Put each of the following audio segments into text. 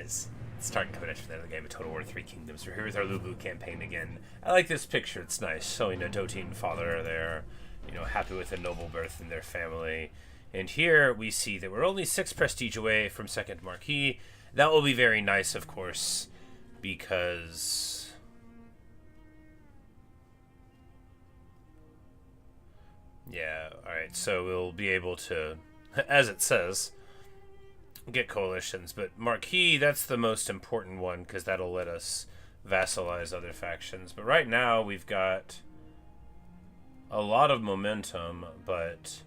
guys, starting coming at you at the end of the game of Total War 3 Kingdoms. We're here with our Lubu campaign again. I like this picture, it's nice, showing a doting father there, you know, happy with a noble birth in their family. And here we see that we're only 6 prestige away from second Marquis. That will be very nice, of course, because... yeah, alright, so we'll be able to, as it says, get coalitions, but Marquis, that's the most important one, because that'll let us vassalize other factions. But right now, we've got a lot of momentum, but,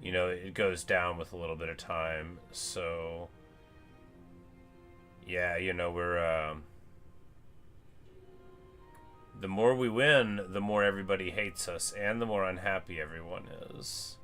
you know, it goes down with a little bit of time, so, yeah, you know, we're, the more we win, the more everybody hates us, and the more unhappy everyone is.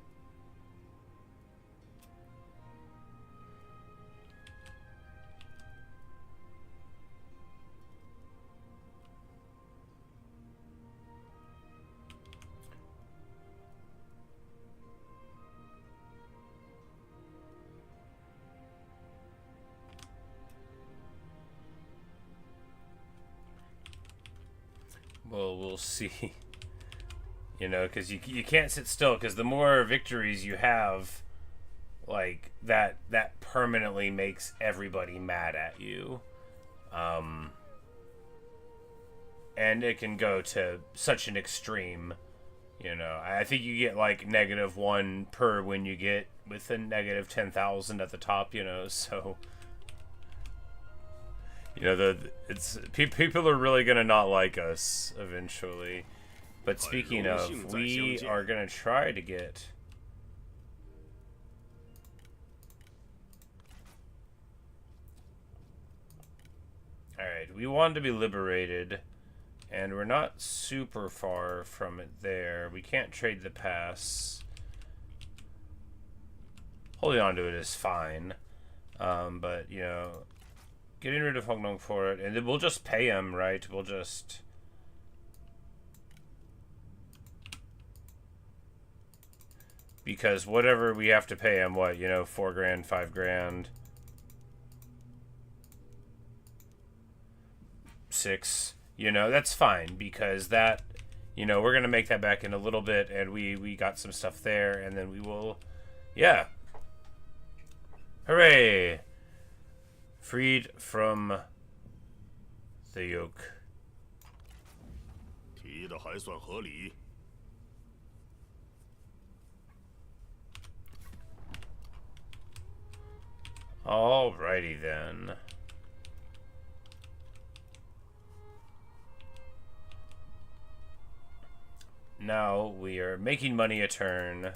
Well, we'll see. You know, because you can't sit still, because the more victories you have, like, that permanently makes everybody mad at you. And it can go to such an extreme, you know. I think you get, like, -1 per when you get within -10,000 at the top, you know, so... you know, people are really gonna not like us eventually. But speaking of, we are gonna try to get... alright, we want to be liberated, and we're not super far from it there. We can't trade the pass. Holding on to it is fine. But, you know... getting rid of Hong Kong for it, and then we'll just pay him, right? We'll just... because whatever we have to pay him, what, you know, 4 grand, 5 grand... 6, you know, that's fine, because that, you know, we're gonna make that back in a little bit, and we got some stuff there, and then we will, yeah. Hooray! Freed from the yoke. Alrighty then. Now we are making money a turn.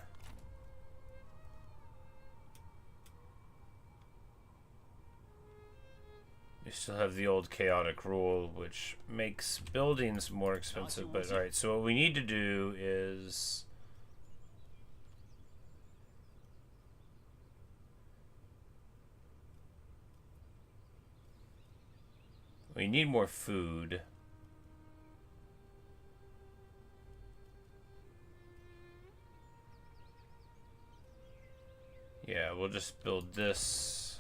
We still have the old chaotic rule, which makes buildings more expensive, but alright, so what we need to do is... we need more food. Yeah, we'll just build this.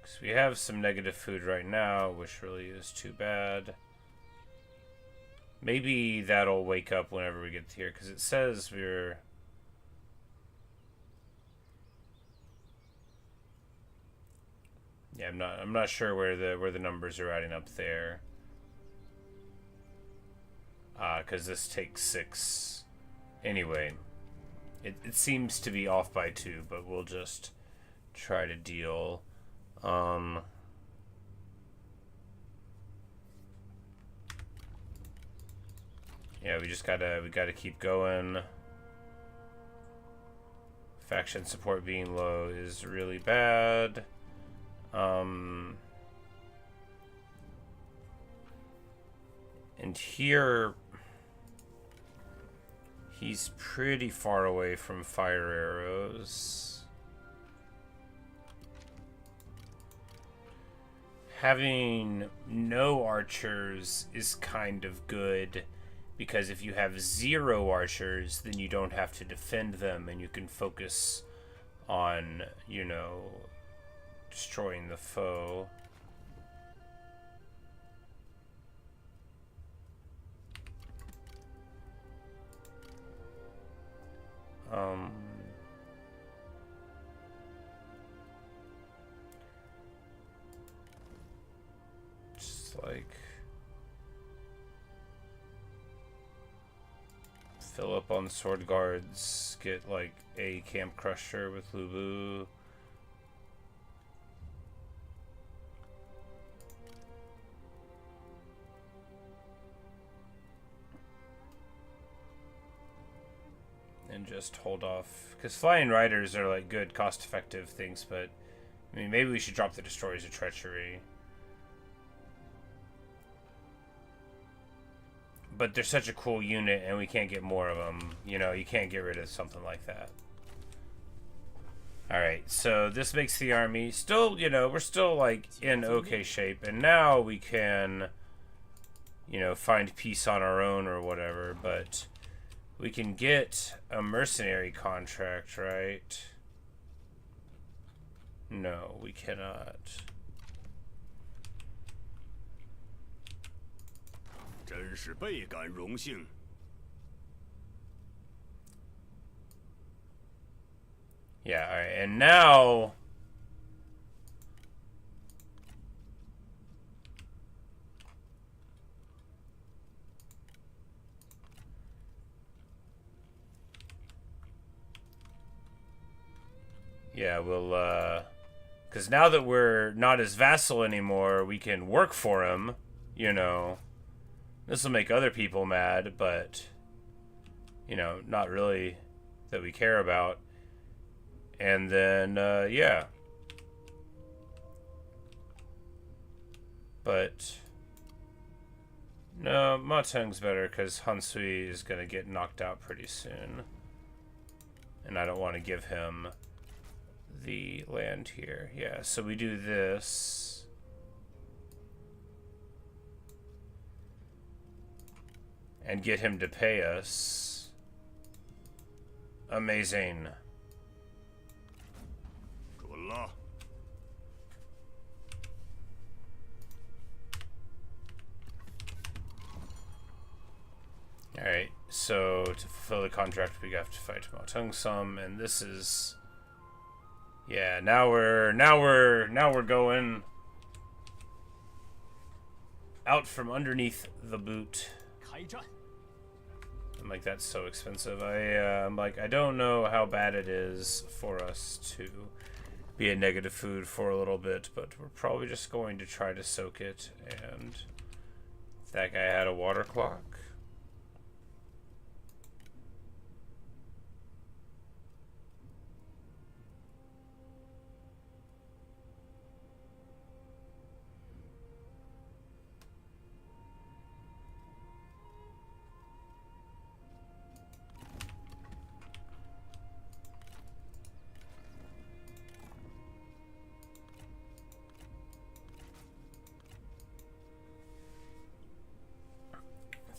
Because we have some negative food right now, which really is too bad. Maybe that'll wake up whenever we get here, because it says we're... yeah, I'm not sure where the numbers are adding up there. Because this takes 6. Anyway, it seems to be off by 2, but we'll just try to deal. Yeah, we gotta keep going. Faction support being low is really bad. And here, he's pretty far away from fire arrows. Having no archers is kind of good, because if you have 0 archers, then you don't have to defend them, and you can focus on, you know, destroying the foe. Just like fill up on sword guards, get like a camp crusher with Lubu. And just hold off, because flying riders are like good cost-effective things, but I mean maybe we should drop the destroyers of treachery. But they're such a cool unit and we can't get more of them. You know, you can't get rid of something like that. Alright, so this makes the army still, you know, we're still like in okay shape, and now we can, you know, find peace on our own or whatever, but we can get a mercenary contract, right? No, we cannot. Yeah, alright, and now yeah, we'll, because now that we're not his vassal anymore, we can work for him, you know. This will make other people mad, but, you know, not really that we care about. And then, yeah. But, no, Ma Teng's better, because Han Sui is going to get knocked out pretty soon. And I don't want to give him the land here. Yeah, so we do this. And get him to pay us. Amazing. Alright, so to fulfill the contract we have to fight Ma Teng some, and this is, yeah, now we're going out from underneath the boot. I'm like, that's so expensive. I'm like, I don't know how bad it is for us to be a negative food for a little bit, but we're probably just going to try to soak it. And if that guy had a water clock.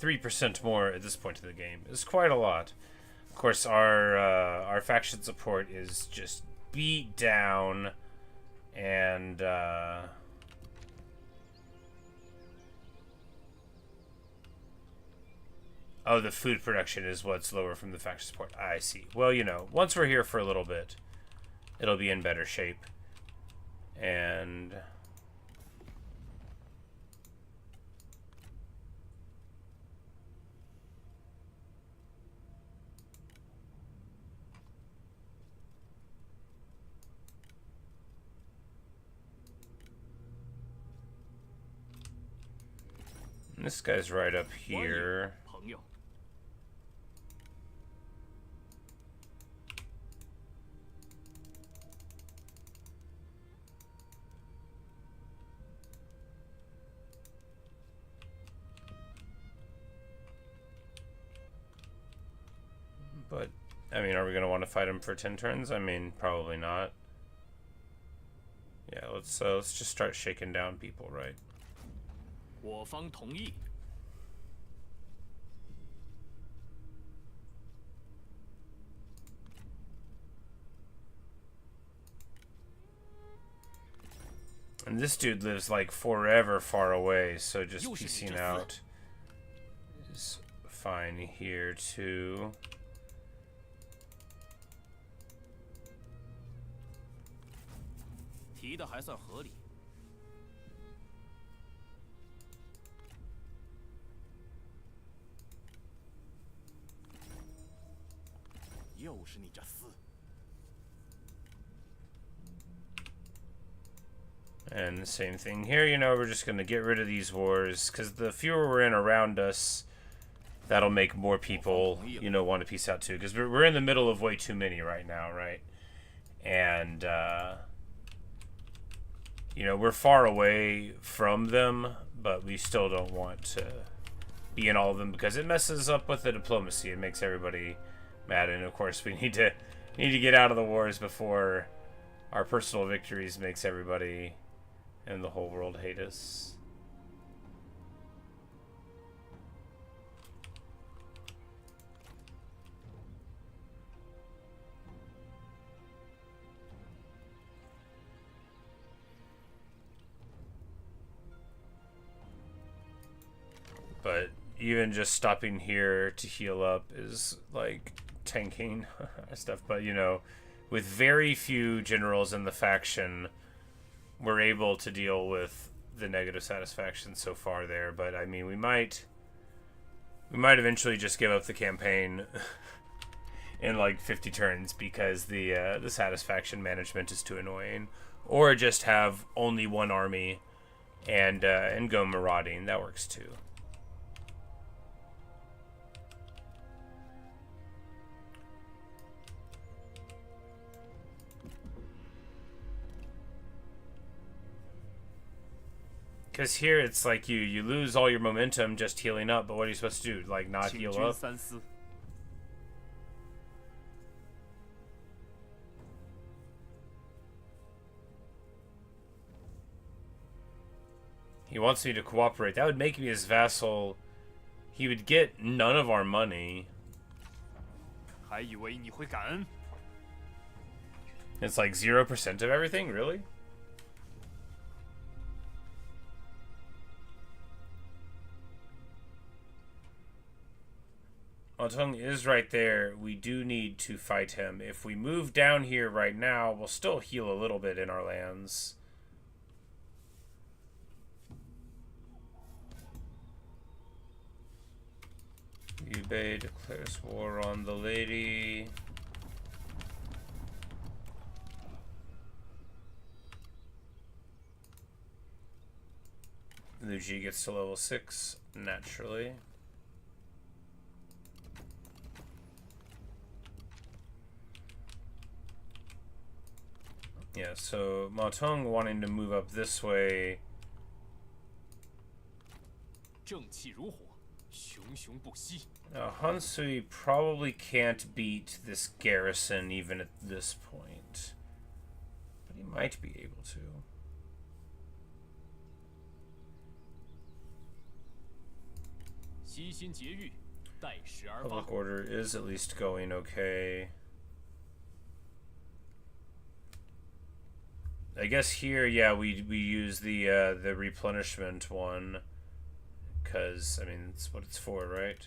%3 more at this point in the game is quite a lot. Of course, our faction support is just beat down, and oh, the food production is what's lower from the faction support. I see. Well, you know, once we're here for a little bit, it'll be in better shape, and this guy's right up here. But, I mean, are we going to want to fight him for 10 turns? I mean, probably not. Yeah, let's just start shaking down people, right? 我方同意。 And this dude lives like forever far away, so just piecing out is fine here too. 提的还算合理。又是你这厮！ And the same thing here, you know, we're just going to get rid of these wars, because the fewer we're in around us, that'll make more people, you know, want to peace out too, because we're in the middle of way too many right now, right? And, you know, we're far away from them, but we still don't want to be in all of them, because it messes up with the diplomacy. It makes everybody mad, and of course we need to get out of the wars before our personal victories makes everybody and the whole world hate us. But even just stopping here to heal up is like tanking stuff. But you know, with very few generals in the faction, we're able to deal with the negative satisfaction so far there. But I mean, we might eventually just give up the campaign in like 50 turns because the satisfaction management is too annoying, or just have only one army and go marauding. That works too. Because here it's like you lose all your momentum just healing up, but what are you supposed to do? Like not heal up? He wants me to cooperate. That would make me his vassal. He would get none of our money. It's like 0% of everything, really? Ma Teng is right there. We do need to fight him. If we move down here right now, we'll still heal a little bit in our lands. Liu Bei declares war on the lady. Liu Ji gets to level 6, naturally. Yeah, so Ma Teng wanting to move up this way. Han Sui probably can't beat this garrison even at this point. But he might be able to. Public order is at least going okay. I guess here, yeah, we use the replenishment one, because I mean that's what it's for, right?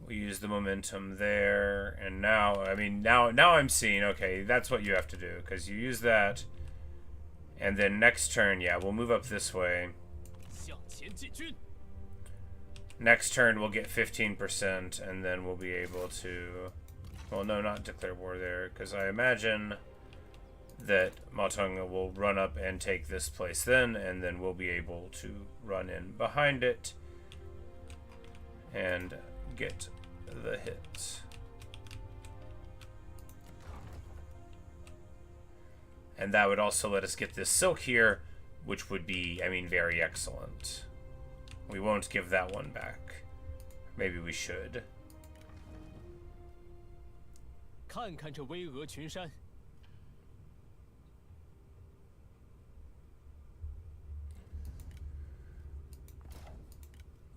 We use the momentum there, and now I mean now I'm seeing, okay, that's what you have to do, because you use that, and then next turn, yeah, we'll move up this way. Next turn we'll get 15%, and then we'll be able to. Well, no, not declare war there, because I imagine that Ma Teng will run up and take this place then, and then we'll be able to run in behind it and get the hit. And that would also let us get this silk here, which would be, I mean, very excellent. We won't give that one back. Maybe we should.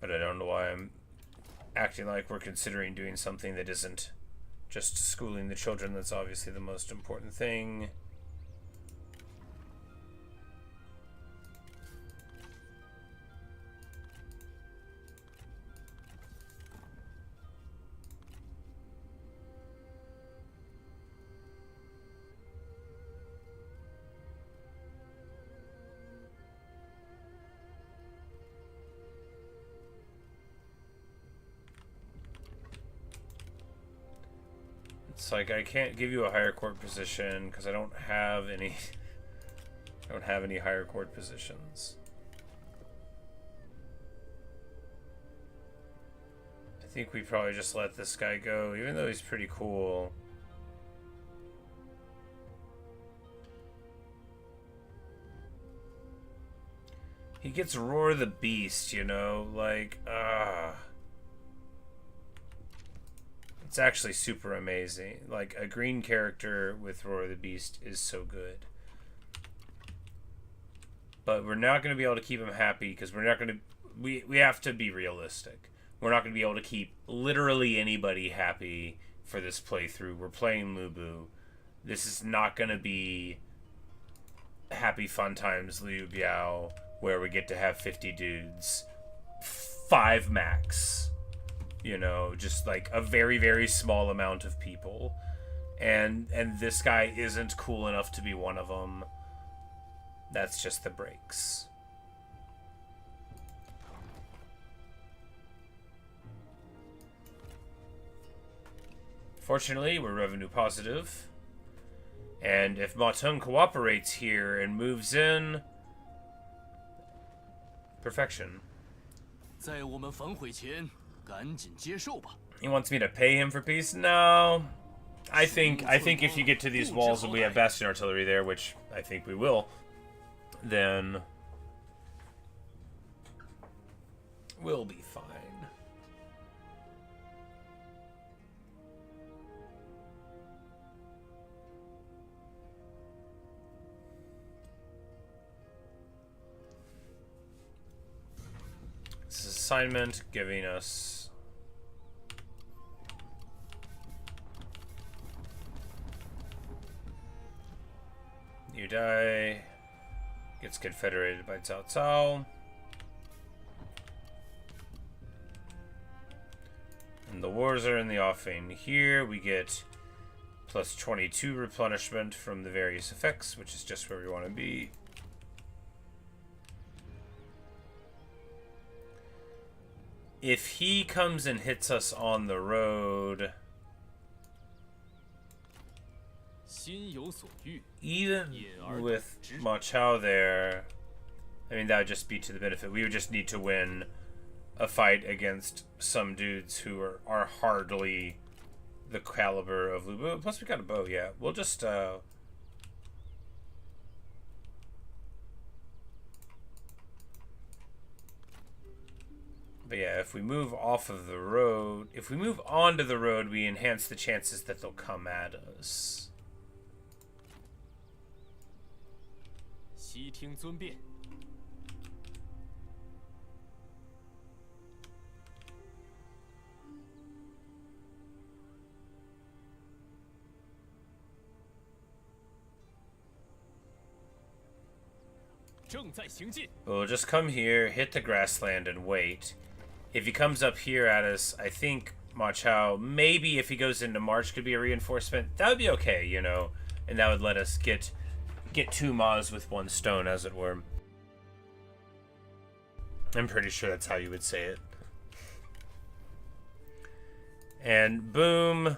But I don't know why I'm acting like we're considering doing something that isn't just schooling the children. That's obviously the most important thing. It's like I can't give you a higher court position because I don't have any. I don't have any higher court positions. I think we probably just let this guy go, even though he's pretty cool. He gets Roar the Beast, you know, like, it's actually super amazing. Like, a green character with Roar the Beast is so good. But we're not going to be able to keep him happy because we're not going to... We have to be realistic. We're not going to be able to keep literally anybody happy for this playthrough. We're playing Lubu. This is not going to be Happy Fun Times Liu Biao, where we get to have 50 dudes. 5 max. You know, just like a very, very small amount of people. And this guy isn't cool enough to be one of them. That's just the breaks. Fortunately, we're revenue positive. And if Ma Teng cooperates here and moves in... Perfection. He wants me to pay him for peace? No. I think if you get to these walls and we have Bastion Artillery there, which I think we will, then we'll be fine. This is assignment giving us you die. Gets confederated by Cao Cao. And the wars are in the offing. Here we get plus 22 replenishment from the various effects, which is just where we want to be. If he comes and hits us on the road... Even with Ma Chao there, I mean, that would just be to the benefit. We would just need to win a fight against some dudes who are hardly the caliber of Lubu. Plus, we got a bow, yeah. We'll just, But yeah, if we move off of the road, if we move onto the road, we enhance the chances that they'll come at us. We'll just come here, hit the grassland, and wait. If he comes up here at us, I think Ma Chao, maybe if he goes into March, could be a reinforcement. That would be okay, you know, and that would let us get 2 Ma's with 1 stone, as it were. I'm pretty sure that's how you would say it. And boom,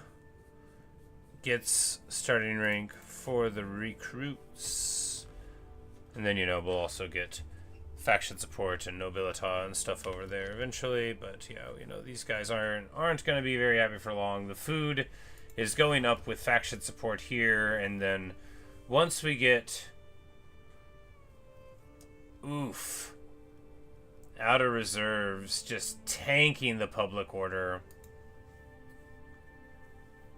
gets starting rank for the recruits. And then, you know, we'll also get faction support and nobilita and stuff over there eventually. But, yeah, you know, these guys aren't going to be very happy for long. The food is going up with faction support here, and then once we get... Oof. Outer reserves just tanking the public order.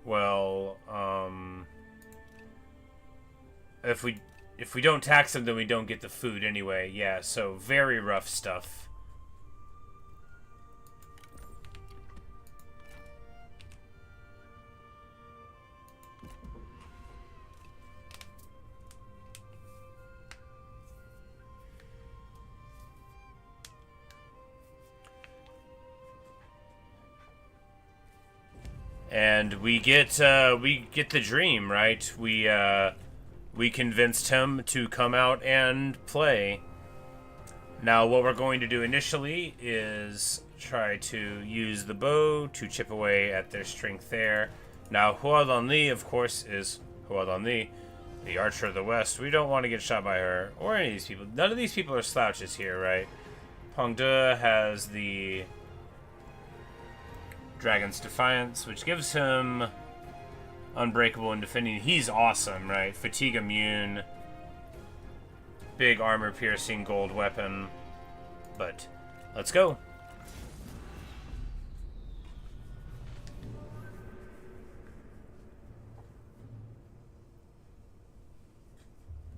Well, if we don't tax them, then we don't get the food anyway. Yeah, so very rough stuff. And we get the dream, right? We convinced him to come out and play. Now, what we're going to do initially is try to use the bow to chip away at their strength there. Now, Hua Li, of course, is Hua Li, the Archer of the West. We don't want to get shot by her or any of these people. None of these people are slouches here, right? Peng De has the Dragon's Defiance, which gives him unbreakable and defending. He's awesome, right? Fatigue immune, big armor piercing gold weapon. But let's go.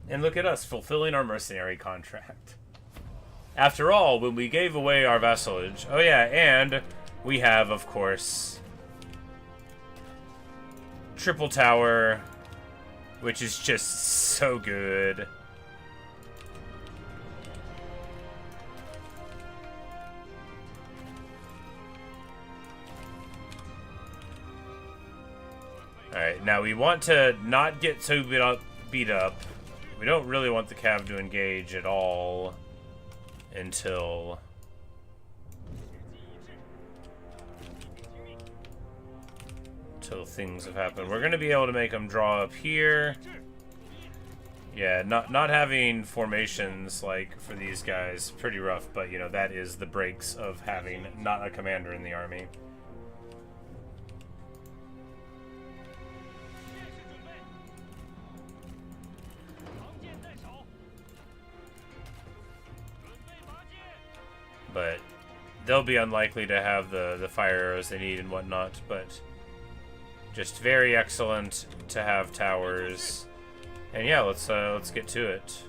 And look at us fulfilling our mercenary contract. After all, when we gave away our vassalage... Oh yeah, and we have, of course, triple tower, which is just so good. Alright, now we want to not get so beat up. We don't really want the cav to engage at all until things have happened. We're going to be able to make them draw up here. Yeah, not having formations like for these guys, pretty rough, but you know, that is the breaks of having not a commander in the army. But they'll be unlikely to have the fire arrows they need and whatnot, but just very excellent to have towers. And yeah, let's get to it.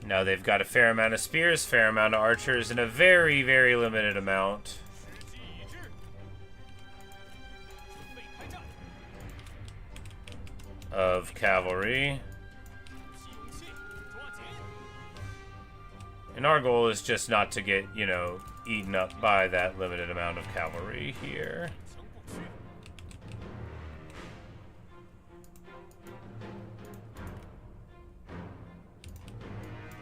Now they've got a fair amount of spears, fair amount of archers, and a very, very limited amount of cavalry. And our goal is just not to get, you know, eaten up by that limited amount of cavalry here.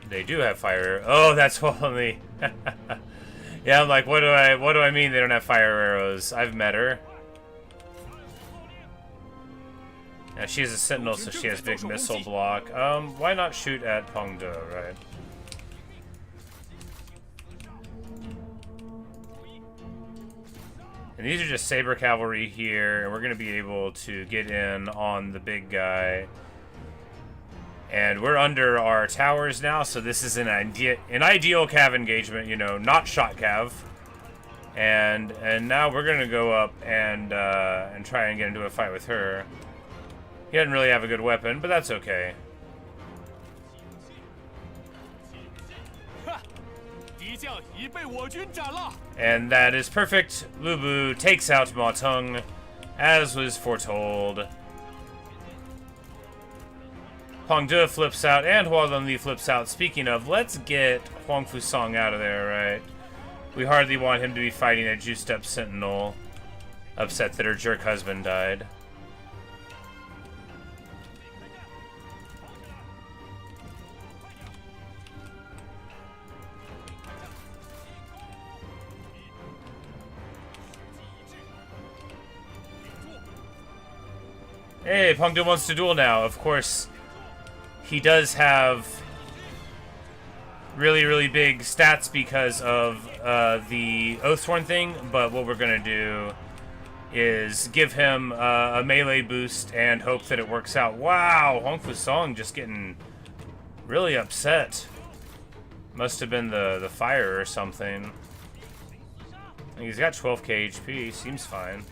They do have fire. Oh, that's only. Yeah, I'm like, what do I mean they don't have fire arrows? I've met her. Now she's a sentinel, so she has big missile block. Why not shoot at Peng De, right? And these are just saber cavalry here, and we're going to be able to get in on the big guy. And we're under our towers now, so this is an ideal cav engagement, you know, not shot cav. And now we're going to go up and try and get into a fight with her. He doesn't really have a good weapon, but that's okay. And that is perfect. Lu Bu takes out Ma Teng, as was foretold. Peng De flips out, and Hua Li flips out. Speaking of, let's get Huangfu Song out of there, right? We hardly want him to be fighting a juiced-up sentinel, upset that her jerk husband died. Hey, Peng De wants to duel now. Of course, he does have really, really big stats because of the Oathsworn thing, but what we're going to do is give him a melee boost and hope that it works out. Wow, Huangfu Song just getting really upset. Must have been the fire or something. He's got 12k HP, seems fine.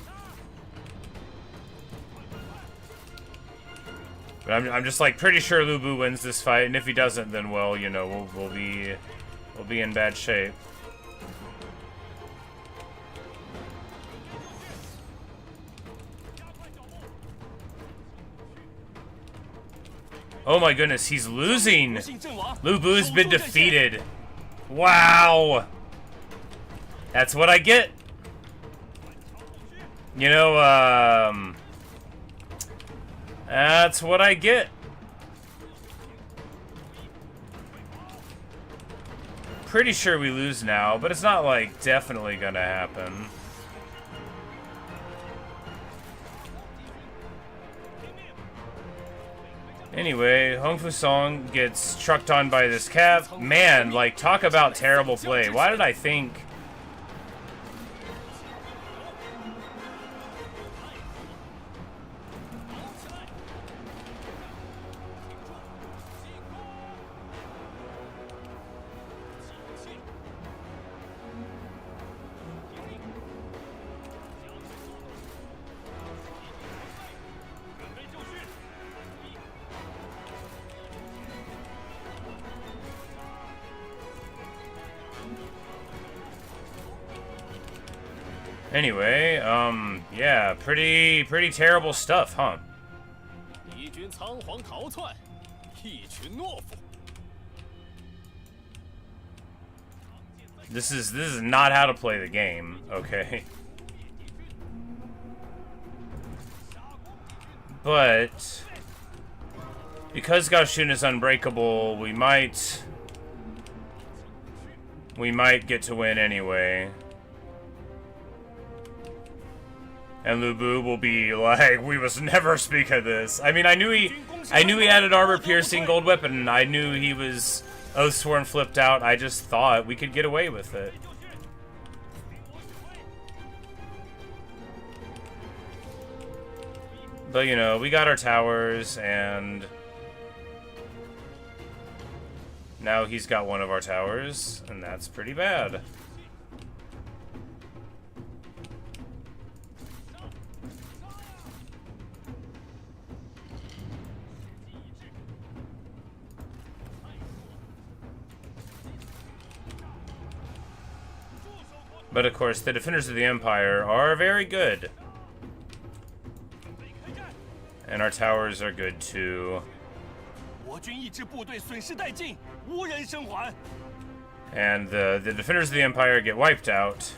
But I'm just like pretty sure Lu Bu wins this fight, and if he doesn't, then well, you know, we'll be in bad shape. Oh my goodness, he's losing. Lu Bu's been defeated. Wow. That's what I get. You know, that's what I get. pretty sure we lose now, but it's not like definitely gonna happen. Anyway, Huangfu Song gets trucked on by this cav. Man, like, talk about terrible play. Why did I think... Anyway, yeah, pretty terrible stuff, huh? This is not how to play the game, okay? But because Gao Shun is unbreakable, we might get to win anyway. And Lu Bu will be like, we must never speak of this. I mean, I knew he had an armor-piercing gold weapon. I knew he was Oathsworn flipped out. I just thought we could get away with it. But, you know, we got our towers, and now he's got one of our towers, and that's pretty bad. But of course, the defenders of the Empire are very good. And our towers are good too. And the defenders of the Empire get wiped out.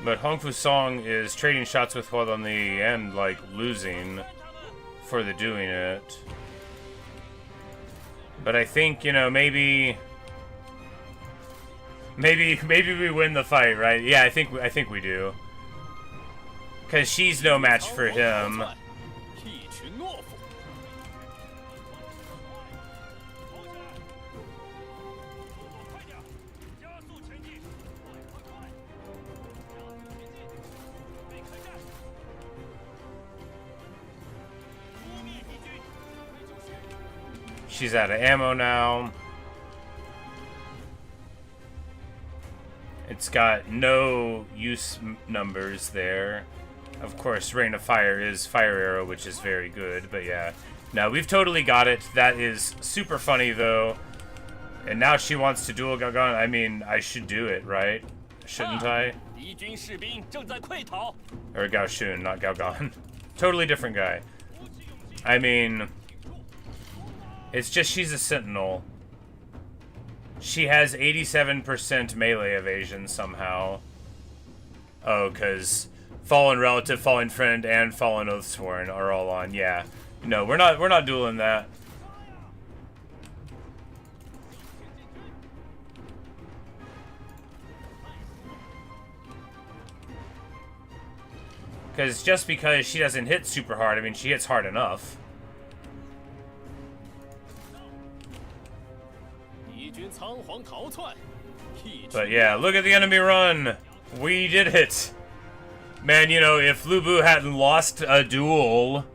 But Huangfu Song is trading shots with Hua on the end, like, losing for the doing it. But I think, you know, maybe we win the fight, right? Yeah, I think we do. 'Cause she's no match for him. She's out of ammo now. It's got no use numbers there. Of course, Rain of Fire is Fire Arrow, which is very good, but yeah. No, we've totally got it. That is super funny, though. And now she wants to duel Gagan. I mean, I should do it, right? Shouldn't I? Or Gao Shun, not Gao Gan. Totally different guy. I mean... It's just she's a sentinel. She has 87% melee evasion somehow. Oh, because Fallen Relative, Fallen Friend, and Fallen Oathsworn are all on. Yeah. No, we're not dueling that. Because just because she doesn't hit super hard, I mean, she hits hard enough. But yeah, look at the enemy run! We did it! Man, you know, if Lu Bu hadn't lost a duel,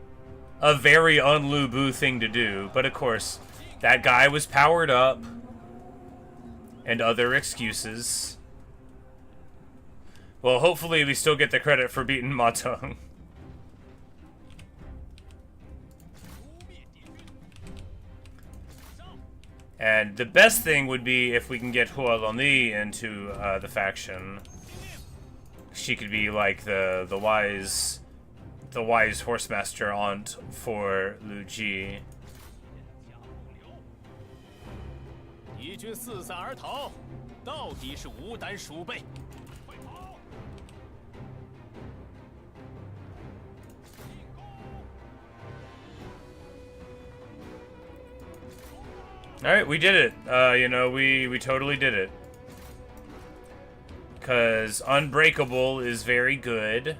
a very un-Lu Bu thing to do. But of course, that guy was powered up. And other excuses. Well, hopefully we still get the credit for beating Ma Teng. And the best thing would be if we can get Hua Loni into the faction. She could be like the wise horsemaster aunt for Lu Ji. 敌军四散而逃，到底是无胆鼠辈。快跑！ All right, we did it. You know, we totally did it. Because Unbreakable is very good.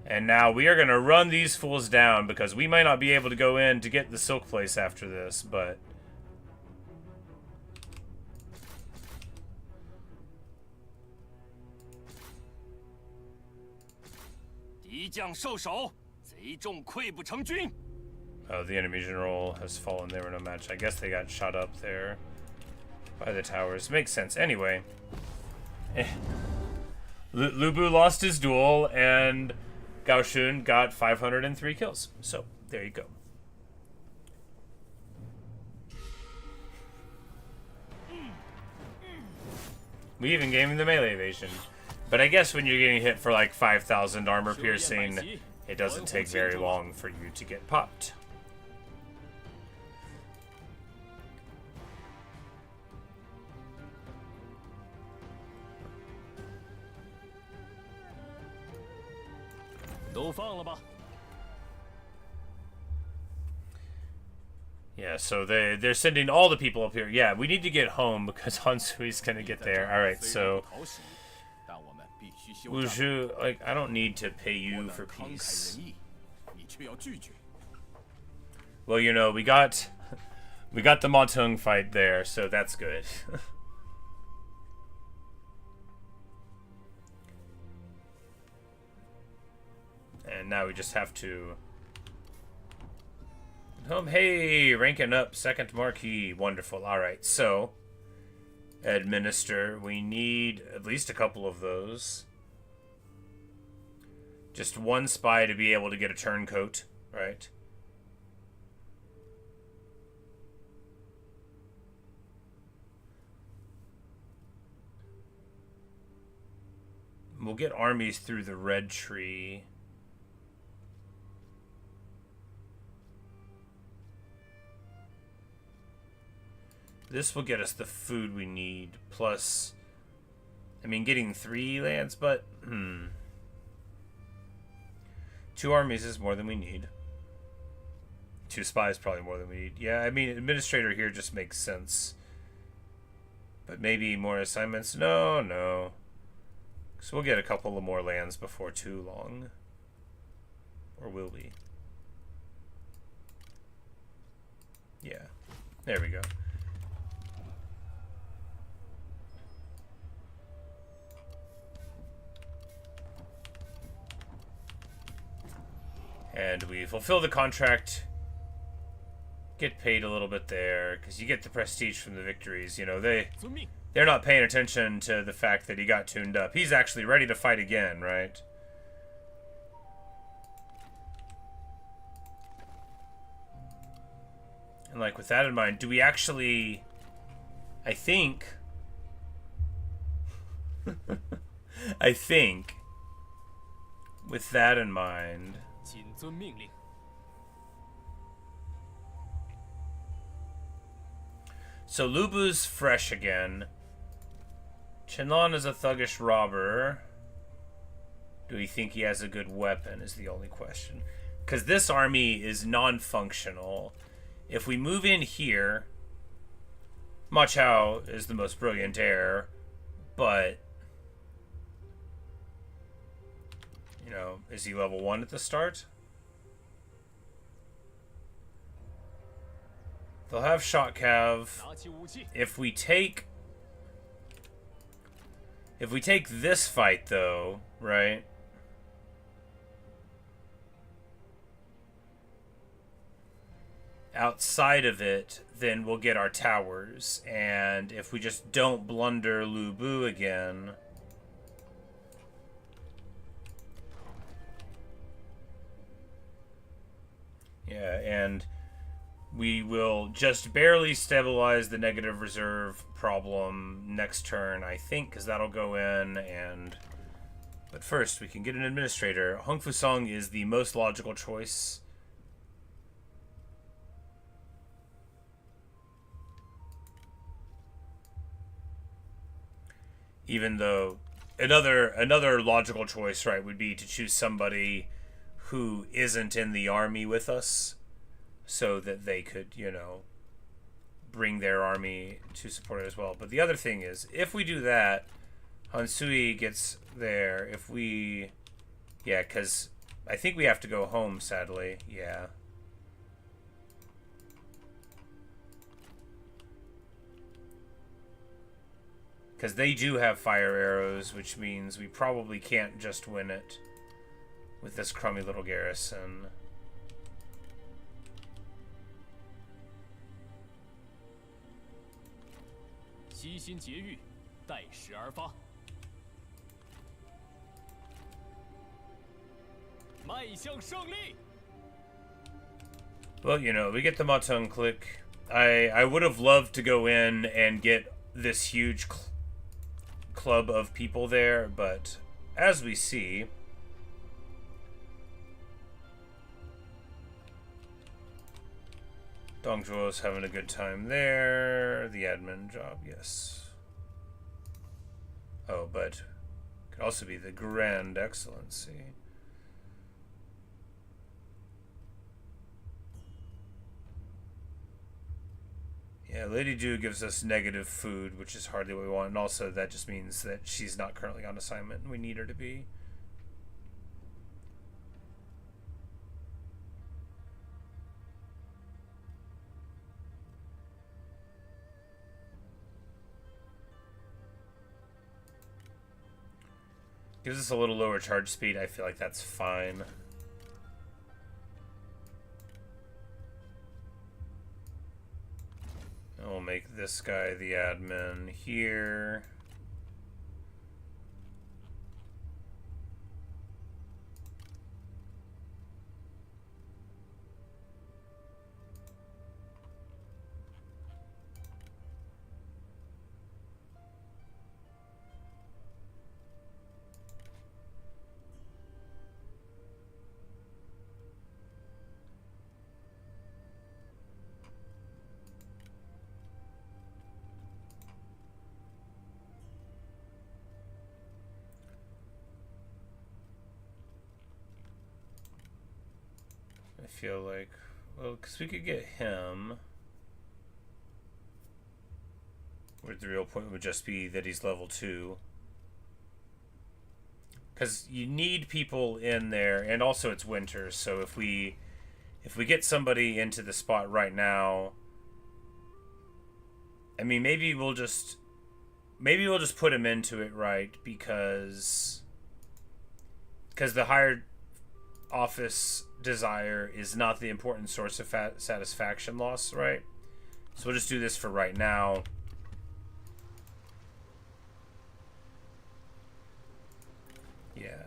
And now we are going to run these fools down because we might not be able to go in to get the Silk Place after this, but... 敌将受首，贼众溃不成军。 Oh, the enemy general has fallen. They were no match. I guess they got shot up there by the towers. Makes sense. Anyway. Lu Bu lost his duel, and Gao Shun got 503 kills. So, there you go. We even gave him the melee evasion. But I guess when you're getting hit for like 5,000 armor piercing, it doesn't take very long for you to get popped. Yeah, so they're sending all the people up here. Yeah, we need to get home because Han Sui's gonna get there. Alright, so Wushu, like, I don't need to pay you for peace. Well, you know, we got the Ma Teng fight there, so that's good. And now we just have to... hey, ranking up, second marquee. Wonderful. Alright, so... Administer. We need at least a couple of those. Just one spy to be able to get a turncoat, right? We'll get armies through the red tree. This will get us the food we need, plus, I mean, getting 3 lands, but, 2 armies is more than we need. 2 spies probably more than we need. Yeah, I mean, administrator here just makes sense. But maybe more assignments? No. So we'll get a couple of more lands before too long. Or will we? Yeah, there we go. And we fulfill the contract, get paid a little bit there, because you get the prestige from the victories. You know, they're not paying attention to the fact that he got tuned up. He's actually ready to fight again, right? And like with that in mind, do we actually... I think... I think... With that in mind... So Lu Bu's fresh again. Chenlong is a thuggish robber. Do we think he has a good weapon is the only question. Because this army is non-functional. If we move in here, Ma Chao is the most brilliant heir, but... You know, is he level 1 at the start? They'll have shot cav. If we take this fight though, right? Outside of it, then we'll get our towers. And if we just don't blunder Lu Bu again... Yeah, and we will just barely stabilize the negative reserve problem next turn, I think, because that'll go in, and... But first, we can get an administrator. Huangfu Song is the most logical choice. Even though another logical choice, right, would be to choose somebody who isn't in the army with us, so that they could, bring their army to support it as well. But the other thing is, if we do that, Han Sui gets there. If we... Yeah, because I think we have to go home, sadly. Yeah. Because they do have fire arrows, which means we probably can't just win it with this crummy little garrison. Well, we get the Ma Teng click. I would have loved to go in and get this huge club of people there, but as we see, Dong Zhuo's having a good time there. The admin job, yes. Oh, but could also be the Grand Excellency. Yeah, Lady Ju gives us negative food, which is hardly what we want, and also that just means that she's not currently on assignment, and we need her to be. Gives us a little lower charge speed. I feel like that's fine. And we'll make this guy the admin here. I feel like, well, because we could get him. Where the real point would just be that he's level 2. Because you need people in there, and also it's winter, so if we get somebody into the spot right now, I mean, maybe we'll just put him into it, right? Because the hired office desire is not the important source of satisfaction loss, right? So we'll just do this for right now. Yeah.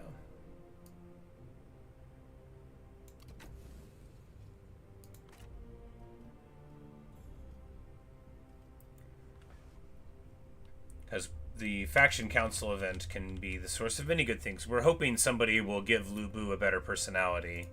Because the faction council event can be the source of many good things. We're hoping somebody will give Lu Bu a better personality.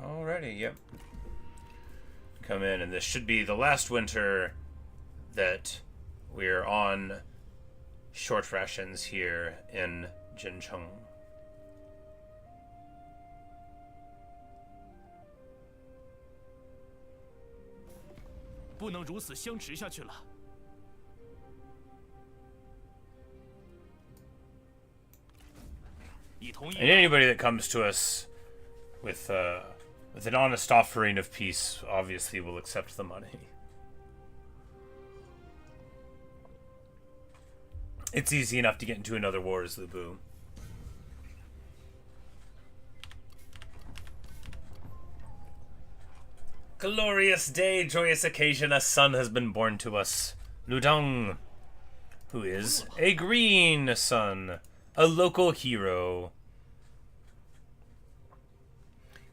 Alrighty, yep. Come in, and this should be the last winter that we're on short rations here in Jincheng. And anybody that comes to us with an honest offering of peace obviously will accept the money. It's easy enough to get into another war as Lu Bu. Glorious day, joyous occasion, a son has been born to us. Ludong. who is a green son, a local hero.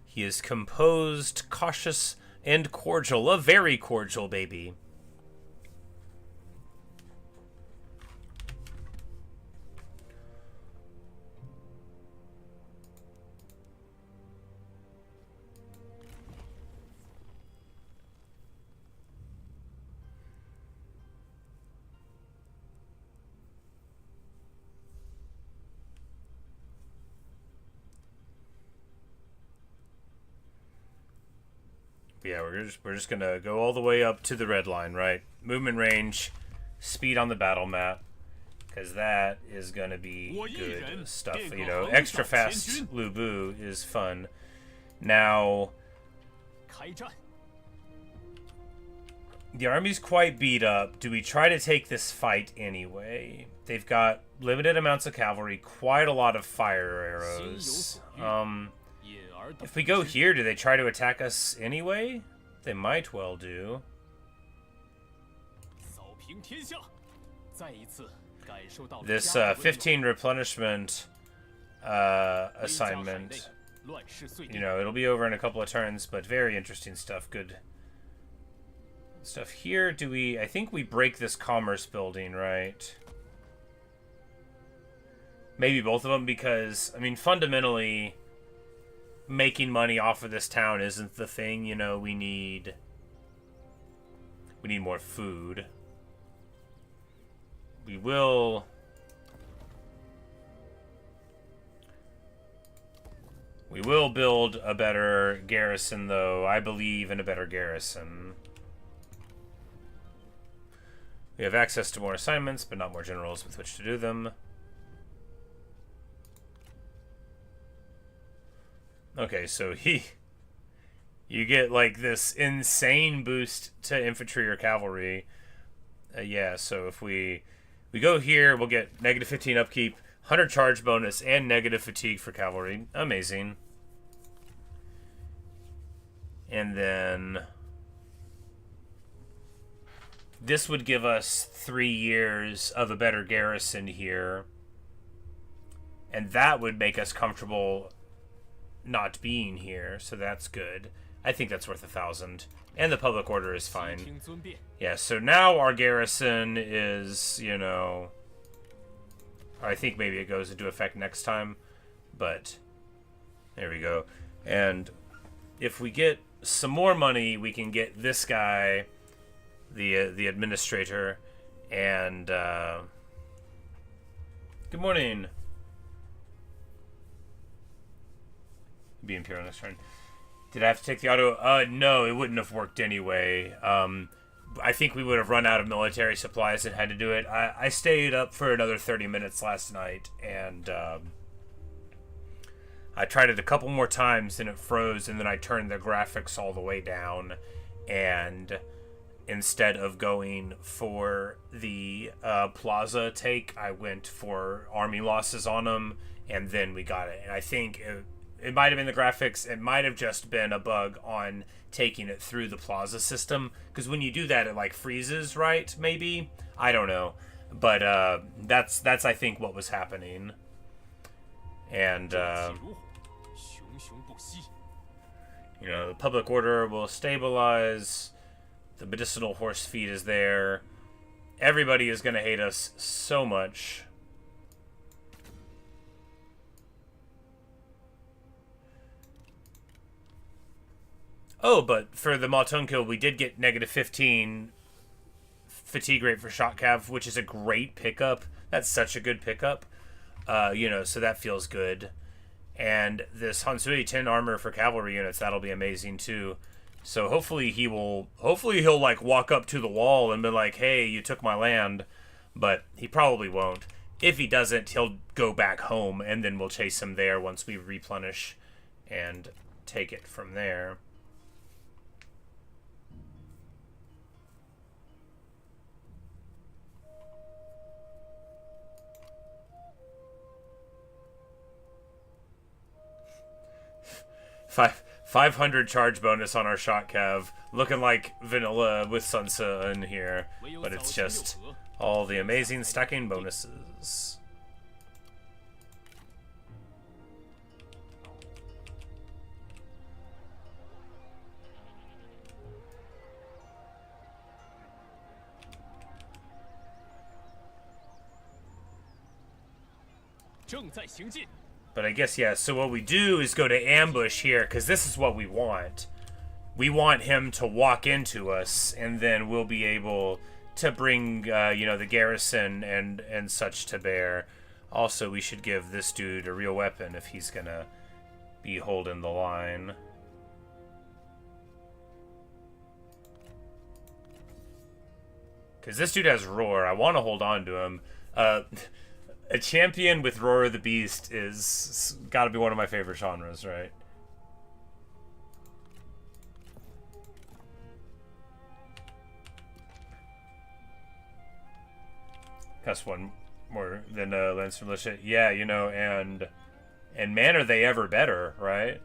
He is composed, cautious, and cordial. A very cordial baby. Yeah, we're just gonna go all the way up to the red line, right? Movement range, speed on the battle map, because that is gonna be good stuff. You know, extra fast Lu Bu is fun. Now, the army's quite beat up. Do we try to take this fight anyway? They've got limited amounts of cavalry, quite a lot of fire arrows. If we go here, do they try to attack us anyway? They might well do. This 15 replenishment assignment, you know, it'll be over in a couple of turns, but very interesting stuff. Good stuff here. Do we... I think we break this commerce building, right? Maybe both of them, because, I mean, fundamentally... making money off of this town isn't the thing, you know. We need more food. We will build a better garrison, though. I believe in a better garrison. We have access to more assignments, but not more generals with which to do them. Okay, so you get like this insane boost to infantry or cavalry. Yeah, so if we go here, we'll get negative 15 upkeep, 100 charge bonus, and negative fatigue for cavalry. Amazing. And then this would give us 3 years of a better garrison here. And that would make us comfortable not being here, so that's good. I think that's worth 1,000. And the public order is fine. Yeah, so now our garrison is, you know... I think maybe it goes into effect next time. But, there we go. And if we get some more money, we can get this guy, the administrator, and... Good morning. Be Imperial next turn. Did I have to take the auto? No, it wouldn't have worked anyway. I think we would have run out of military supplies and had to do it. I stayed up for another 30 minutes last night, and I tried it a couple more times, and it froze, and then I turned the graphics all the way down, and instead of going for the plaza take, I went for army losses on them, and then we got it. And I think... It might have been the graphics. It might have just been a bug on taking it through the plaza system. Because when you do that, it like freezes, right? Maybe? I don't know. But that's I think what was happening. And you know, the public order will stabilize. The medicinal horse feed is there. Everybody is going to hate us so much. Oh, but for the Ma Teng kill, we did get negative 15 fatigue rate for shot cav, which is a great pickup. That's such a good pickup. You know, so that feels good. And this Han Sui 10 armor for cavalry units, that'll be amazing too. So hopefully he'll like walk up to the wall and be like, hey, you took my land. But he probably won't. If he doesn't, he'll go back home, and then we'll chase him there once we replenish and take it from there. Five 500 charge bonus on our shot cav, looking like vanilla with Sun Tzu in here, but it's just All the amazing stacking bonuses. But I guess, yeah, so what we do is go to ambush here, because this is what we want. We want him to walk into us, and then we'll be able to bring, you know, the garrison and such to bear. Also, we should give this dude a real weapon if he's gonna be holding the line. Because this dude has Roar. I want to hold on to him. A champion with Roar of the Beast is got to be one of my favorite genres, right? Costs one more than Lancer Militia. Yeah, you know, and man, are they ever better, right?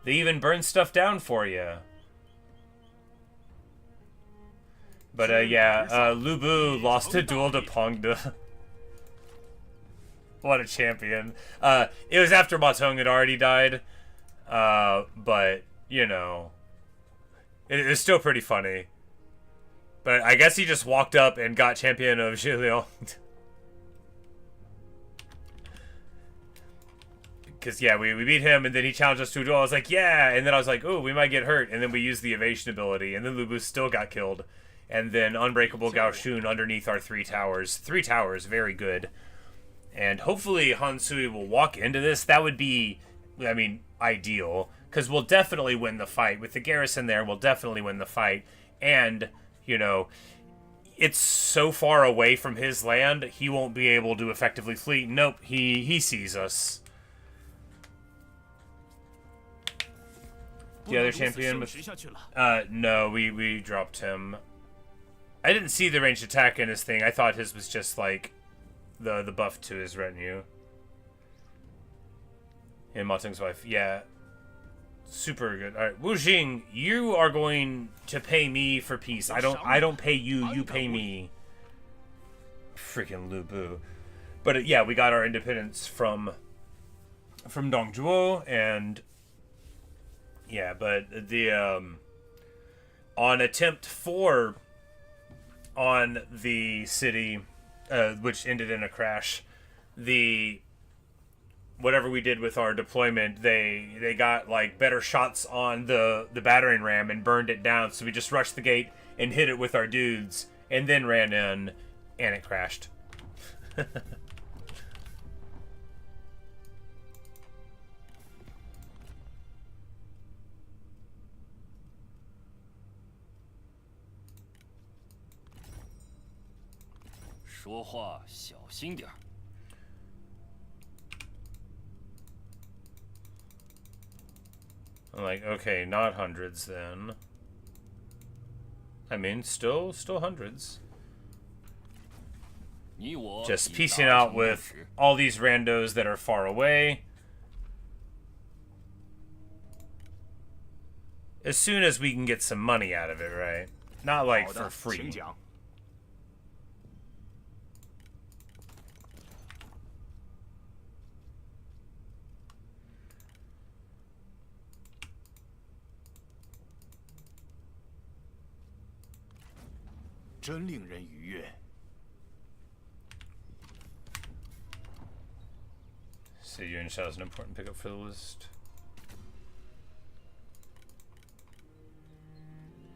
They even burn stuff down for you. But yeah, Lu Bu lost a duel to Pongde. What a champion. It was after Ma Teng had already died. But, you know, it was still pretty funny. But I guess he just walked up and got champion of Zhiliang. Because, yeah, we beat him, and then he challenged us to a duel. I was like, yeah! And then I was like, oh, we might get hurt. And then we used the evasion ability, and then Lu Bu still got killed. And then Unbreakable Gao Shun underneath our 3 towers. 3 towers, very good. And hopefully Han Sui will walk into this. That would be, I mean, ideal. Because we'll definitely win the fight. With the garrison there, we'll definitely win the fight. And, you know, it's so far away from his land, he won't be able to effectively flee. Nope, he sees us. The other champion was... no, we dropped him. I didn't see the ranged attack in his thing. I thought his was just, like, the buff to his retinue. And Ma Teng's wife. Yeah. Super good. Alright, Wu Jing, you are going to pay me for peace. I don't pay you, you pay me. Freaking Lu Bu. But yeah, we got our independence from Dong Zhuo, and yeah, but the on attempt 4 on the city, which ended in a crash, whatever we did with our deployment, they got like better shots on the battering ram and burned it down. So we just rushed the gate and hit it with our dudes, and then ran in, and it crashed. 说话小心点儿。 I'm like, okay, not hundreds then. I mean, still hundreds. Just piecing out with all these randos that are far away. As soon as we can get some money out of it, right? Not like for free. So Yuan Shao is an important pickup for the list.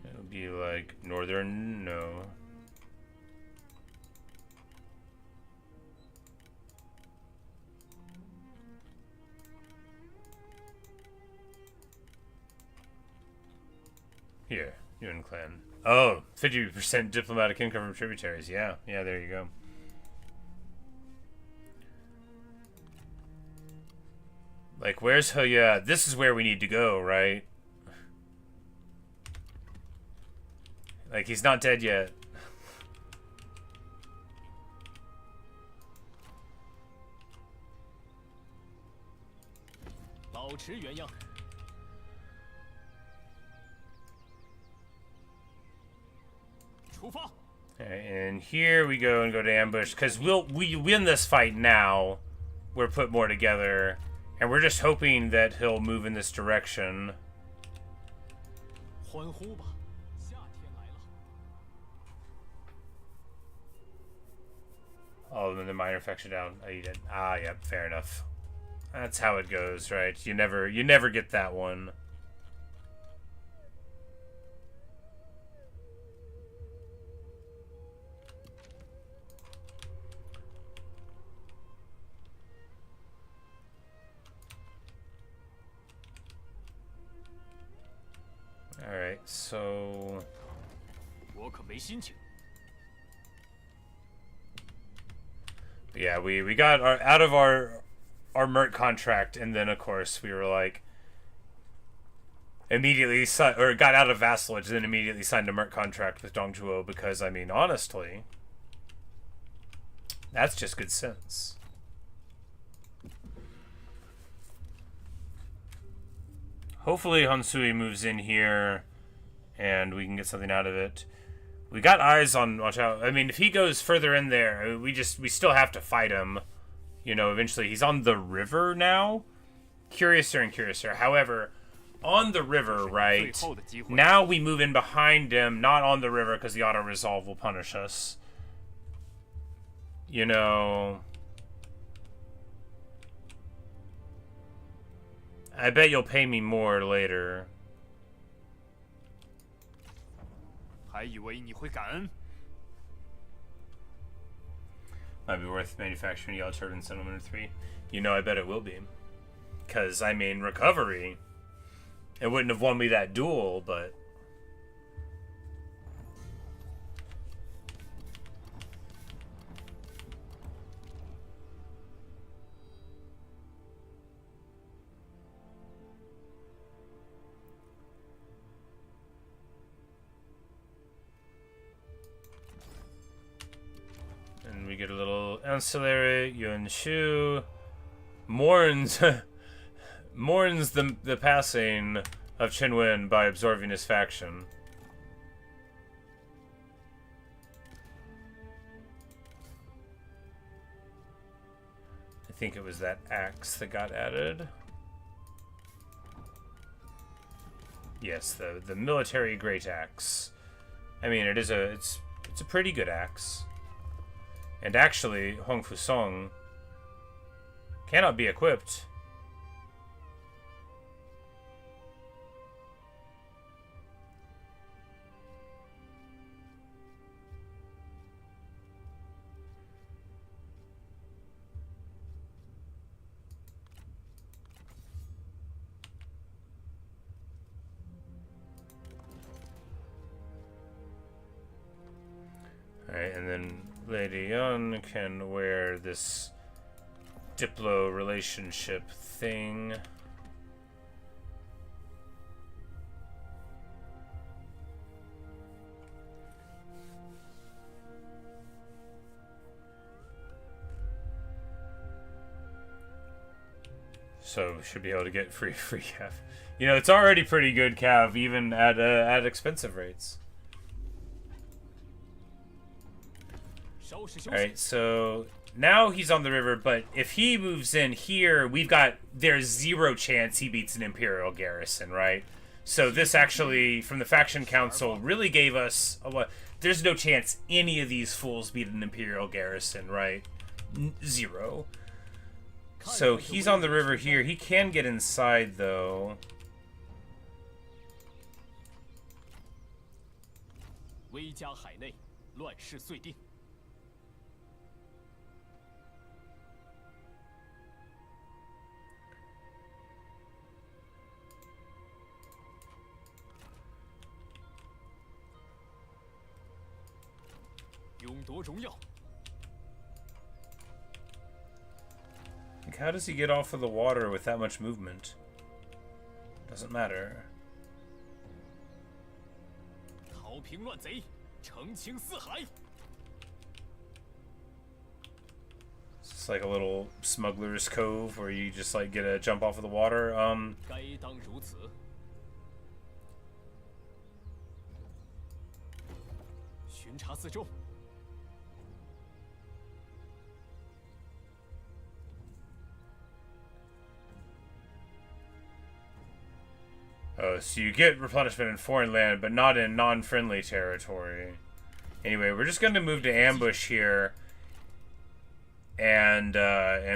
It'll be like northern, no. Here, Yuan clan. Oh, 50% diplomatic income from tributaries. Yeah, there you go. Like, where's Heir? This is where we need to go, right? Like, he's not dead yet. Yeah, And here we go to ambush, because we win this fight now. We're put more together, and we're just hoping that he'll move in this direction. 欢呼吧，夏天来了。 Oh, and then the minor effects are down. Oh, you did. Ah, yep, fair enough. That's how it goes, right? You never get that one. All right, so 我可没心情。 yeah, we got out of our merc contract, and then of course we were like immediately got out of vassalage, and then immediately signed a merc contract with Dong Zhuo, because I mean honestly, that's just good sense. Hopefully Han Sui moves in here and we can get something out of it. We got eyes on Ma Chao. I mean, if he goes further in there, we still have to fight him. You know, eventually. He's on the river now. Curiouser and curiouser. However, on the river, right, now we move in behind him, not on the river, because the auto-resolve will punish us. You know... I bet you'll pay me more later. 还以为你会感恩。 Might be worth manufacturing Yellow Turban Settlement 3. You know, I bet it will be. Because, I mean, recovery. It wouldn't have won me that duel, but... And we get a little ancillary. Yuan Shu mourns mourns the passing of Chen Wen by absorbing his faction. I think it was that axe that got added. Yes, the military great axe. I mean, it's a pretty good axe. And actually, Huangfu Song cannot be equipped. Alright, and then Lady Yun can wear this Diplo relationship thing. So should be able to get free cav. You know, it's already pretty good cav, even at expensive rates. Alright, so now he's on the river, but if he moves in here, there's zero chance he beats an Imperial garrison, right? So this actually, from the Faction Council, really gave us a lot. There's no chance any of these fools beat an Imperial garrison, right? Zero. So he's on the river here. He can get inside, though. Like, how does he get off of the water with that much movement? Doesn't matter. It's like a little smuggler's cove where you just like get a jump off of the water. 巡查四周， Oh, so you get replenishment in foreign land, but not in non-friendly territory. Anyway, we're just going to move to ambush here, and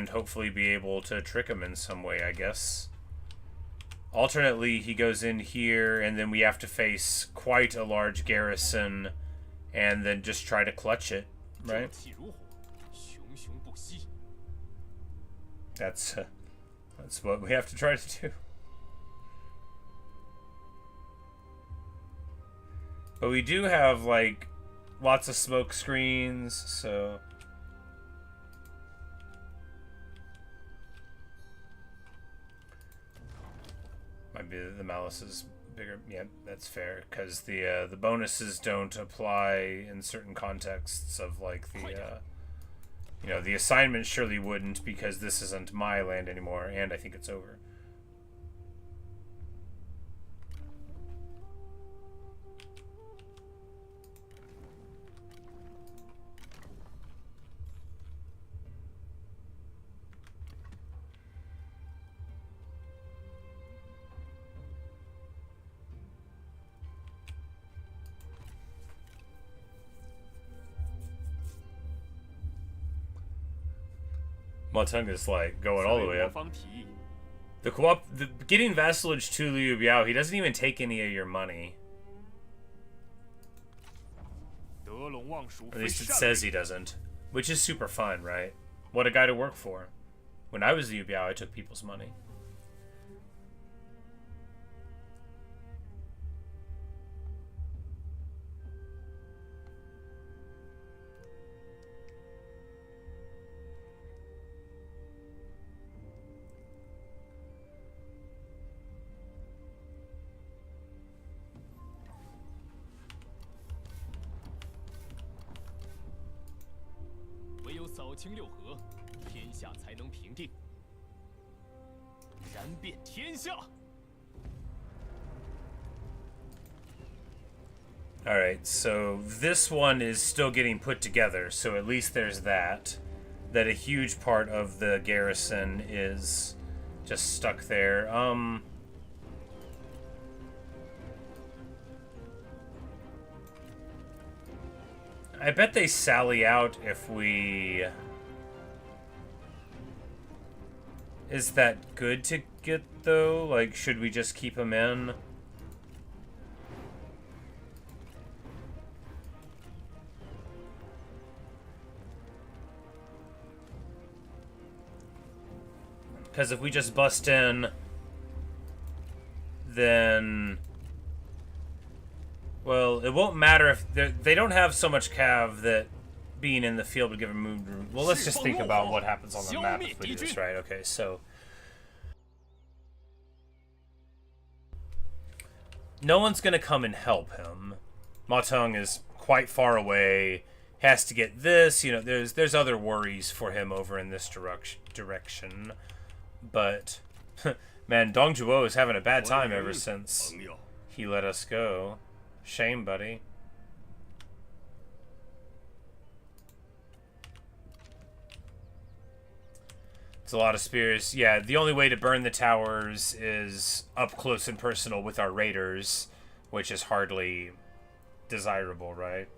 hopefully be able to trick him in some way, I guess. Alternately, he goes in here, and then we have to face quite a large garrison, and then just try to clutch it, right? That's what we have to try to do. But we do have, like, lots of smoke screens, so... Might be the malice is bigger. Yeah, that's fair, because the bonuses don't apply in certain contexts of, like, the, you know, the assignment surely wouldn't, because this isn't my land anymore, and I think it's over. Ma Teng is like going all the way up. Getting vassalage to Liu Biao, he doesn't even take any of your money. At least it says he doesn't, which is super fun, right? What a guy to work for. When I was Liu Biao, I took people's money. Alright, so this one is still getting put together, so at least there's that. That a huge part of the garrison is just stuck there. I bet they sally out if we... Is that good to get, though? Like, should we just keep them in? Because if we just bust in, then... Well, it won't matter if... They don't have so much cav that being in the field would give them movement room. Well, let's just think about what happens on the map if we do this right. Okay, so... No one's going to come and help him. Ma Teng is quite far away. Has to get this. You know, there's other worries for him over in this direction. But, man, Dong Zhuo is having a bad time ever since he let us go. Shame, buddy. It's a lot of spears. Yeah, the only way to burn the towers is up close and personal with our raiders, which is hardly desirable, right?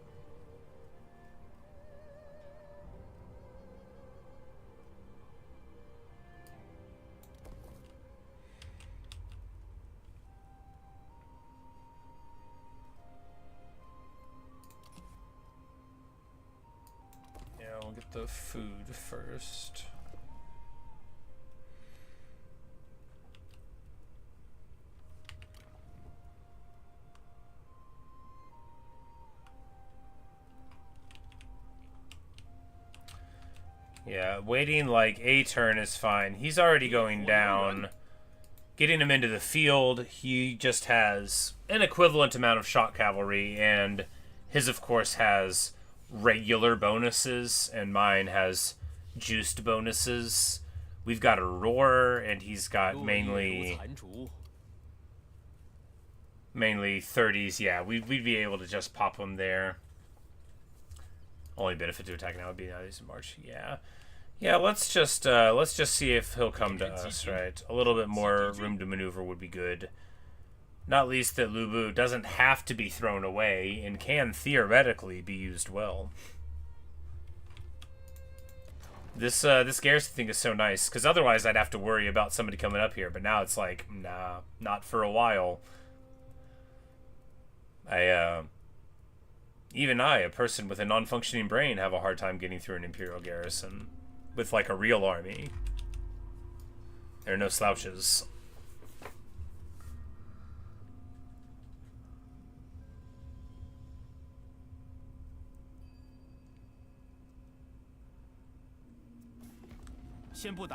We'll get the food first. Yeah, waiting like a turn is fine. He's already going down. Getting him into the field, he just has an equivalent amount of shock cavalry, and his, of course, has regular bonuses, and mine has juiced bonuses. We've got a roar, and he's got mainly 30s. Yeah, we'd be able to just pop him there. Only benefit to attack now would be now he's in March. Yeah. Let's just see if he'll come to us. Right, a little bit more room to maneuver would be good. Not least that Lubu doesn't have to be thrown away and can theoretically be used well. This garrison thing is so nice, because otherwise I'd have to worry about somebody coming up here, but now it's like, nah, not for a while. Even I, a person with a non-functioning brain, have a hard time getting through an Imperial garrison with, like, a real army. There are no slouches. Ma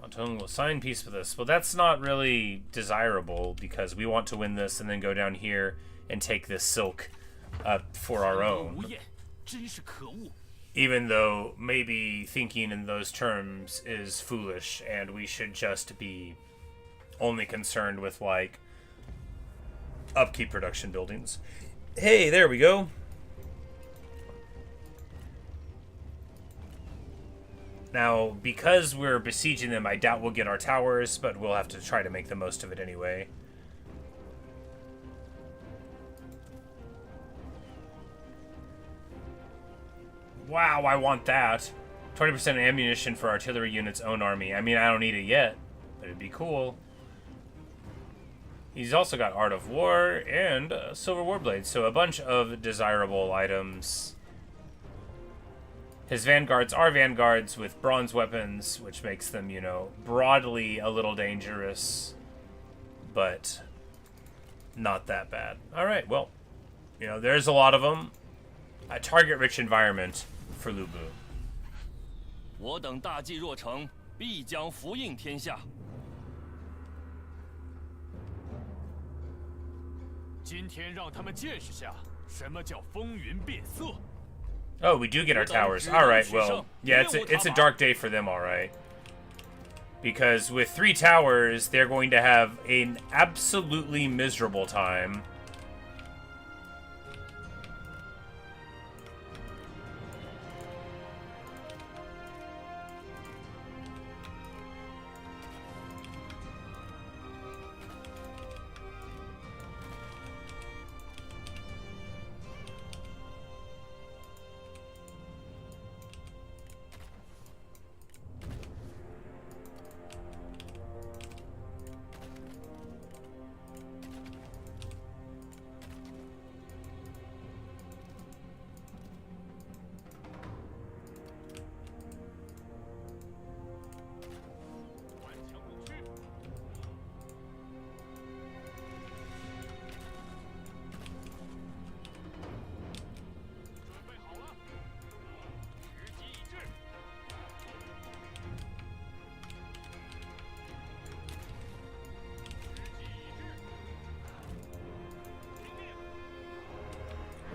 Teng will sign peace with us. Well, that's not really desirable, because we want to win this and then go down here and take this silk for our own. Even though maybe thinking in those terms is foolish, and we should just be only concerned with, like, upkeep production buildings. Hey, there we go. Now, because we're besieging them, I doubt we'll get our towers, but we'll have to try to make the most of it anyway. Wow, I want that. 20% ammunition for artillery units' own army. I mean, I don't need it yet, but it'd be cool. He's also got Art of War and Silver Warblade, so a bunch of desirable items. His vanguards are vanguards with bronze weapons, which makes them, you know, broadly a little dangerous, but not that bad. Alright, well, you know, there's a lot of them. A target-rich environment for Lubu. 我等大计若成，必将福应天下。今天让他们见识下什么叫风云变色。 Oh, we do get our towers. Alright, well, yeah, it's a dark day for them, alright. Because with 3 towers, they're going to have an absolutely miserable time.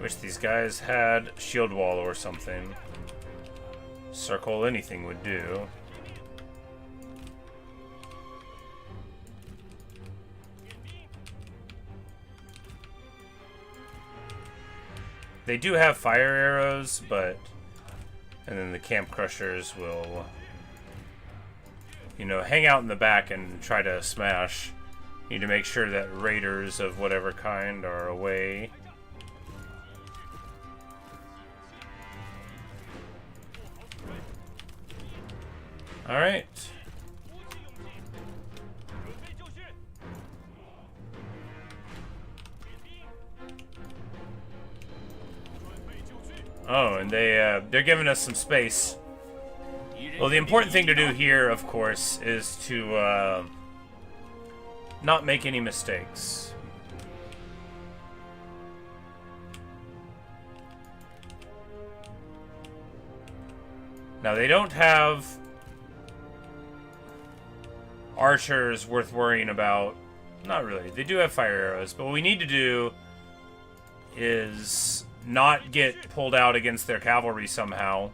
Wish these guys had shield wall or something. Circle, anything would do. They do have fire arrows, but... And then the camp crushers will... You know, hang out in the back and try to smash. Need to make sure that raiders of whatever kind are away. Alright. Oh, and they're giving us some space. Well, the important thing to do here, of course, is to not make any mistakes. Now, they don't have archers worth worrying about. Not really. They do have fire arrows, but what we need to do is not get pulled out against their cavalry somehow.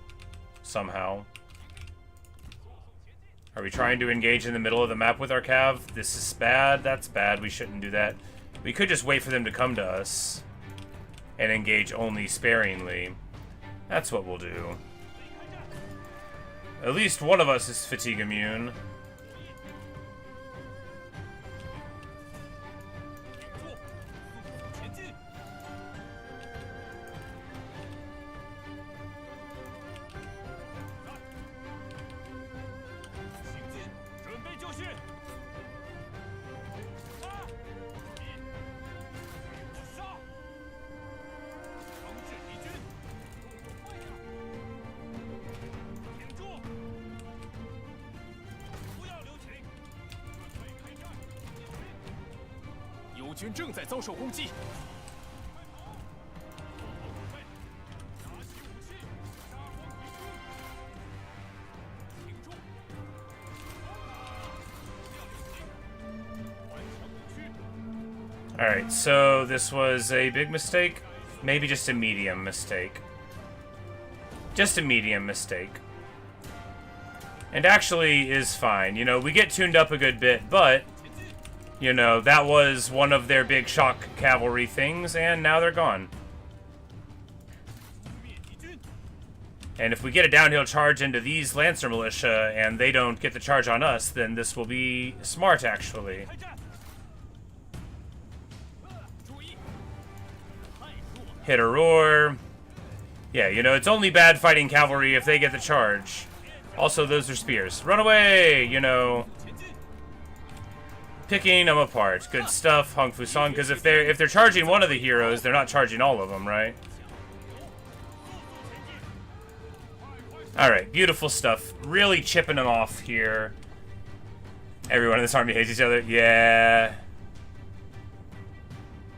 Are we trying to engage in the middle of the map with our cav? This is bad. That's bad. We shouldn't do that. We could just wait for them to come to us and engage only sparingly. That's what we'll do. At least one of us is fatigue immune. 卢军正在遭受攻击。Alright, so this was a big mistake? Maybe just a medium mistake. Just a medium mistake. And actually is fine. You know, we get tuned up a good bit, but, you know, that was one of their big shock cavalry things, and now they're gone. And if we get a downhill charge into these Lancer militia, and they don't get the charge on us, then this will be smart, actually. Hit a roar. Yeah, you know, it's only bad fighting cavalry if they get the charge. Also, those are spears. Run away, you know. Picking them apart. Good stuff, Huangfu Song, because if they're charging one of the heroes, they're not charging all of them, right? Alright, beautiful stuff. Really chipping them off here. Everyone in this army hates each other. Yeah.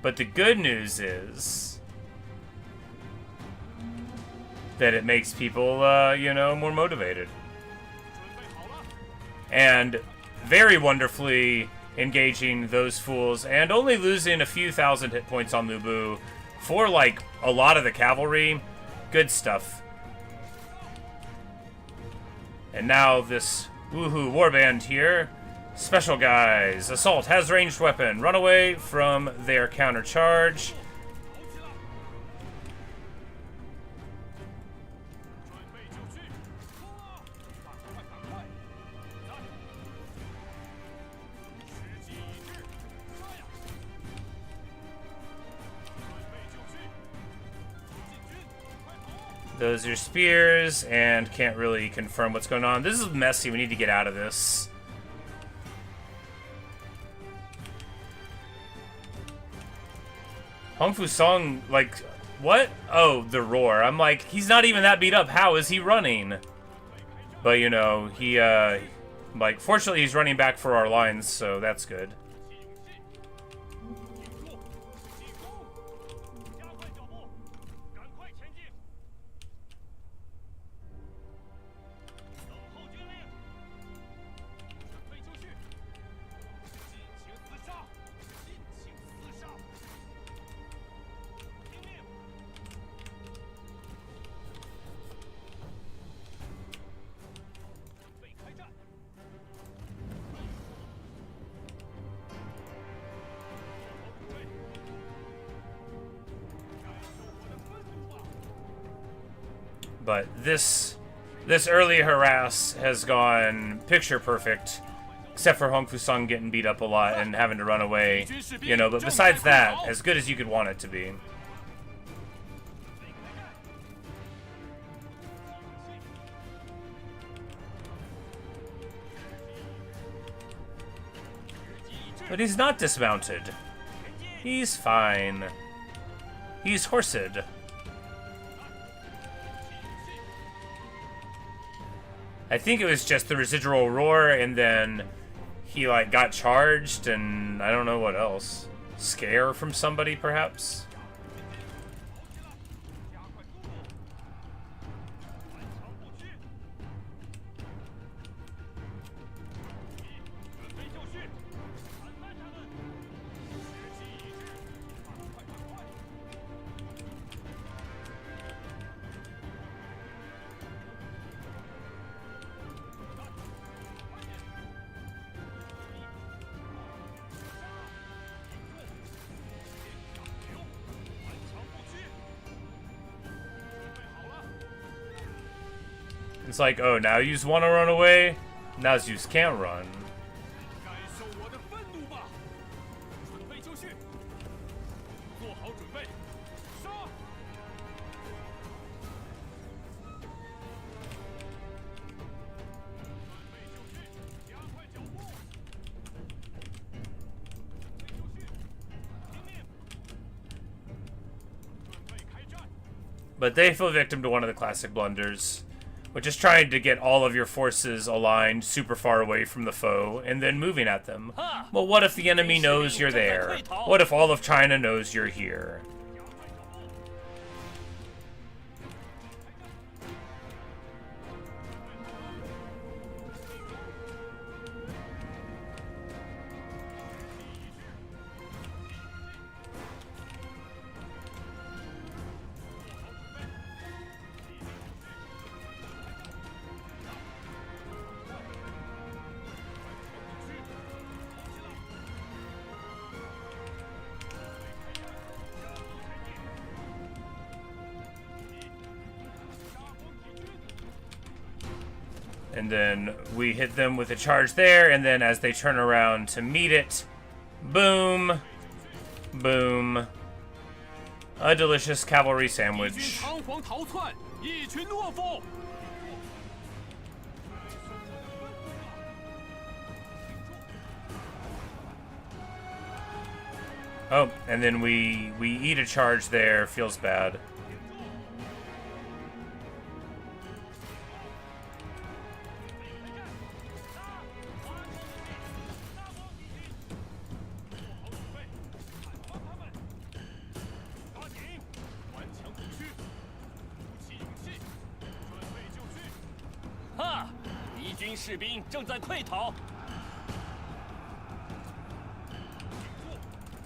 But the good news is that it makes people, you know, more motivated. And very wonderfully engaging those fools, and only losing a few thousand hit points on Lu Bu for, like, a lot of the cavalry. Good stuff. And now this woohoo warband here. Special guys. Assault has ranged weapon. Run away from their countercharge. Those are spears, and can't really confirm what's going on. This is messy. We need to get out of this. Huangfu Song, like, what? Oh, the roar. I'm like, he's not even that beat up. How is he running? But, you know, he, like, fortunately he's running back for our lines, so that's good. But this early harass has gone picture perfect, except for Huangfu Song getting beat up a lot and having to run away, you know, but besides that, as good as you could want it to be. But he's not dismounted. He's fine. He's horsed. I think it was just the residual roar, and then he, like, got charged, and I don't know what else. Scare from somebody, perhaps? It's like, oh, now you just want to run away? Now you just can't run. But they fell victim to one of the classic blunders. But just trying to get all of your forces aligned super far away from the foe and then moving at them. Well, what if the enemy knows you're there? What if all of China knows you're here? And then we hit them with a charge there, and then as they turn around to meet it, boom, boom, a delicious cavalry sandwich. Oh, and then we eat a charge there, feels bad.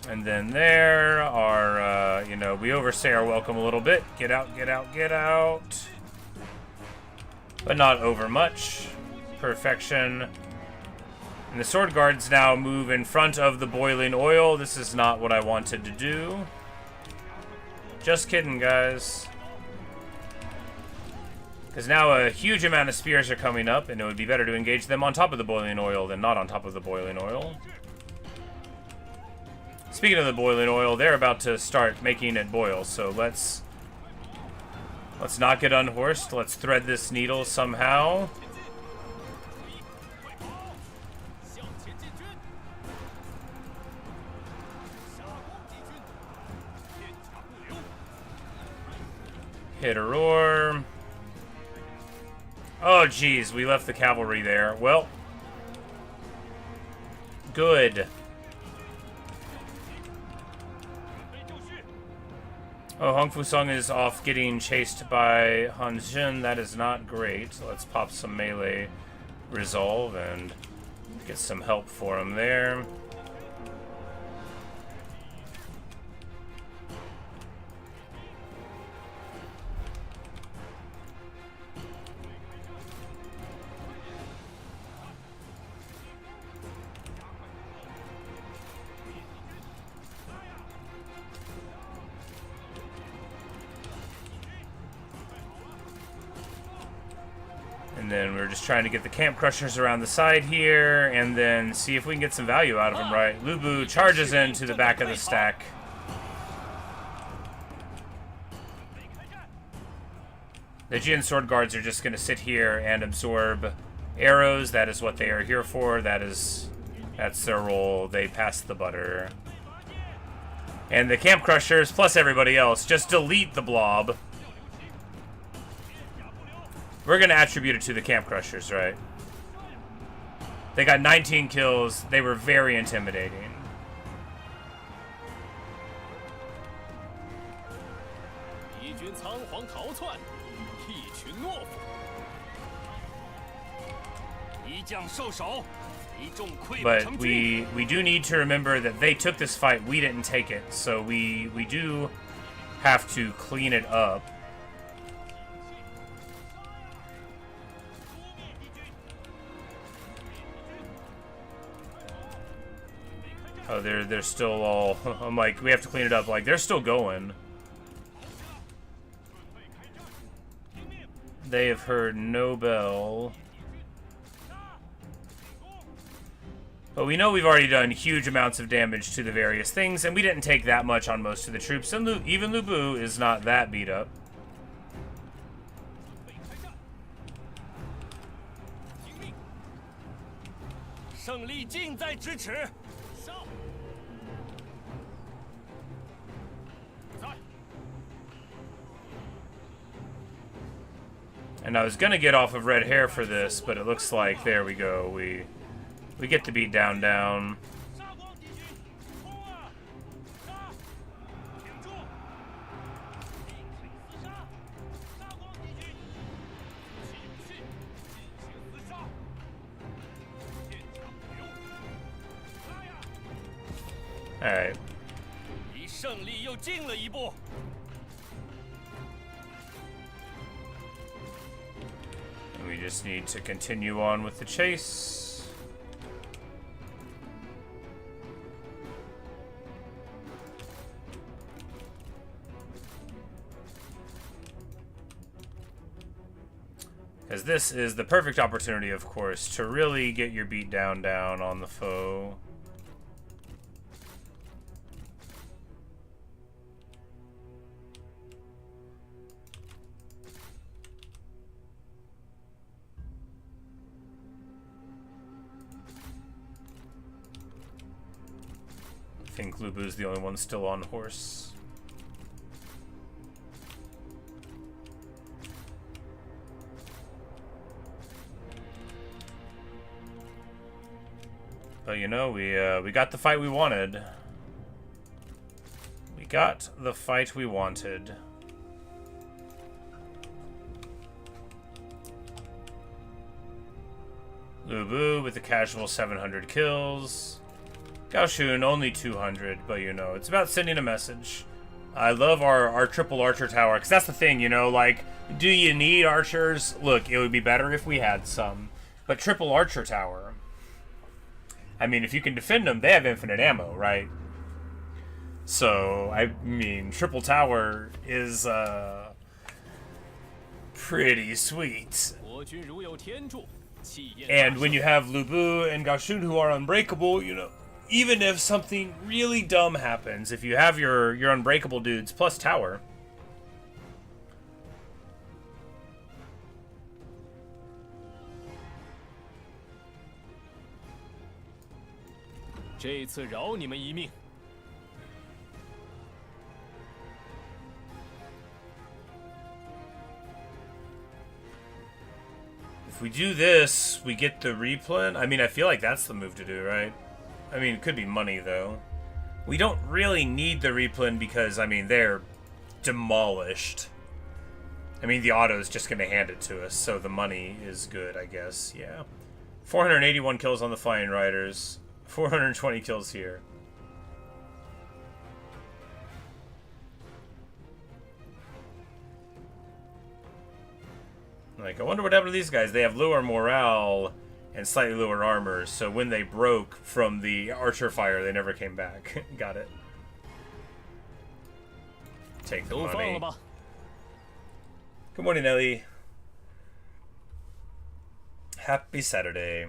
And then there are, you know, we overstay our welcome a little bit. Get out, get out, get out. But not over much. Perfection. And the sword guards now move in front of the boiling oil. This is not what I wanted to do. Just kidding, guys. Because now a huge amount of spears are coming up, and it would be better to engage them on top of the boiling oil than not on top of the boiling oil. Speaking of the boiling oil, they're about to start making it boil, so let's not get unhorsed. Let's thread this needle somehow. Hit a roar. Oh, geez, we left the cavalry there. Well, good. Oh, Huangfu Song is off getting chased by Han Sui. That is not great. So let's pop some melee resolve and get some help for him there. And then we're just trying to get the camp crushers around the side here, and then see if we can get some value out of them, right? Lu Bu charges into the back of the stack. The Jin sword guards are just going to sit here and absorb arrows. That is what they are here for. That's their role. They pass the butter. And the camp crushers, plus everybody else, just delete the blob. We're going to attribute it to the camp crushers, right? They got 19 kills. They were very intimidating. But we do need to remember that they took this fight. We didn't take it. So we do have to clean it up. Oh, they're still all... I'm like, we have to clean it up. Like, they're still going. They have heard no bell. But we know we've already done huge amounts of damage to the various things, and we didn't take that much on most of the troops. And even Lu Bu is not that beat up. And I was gonna get off of red hair for this, but it looks like, there we go, we get to beat down. Alright. We just need to continue on with the chase. Because this is the perfect opportunity, of course, to really get your beat down on the foe. I think Lu Bu's the only one still on horse. But you know, we got the fight we wanted. We got the fight we wanted. Lu Bu with the casual 700 kills. Gao Shun only 200, but you know, it's about sending a message. I love our triple archer tower, because that's the thing, you know, like, do you need archers? Look, it would be better if we had some. But triple archer tower, I mean, if you can defend them, they have infinite ammo, right? So, I mean, triple tower is, pretty sweet. And when you have Lu Bu and Gao Shun who are unbreakable, you know, even if something really dumb happens, if you have your unbreakable dudes plus tower, if we do this, we get the replen. I mean, I feel like that's the move to do, right? I mean, it could be money, though. We don't really need the replen because, I mean, they're demolished. I mean, the auto's just going to hand it to us, so the money is good, I guess. Yeah. 481 kills on the Flying Riders. 420 kills here. Like, I wonder what happened to these guys. They have lower morale and slightly lower armor, so when they broke from the archer fire, they never came back. Got it. Take the money. Good morning, Ellie. Happy Saturday.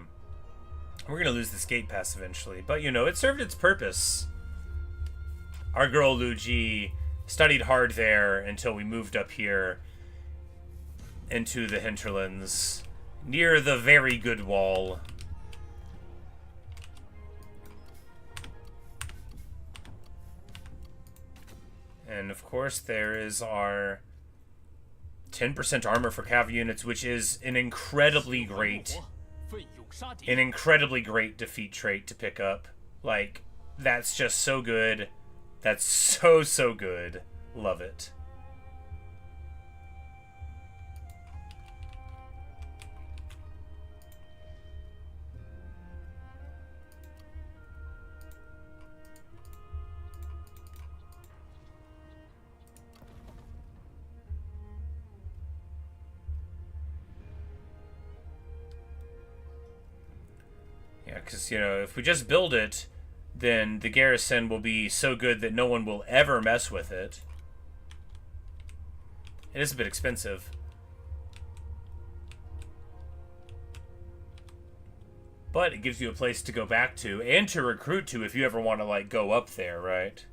We're gonna lose this gate pass eventually, but you know, it served its purpose. Our girl Lu Ji studied hard there until we moved up here into the hinterlands, near the very good wall. And of course there is our 10% armor for cav units, which is an incredibly great defeat trait to pick up. Like, that's just so good. That's so good. Love it. Yeah, because, you know, if we just build it, then the garrison will be so good that no one will ever mess with it. It is a bit expensive. But it gives you a place to go back to and to recruit to if you ever want to, like, go up there, right?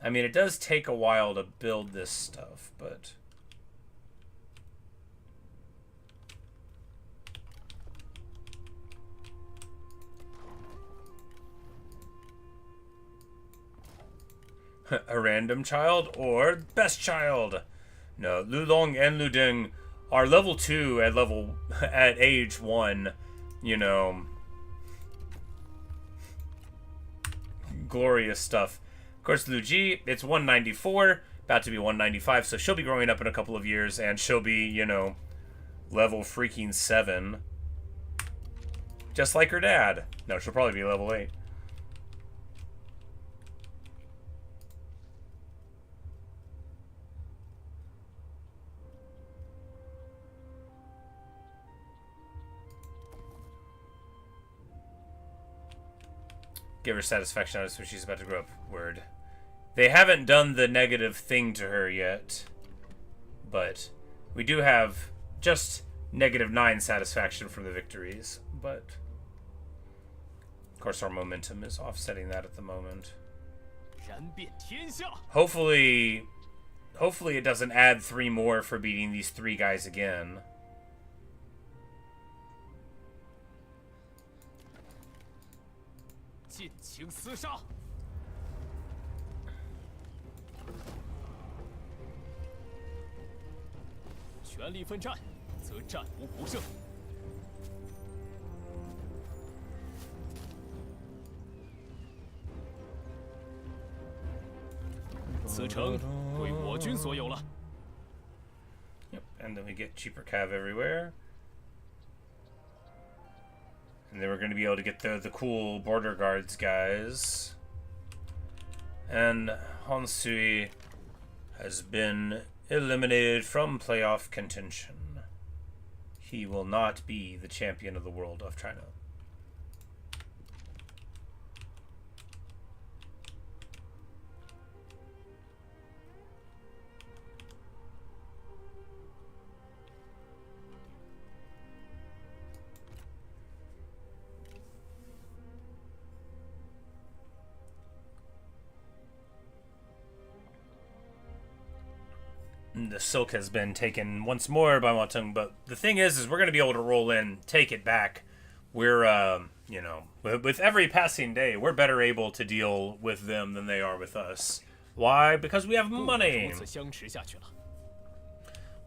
I mean, it does take a while to build this stuff, but... A random child or best child? No, Lu Long and Lu Ding are level 2 at age 1, you know. Glorious stuff. Of course, Lu Ji, it's 194, about to be 195, so she'll be growing up in a couple of years, and she'll be, you know, level freaking 7. Just like her dad. No, she'll probably be level 8. Give her satisfaction notice when she's about to grow up. Word. They haven't done the negative thing to her yet, but we do have just -9 satisfaction from the victories, but of course our momentum is offsetting that at the moment. Hopefully it doesn't add 3 more for beating these 3 guys again. Yep, and then we get cheaper cav everywhere. And then we're going to be able to get the cool border guards guys. And Han Sui has been eliminated from playoff contention. He will not be the champion of the world of China. The silk has been taken once more by Ma Teng, but the thing is we're going to be able to roll in, take it back. We're, you know, with every passing day, we're better able to deal with them than they are with us. Why? Because we have money.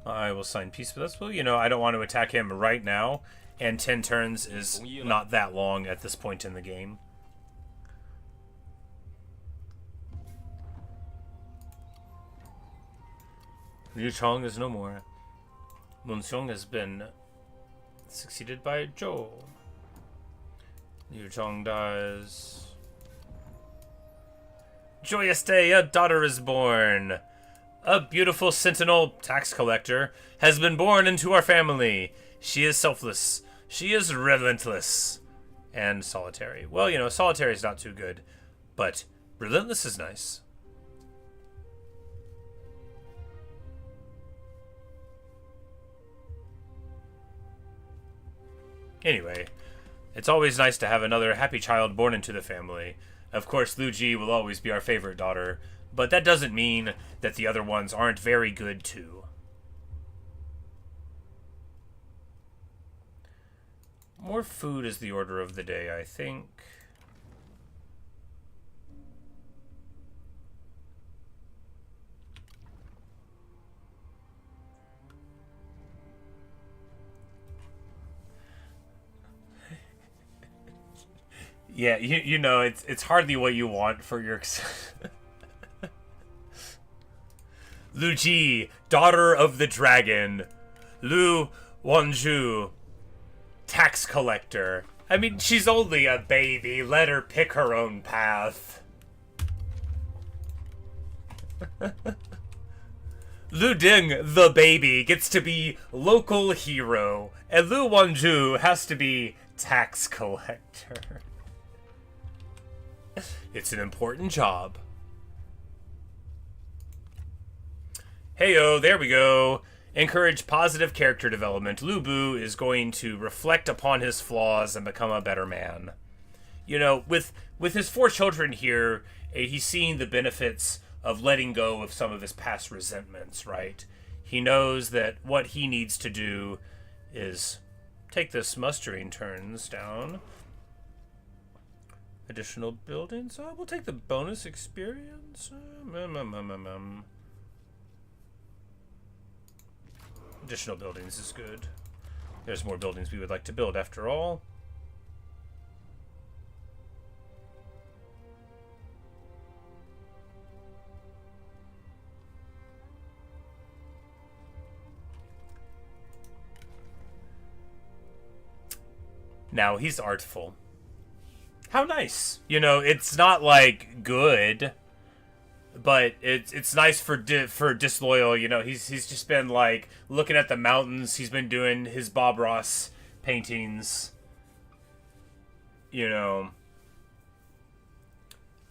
I will sign peace with us. Well, you know, I don't want to attack him right now, and 10 turns is not that long at this point in the game. Liu Chong is no more. Mun Xiong has been succeeded by Zhou. Liu Chong dies. Joyous day, a daughter is born. A beautiful sentinel tax collector has been born into our family. She is selfless. She is relentless. And solitary. Well, you know, solitary is not too good, but relentless is nice. Anyway, it's always nice to have another happy child born into the family. Of course, Lu Ji will always be our favorite daughter, but that doesn't mean that the other ones aren't very good too. More food is the order of the day, I think. Yeah, you know, it's hardly what you want for your... Lu Ji, daughter of the dragon. Lu Wanzhu, tax collector. I mean, she's only a baby. Let her pick her own path. Lu Ding, the baby, gets to be local hero. And Lu Wanzhu has to be tax collector. It's an important job. Heyo, there we go. Encourage positive character development. Lu Bu is going to reflect upon his flaws and become a better man. You know, with his 4 children here, he's seeing the benefits of letting go of some of his past resentments, right? He knows that what he needs to do is take this mustering turns down. Additional buildings? We'll take the bonus experience. Additional buildings is good. There's more buildings we would like to build after all. Now he's artful. How nice. You know, it's not like good, but it's nice for disloyal. You know, he's just been like looking at the mountains. He's been doing his Bob Ross paintings. You know.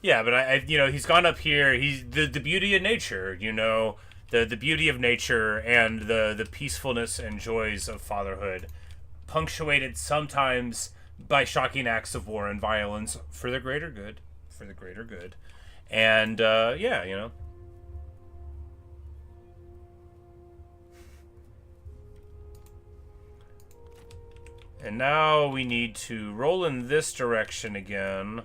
Yeah, but I you know, he's gone up here. He's the beauty of nature. You know, the beauty of nature and the peacefulness and joys of fatherhood, punctuated sometimes by shocking acts of war and violence for the greater good. For the greater good. And, yeah, you know. And now we need to roll in this direction again.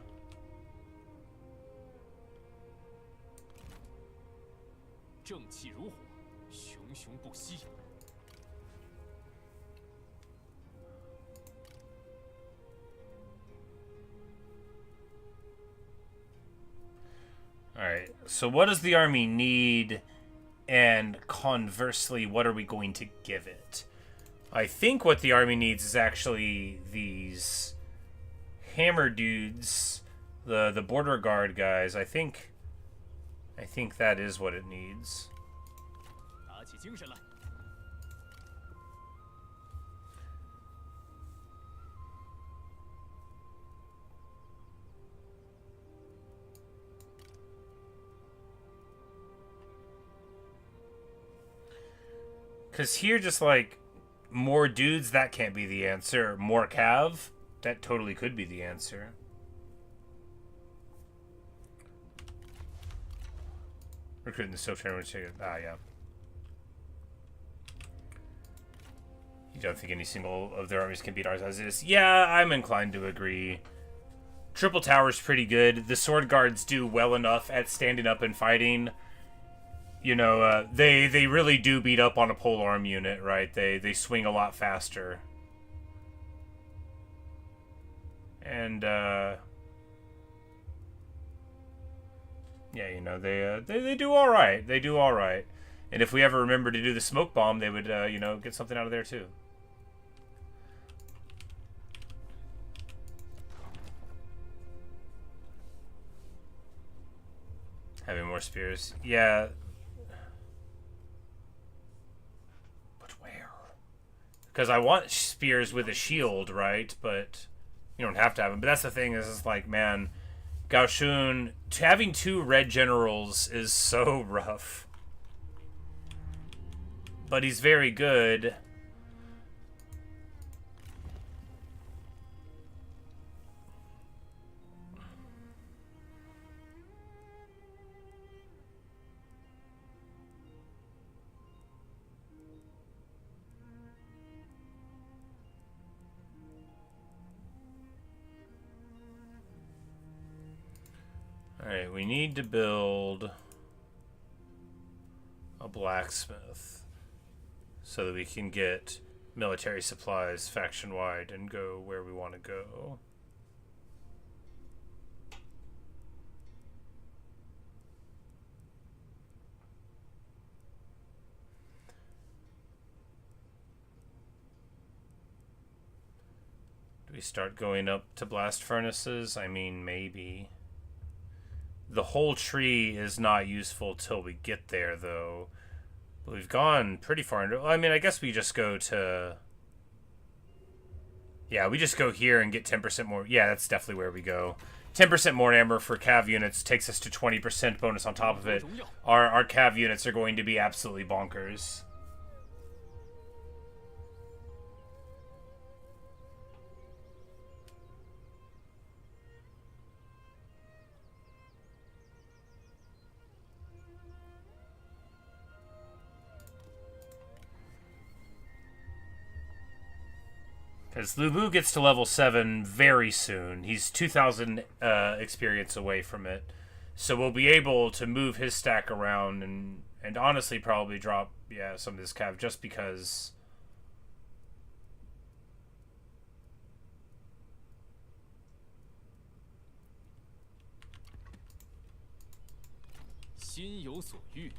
Alright, so what does the army need, and conversely, what are we going to give it? I think what the army needs is actually these hammer dudes, the border guard guys. I think that is what it needs. Because here, just like, more dudes, that can't be the answer. More cav, that totally could be the answer. Recruiting the still trainer, yeah. You don't think any single of their armies can beat ours as is? Yeah, I'm inclined to agree. Triple Tower's pretty good. The sword guards do well enough at standing up and fighting. You know, they really do beat up on a polearm unit, right? They swing a lot faster. And, yeah, you know, they do alright. They do alright. And if we ever remember to do the smoke bomb, they would, you know, get something out of there, too. Having more spears. Yeah. Because I want spears with a shield, right? But you don't have to have them. But that's the thing is like, man, Gao Shun, having 2 red generals is so rough. But he's very good. Alright, we need to build a blacksmith so that we can get military supplies faction-wide and go where we want to go. Do we start going up to blast furnaces? I mean, maybe. The whole tree is not useful till we get there, though. But we've gone pretty far into... I mean, I guess we just go to... Yeah, we just go here and get 10% more... Yeah, that's definitely where we go. 10% more ammo for cav units takes us to 20% bonus on top of it. Our cav units are going to be absolutely bonkers. Because Lulu gets to level 7 very soon. He's 2,000 experience away from it. So we'll be able to move his stack around and honestly probably drop, yeah, some of this cav just because... 心有所欲，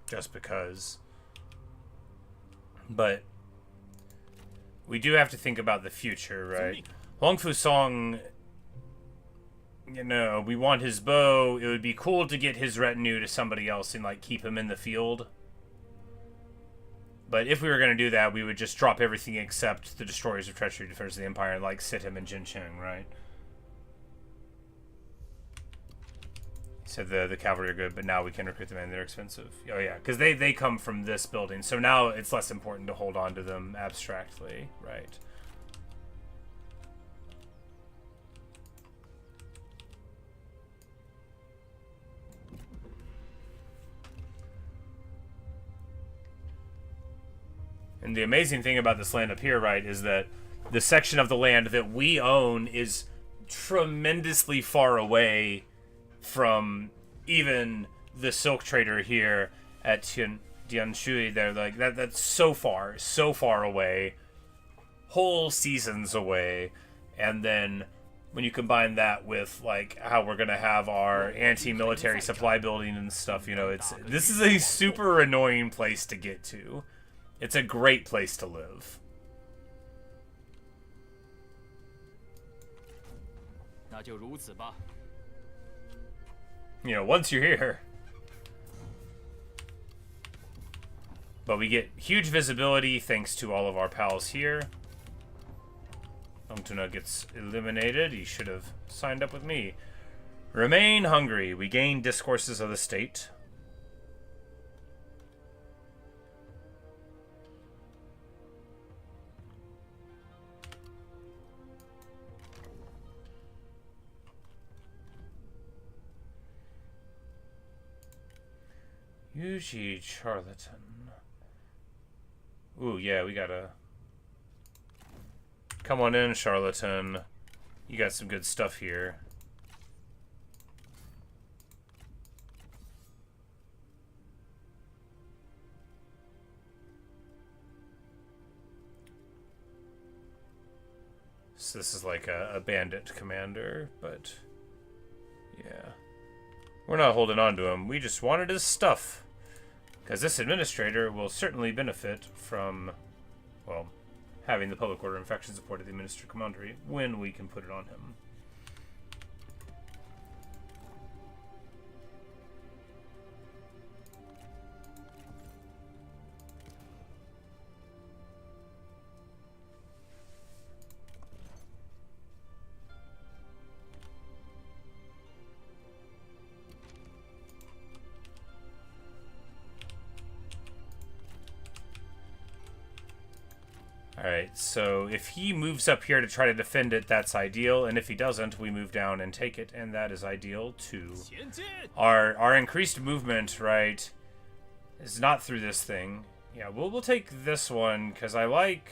just because. But we do have to think about the future, right? Huangfu Song, you know, we want his bow. It would be cool to get his retinue to somebody else and, like, keep him in the field. But if we were going to do that, we would just drop everything except the Destroyers of Treachery, Defenders of the Empire, and, like, sit him in Jincheng, right? So the cavalry are good, but now we can recruit them and they're expensive. Oh yeah, because they come from this building, so now it's less important to hold on to them abstractly, right? And the amazing thing about this land up here, right, is that the section of the land that we own is tremendously far away from even the silk trader here at Tianshui. They're like that's so far away, whole seasons away. And then when you combine that with like how we're gonna have our anti-military supply building and stuff, you know, this is a super annoying place to get to. It's a great place to live. 那就如此吧。 You know, once you're here. But we get huge visibility thanks to all of our pals here. Dong Zhuo gets eliminated. He should have signed up with me. Remain hungry. We gain discourses of the state. Yuji Charlatan. Ooh, yeah, we gotta... Come on in, Charlatan. You got some good stuff here. So this is like a bandit commander, but... Yeah. We're not holding on to him. We just wanted his stuff. Because this administrator will certainly benefit from, well, having the public order and faction support of the Minister Commandery when we can put it on him. Alright, so if he moves up here to try to defend it, that's ideal. And if he doesn't, we move down and take it, and that is ideal too. Our increased movement, right, is not through this thing. Yeah, we'll take this one, because I like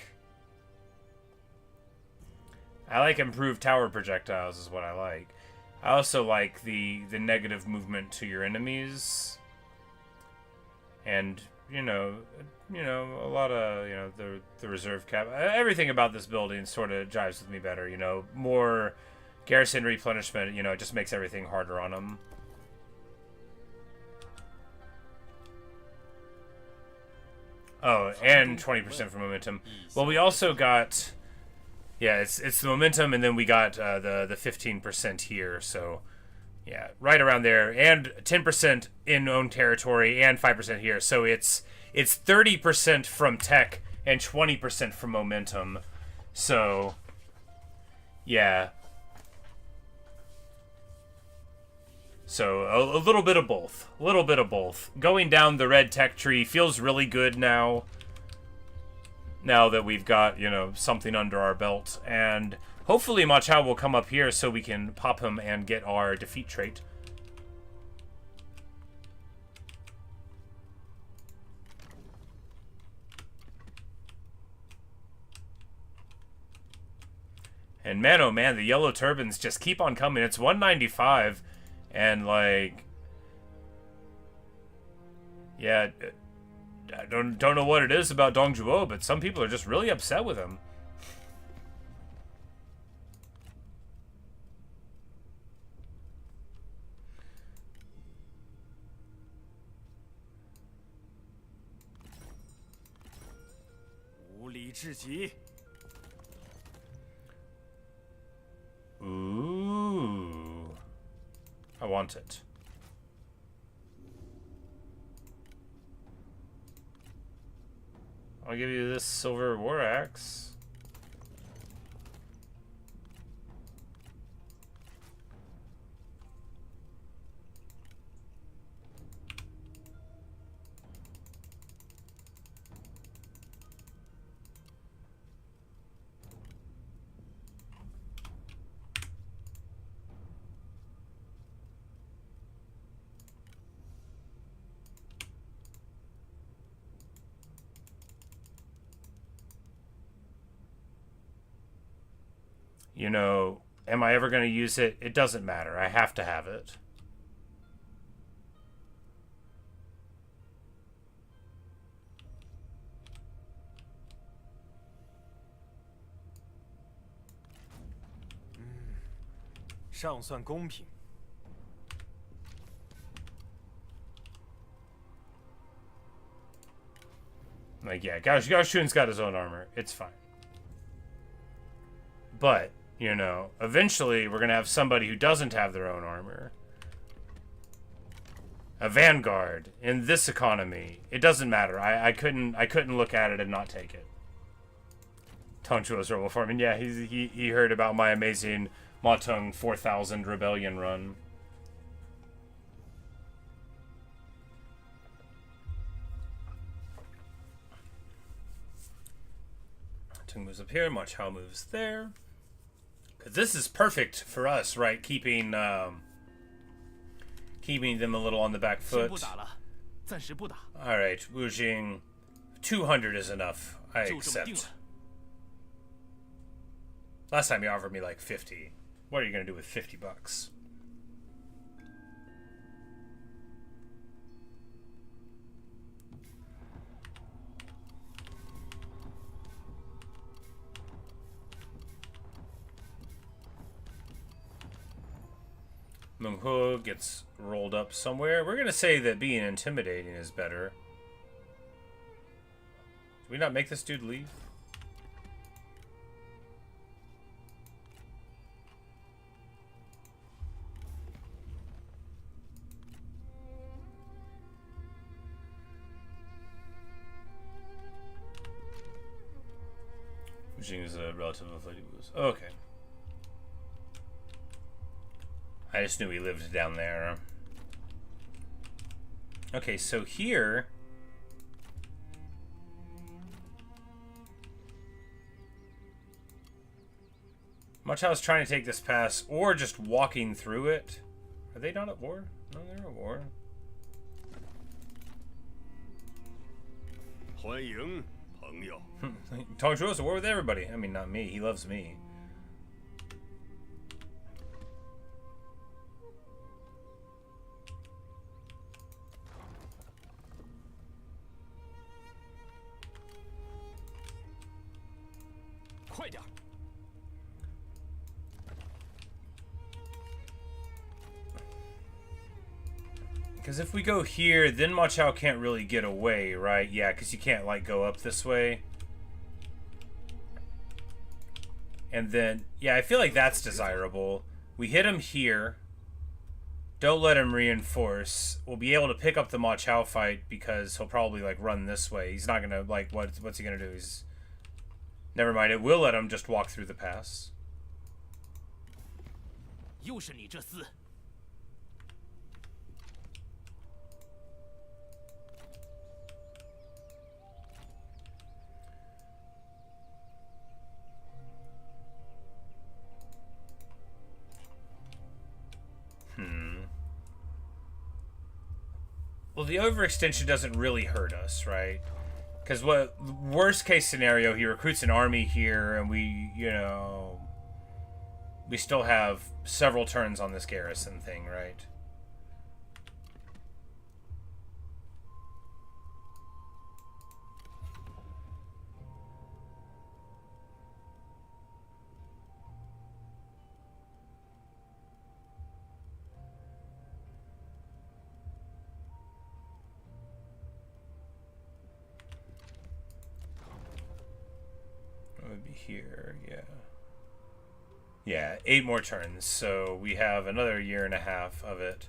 improved tower projectiles is what I like. I also like the negative movement to your enemies. And, you know, a lot of, you know, the reserve cap. Everything about this building sort of jives with me better, you know. More garrison replenishment, you know, it just makes everything harder on them. Oh, and 20% for momentum. Well, we also got... Yeah, it's the momentum, and then we got the 15% here, so... Yeah, right around there. And 10% in own territory, and 5% here. So it's 30% from tech and 20% from momentum. So, yeah. So, a little bit of both. A little bit of both. Going down the red tech tree feels really good now. Now that we've got, you know, something under our belt. And hopefully Ma Chao will come up here so we can pop him and get our defeat trait. And man, oh man, the yellow turbans just keep on coming. It's 195, and like, yeah, I don't know what it is about Dong Zhuo, but some people are just really upset with him. Ooh, I want it. I'll give you this silver war axe. You know, am I ever going to use it? It doesn't matter. I have to have it. Like, yeah, Gao Shun's got his own armor. It's fine. But, you know, eventually we're going to have somebody who doesn't have their own armor. A vanguard in this economy. It doesn't matter. I couldn't look at it and not take it. Dong Zhuo's rebel farming. Yeah, he heard about my amazing Ma Teng 4000 rebellion run. Teng moves up here. Ma Chao moves there. Because this is perfect for us, right? Keeping them a little on the back foot. Alright, Wu Jing. 200 is enough. I accept. Last time you offered me like 50. What are you going to do with 50 bucks? Meng He gets rolled up somewhere. We're going to say that being intimidating is better. Did we not make this dude leave? Jing is a relative of Lady Wu's. Okay. I just knew he lived down there. Okay, so here... Ma Chao's trying to take this pass, or just walking through it. Are they not at war? No, they're at war. Dong Zhuo's at war with everybody. I mean, not me. He loves me. Because if we go here, then Ma Chao can't really get away, right? Yeah, because you can't, like, go up this way. And then, yeah, I feel like that's desirable. We hit him here. Don't let him reinforce. We'll be able to pick up the Ma Chao fight because he'll probably, like, run this way. He's not going to, like, what's he going to do? He's... Never mind, it will let him just walk through the pass. Well, the overextension doesn't really hurt us, right? Because what worst case scenario, he recruits an army here, and we, you know, we still have several turns on this garrison thing, right? It would be here, yeah. Yeah, 8 more turns, so we have another year and a half of it.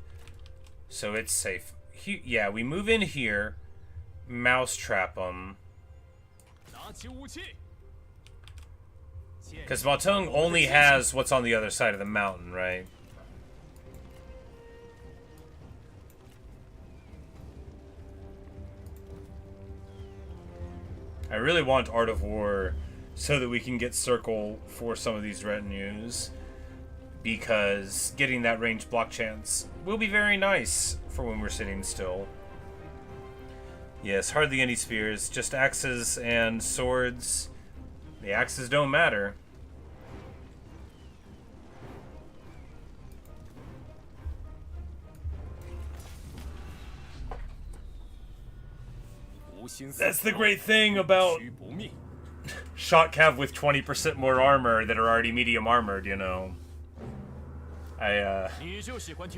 So it's safe. Yeah, we move in here, mousetrap them. Because Ma Teng only has what's on the other side of the mountain, right? I really want Art of War so that we can get circle for some of these retinues, because getting that ranged block chance will be very nice for when we're sitting still. Yes, hardly any spears, just axes and swords. The axes don't matter. That's the great thing about shot cav with 20% more armor that are already medium armored, you know.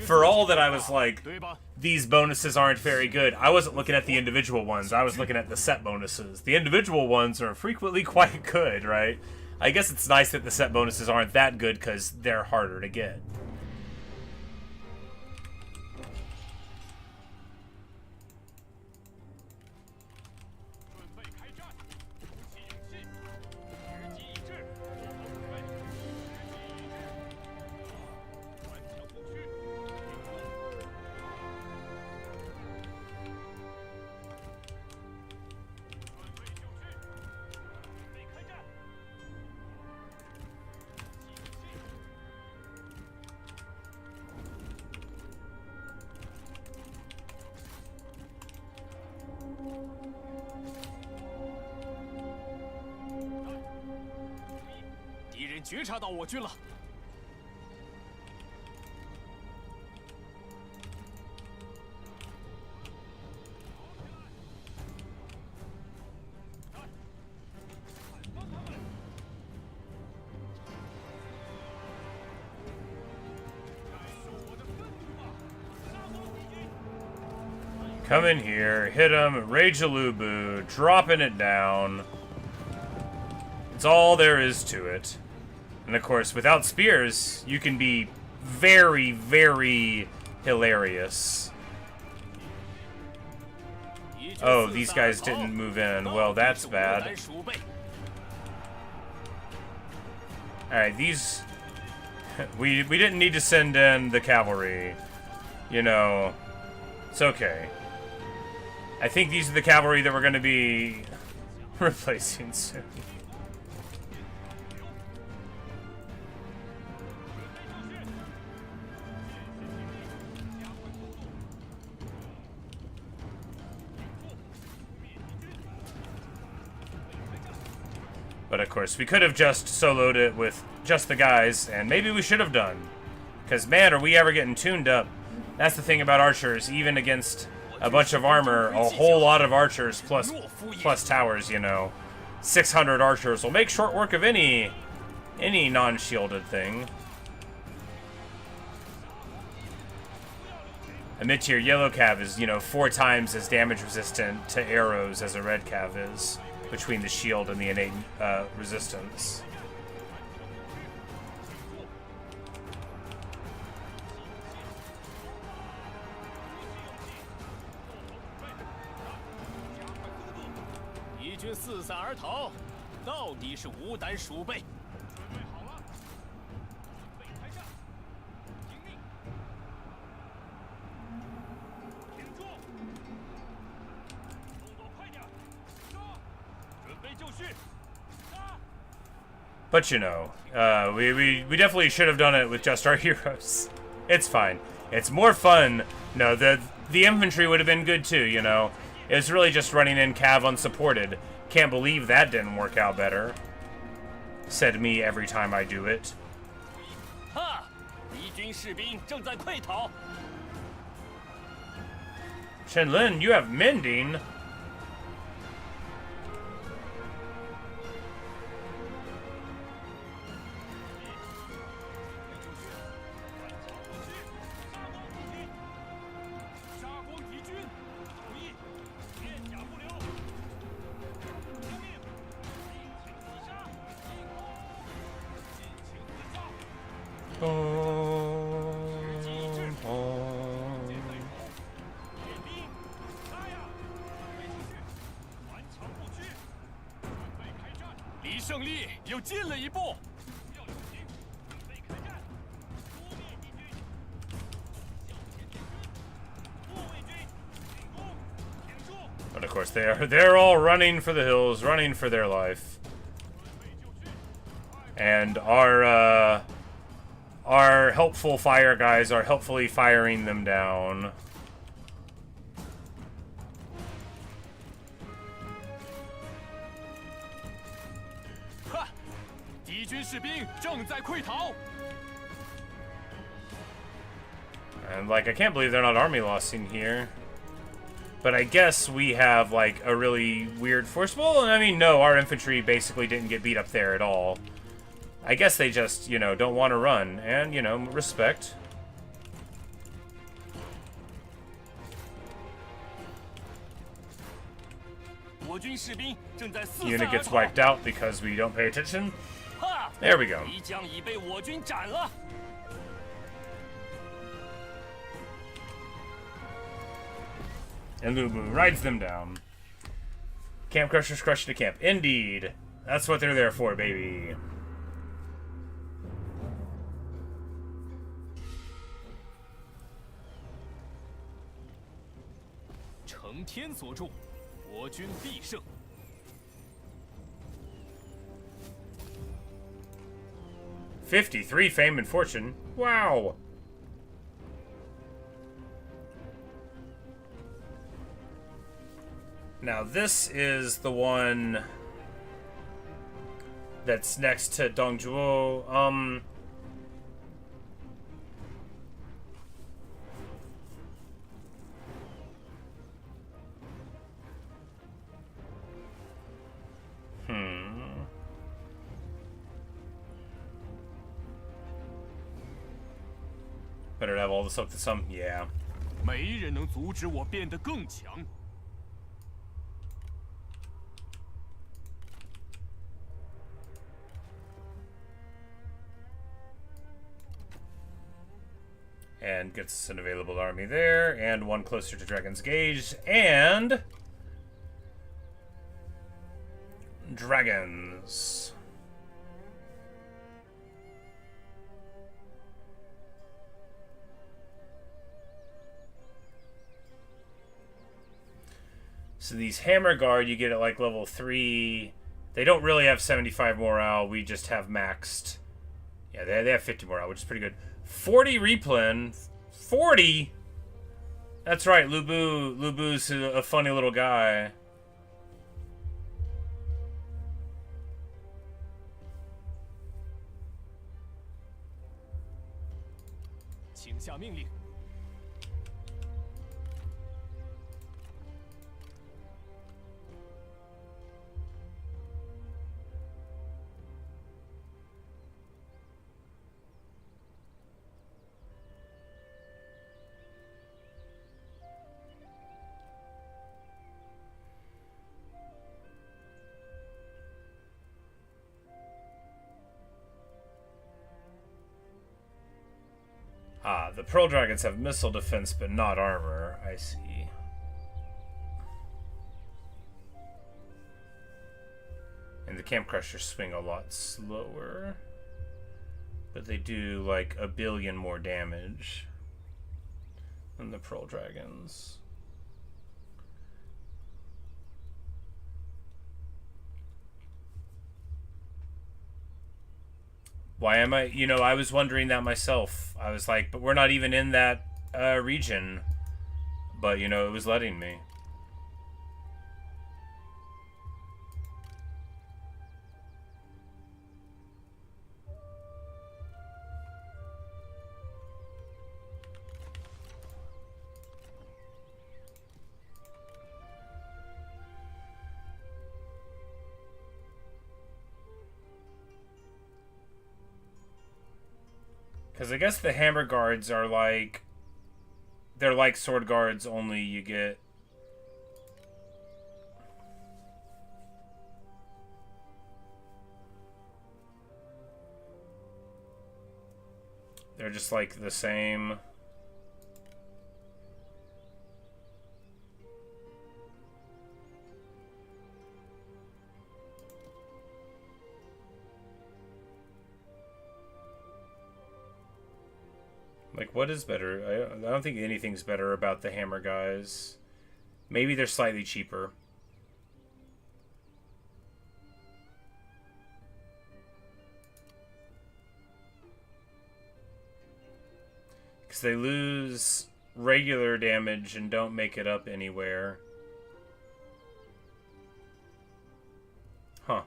For all that I was like, these bonuses aren't very good, I wasn't looking at the individual ones, I was looking at the set bonuses. The individual ones are frequently quite good, right? I guess it's nice that the set bonuses aren't that good because they're harder to get. Come in here, hit him, Rage Alubu, dropping it down. It's all there is to it. And of course, without spears, you can be very, very hilarious. Oh, these guys didn't move in. Well, that's bad. Alright, these... we didn't need to send in the cavalry. You know, it's okay. I think these are the cavalry that we're going to be replacing soon. But of course, we could have just soloed it with just the guys, and maybe we should have done. Because man, are we ever getting tuned up. That's the thing about archers, even against a bunch of armor, a whole lot of archers plus towers, you know. 600 archers will make short work of any non-shielded thing. Admit here, yellow cav is, you know, 4 times as damage resistant to arrows as a red cav is, between the shield and the innate resistance. But you know, we definitely should have done it with just our heroes. It's fine. It's more fun. No, the infantry would have been good too, you know. It's really just running in cav unsupported. Can't believe that didn't work out better. Said me every time I do it. 军士兵正在溃逃。 Shenlin, you have mending. Boom, boom. 离胜利又近了一步。 But of course they're all running for the hills, running for their life. And our helpful fire guys are helpfully firing them down. And like, I can't believe they're not army lossing here. But I guess we have like a really weird force. Well, I mean, no, our infantry basically didn't get beat up there at all. I guess they just, you know, don't want to run. And, you know, respect. Unit gets wiped out because we don't pay attention. There we go. And Lu Bu rides them down. Camp crushers crush the camp. Indeed. That's what they're there for, baby. "53 fame and fortune. Wow. Now this is the one that's next to Dong Zhuo. Better have all this up to some. Yeah. 没人能阻止我变得更强。 And gets an available army there, and one closer to Dragon's Gauge, and dragons. So these Hammer Guard you get at like level 3. They don't really have 75 morale, we just have maxed. Yeah, they have 50 morale, which is pretty good. 40 replen. 40? That's right, Lu Bu's a funny little guy. Ah, the Pearl Dragons have missile defense, but not armor. I see. And the Camp Crushers swing a lot slower. But they do, like, 1 billion more damage than the Pearl Dragons. Why am I... You know, I was wondering that myself. I was like, but we're not even in that region. But, you know, it was letting me. Because I guess the hammer guards are like... They're like sword guards, only you get... They're just like the same... Like, what is better? I don't think anything's better about the hammer guys. Maybe they're slightly cheaper. Because they lose regular damage and don't make it up anywhere. Huh.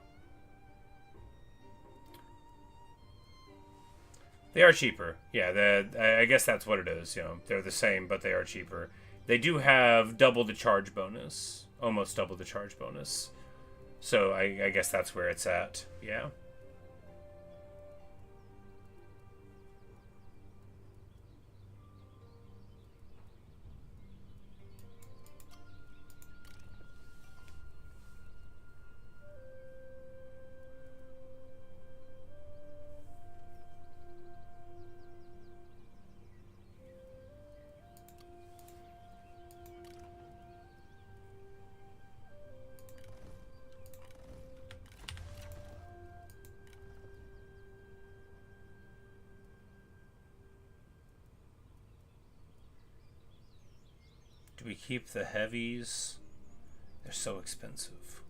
They are cheaper. Yeah, I guess that's what it is. You know, they're the same, but they are cheaper. They do have double the charge bonus. Almost double the charge bonus. So I guess that's where it's at. Yeah. Do we keep the heavies? They're so expensive.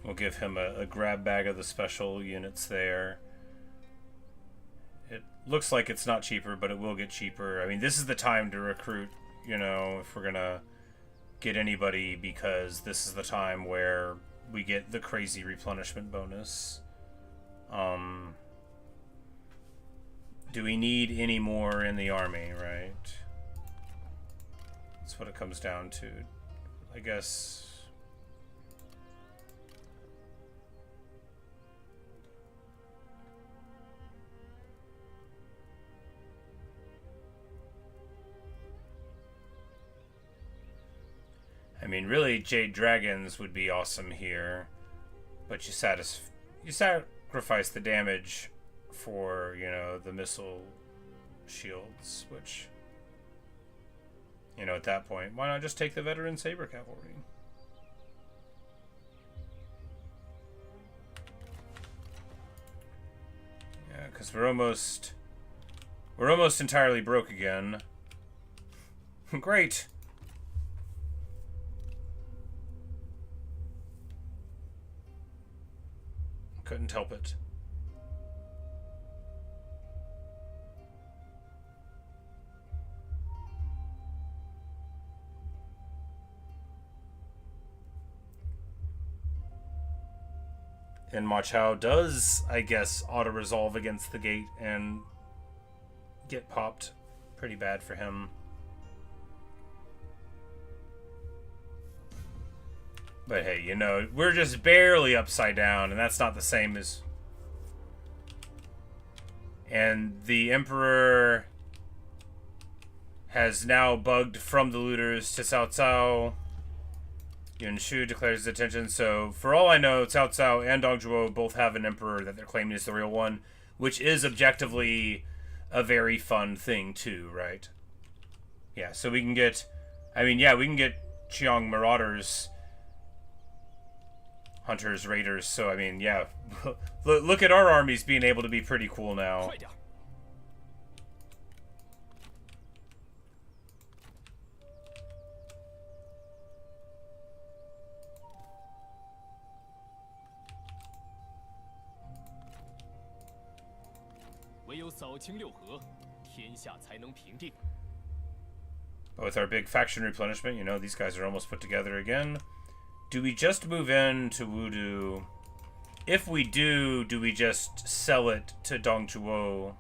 We'll give him a grab bag of the special units there. It looks like it's not cheaper, but it will get cheaper. I mean, this is the time to recruit, you know, if we're gonna get anybody, because this is the time where we get the crazy replenishment bonus. Do we need any more in the army, right? That's what it comes down to, I guess. I mean, really, Jade Dragons would be awesome here, but you sacrifice the damage for, you know, the missile shields, which, you know, at that point, why not just take the veteran saber cavalry? Yeah, because we're almost entirely broke again. Great. Couldn't help it. And Ma Chao does, I guess, auto-resolve against the gate and get popped pretty bad for him. But hey, you know, we're just barely upside down, and that's not the same as... And the Emperor has now bugged from the looters to Cao Cao. Yuan Shu declares his attention. So, for all I know, Cao Cao and Dong Zhuo both have an Emperor that they're claiming is the real one, which is objectively a very fun thing, too, right? Yeah, so we can get... I mean, yeah, we can get Qiang Marauders... Hunters, raiders, so I mean, yeah. Look at our armies being able to be pretty cool now. 天下才能平定。 With our big faction replenishment, you know, these guys are almost put together again. Do we just move in to Wudu? If we do we just sell it to Dong Zhuo?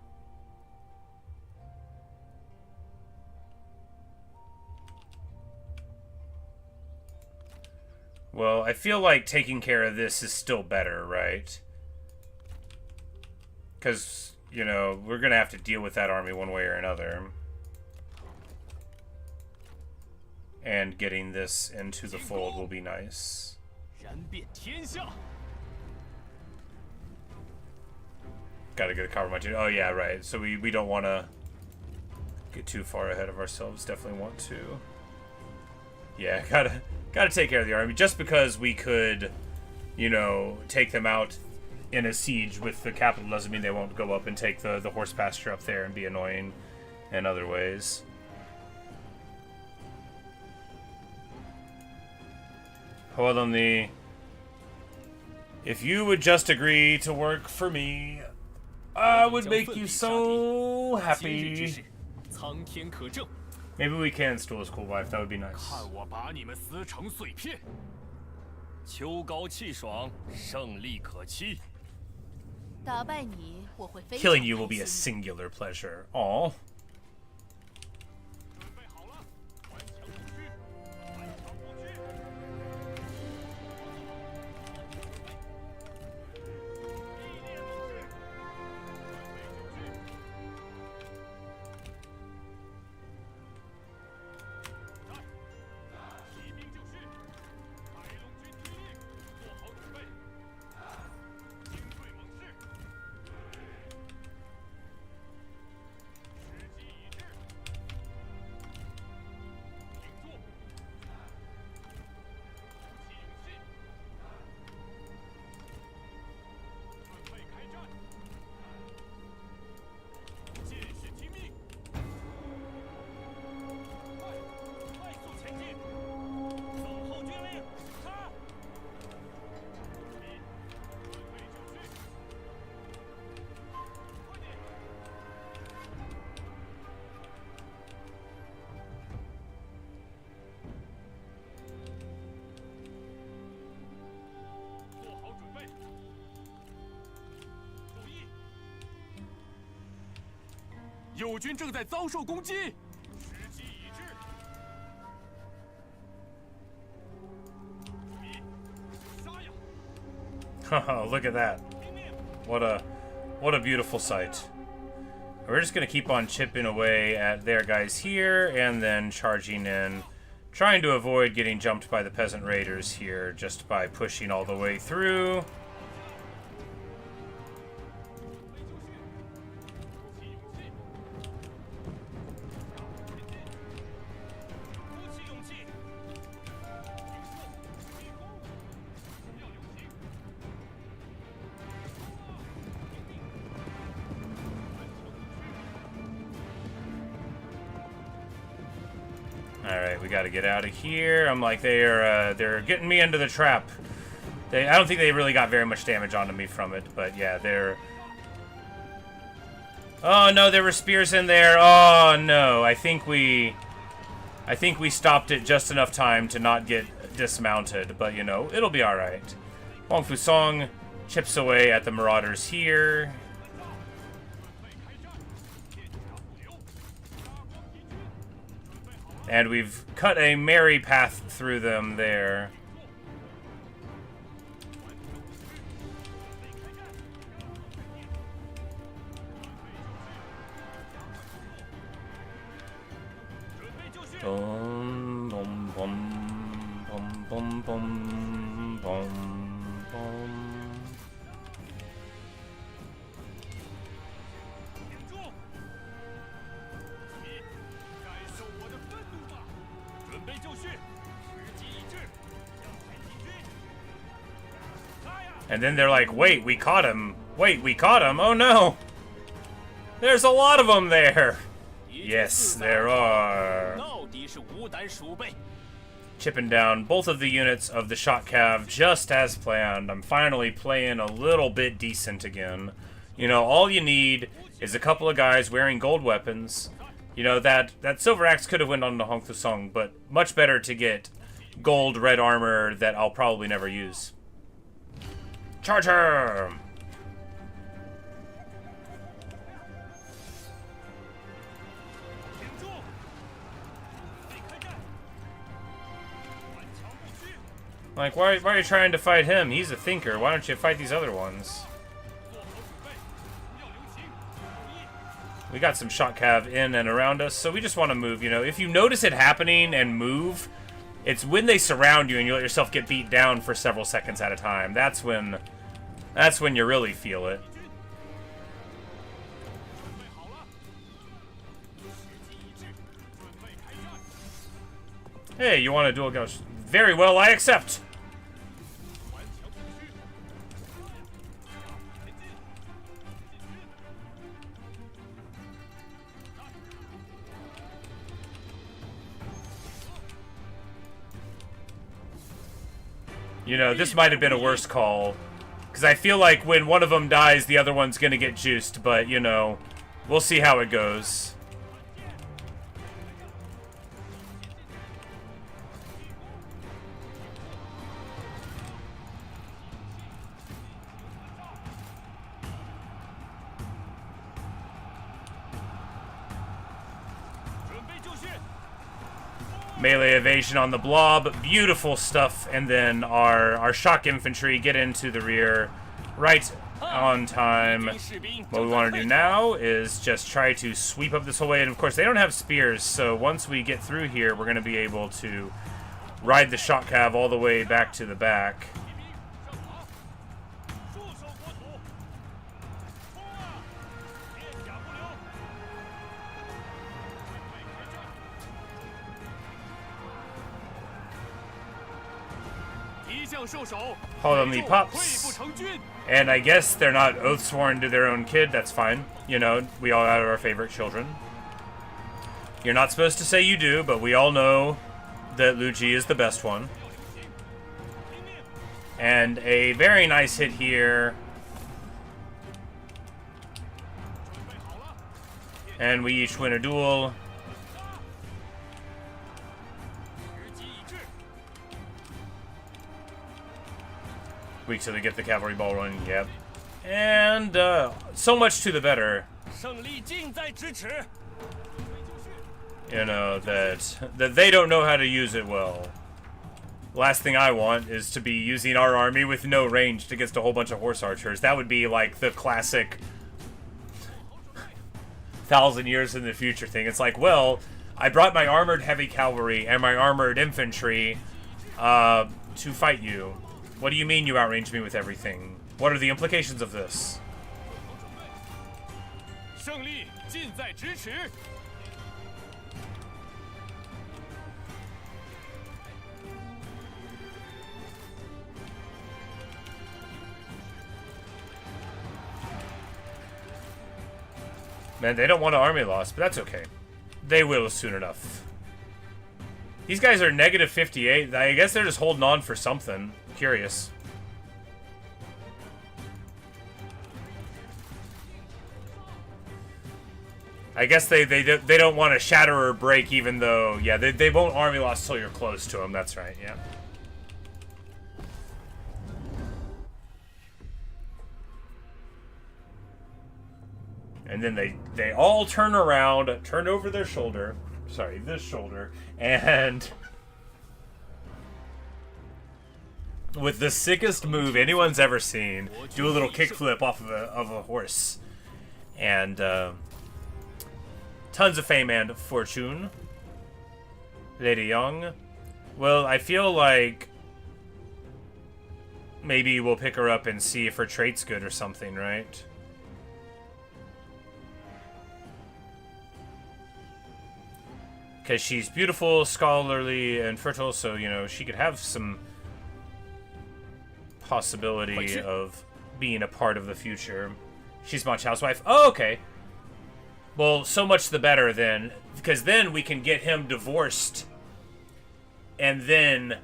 Well, I feel like taking care of this is still better, right? Because, you know, we're going to have to deal with that army one way or another. And getting this into the fold will be nice. Gotta get a cover my... Oh, yeah, right. So we don't want to get too far ahead of ourselves. Definitely want to. Yeah, gotta take care of the army. Just because we could, you know, take them out in a siege with the capital doesn't mean they won't go up and take the horse pasture up there and be annoying in other ways. Hold on if you would just agree to work for me, I would make you so happy. Maybe we can steal his cool wife, that would be nice. Killing you will be a singular pleasure. Aww. Oh, look at that. What a beautiful sight. We're just gonna keep on chipping away at their guys here and then charging in, trying to avoid getting jumped by the peasant raiders here just by pushing all the way through. Alright, we gotta get out of here. I'm like, they're getting me into the trap. I don't think they really got very much damage onto me from it, but yeah, they're... Oh no, there were spears in there. Oh no, I think we stopped it just enough time to not get dismounted, but you know, it'll be alright. Huangfu Song chips away at the marauders here. And we've cut a merry path through them there. Boom, boom, boom, boom, boom, boom, boom, boom. And then they're like, wait, we caught him. Wait, we caught him. Oh no. There's a lot of them there. Yes, there are. Chipping down both of the units of the shot cav just as planned. I'm finally playing a little bit decent again. You know, all you need is a couple of guys wearing gold weapons. You know, that silver axe could have went on to Huangfu Song, but much better to get gold red armor that I'll probably never use. Charge her! Like, why are you trying to fight him? He's a thinker. Why don't you fight these other ones? We got some shot cav in and around us, so we just want to move, you know. If you notice it happening and move, it's when they surround you and you let yourself get beat down for several seconds at a time. That's when you really feel it. Hey, you want to duel ghost? Very well, I accept. You know, this might have been a worse call. Because I feel like when one of them dies, the other one's going to get juiced. But, you know, we'll see how it goes. Melee evasion on the blob, beautiful stuff, and then our shock infantry get into the rear right on time. What we want to do now is just try to sweep up this whole way, and of course they don't have spears, so once we get through here we're going to be able to ride the shock cav all the way back to the back. Call them the pups. And I guess they're not oath-sworn to their own kid. That's fine. You know, we all have our favorite children. You're not supposed to say you do, but we all know that Lu Ji is the best one. And a very nice hit here. And we each win a duel. Weak till they get the cavalry ball running, yep. And so much to the better. You know, that they don't know how to use it well. Last thing I want is to be using our army with no range against a whole bunch of horse archers. That would be like the classic 1,000 years in the future thing. It's like, well, I brought my armored heavy cavalry and my armored infantry to fight you. What do you mean you outranged me with everything? What are the implications of this? Man, they don't want an army loss, but that's okay. They will soon enough. These guys are negative 58. I guess they're just holding on for something. Curious. I guess they don't want to shatter or break, even though, yeah, they won't army loss till you're close to them. That's right, yeah. And then they all turn around, turn over their shoulder, sorry, this shoulder, and with the sickest move anyone's ever seen, do a little kickflip off of a horse. And tons of fame and fortune. Lady Young. Well, I feel like maybe we'll pick her up and see if her trait's good or something, right? Because she's beautiful, scholarly, and fertile, so, you know, she could have some possibility of being a part of the future. She's Ma Chao's wife. Oh, okay. Well, so much the better then, because then we can get him divorced, and then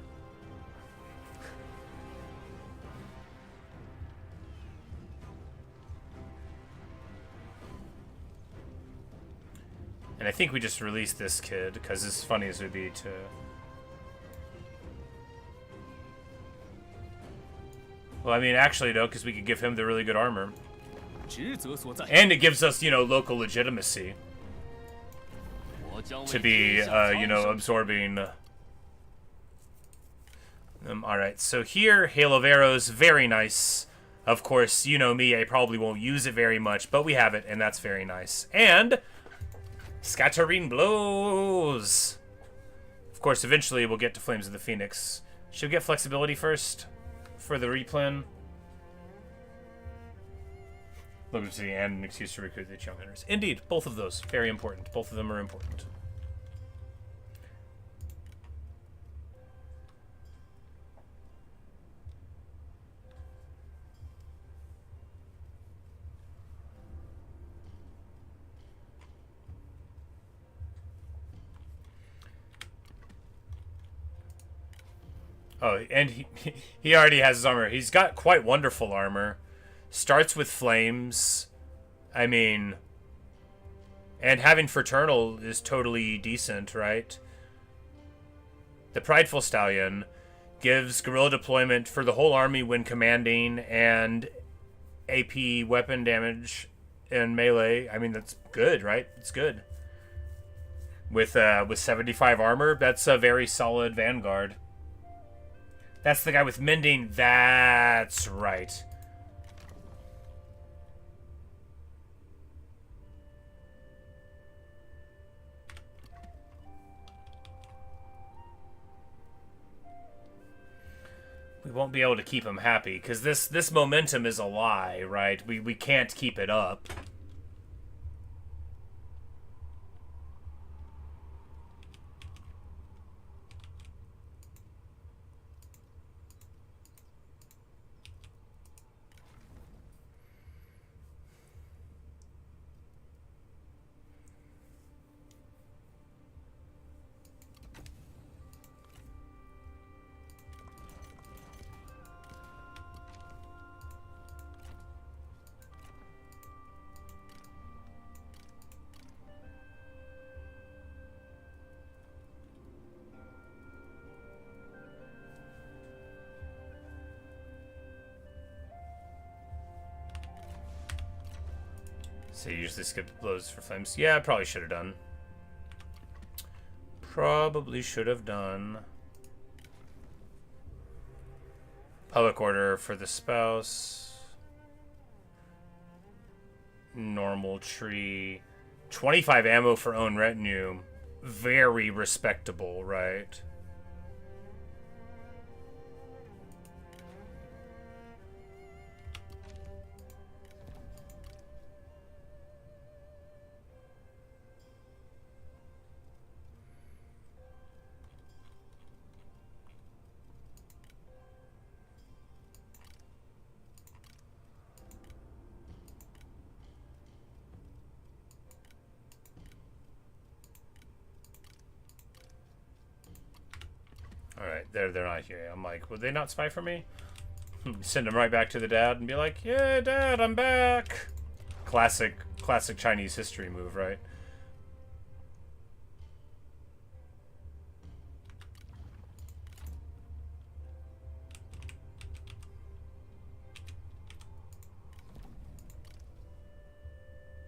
And I think we just released this kid, because as funny as it would be to... Well, I mean, actually, no, because we could give him the really good armor. And it gives us, you know, local legitimacy. To be, you know, absorbing... Alright, so here, Hail of Arrows, very nice. Of course, you know me, I probably won't use it very much, but we have it, and that's very nice. And... Scattering Blows! Of course, eventually we'll get to Flames of the Phoenix. Should we get flexibility first? For the replan? Liberty and an excuse to recruit the young hunters. Indeed, both of those. Very important. Both of them are important. Oh, and he already has his armor. He's got quite wonderful armor. Starts with flames. I mean... And having Fraternal is totally decent, right? The Prideful Stallion gives guerrilla deployment for the whole army when commanding and AP weapon damage and melee. I mean, that's good, right? It's good. With 75 armor, that's a very solid Vanguard. That's the guy with mending. That's right. We won't be able to keep him happy because this momentum is a lie, right? We can't keep it up. So you usually skip blows for flames. Yeah, I probably should have done. Probably should have done. Public order for the spouse. Normal tree. 25 ammo for own retinue. Very respectable, right? Alright, they're not here. I'm like, would they not spy for me? Send them right back to the dad and be like, yeah, Dad, I'm back. Classic Chinese history move, right?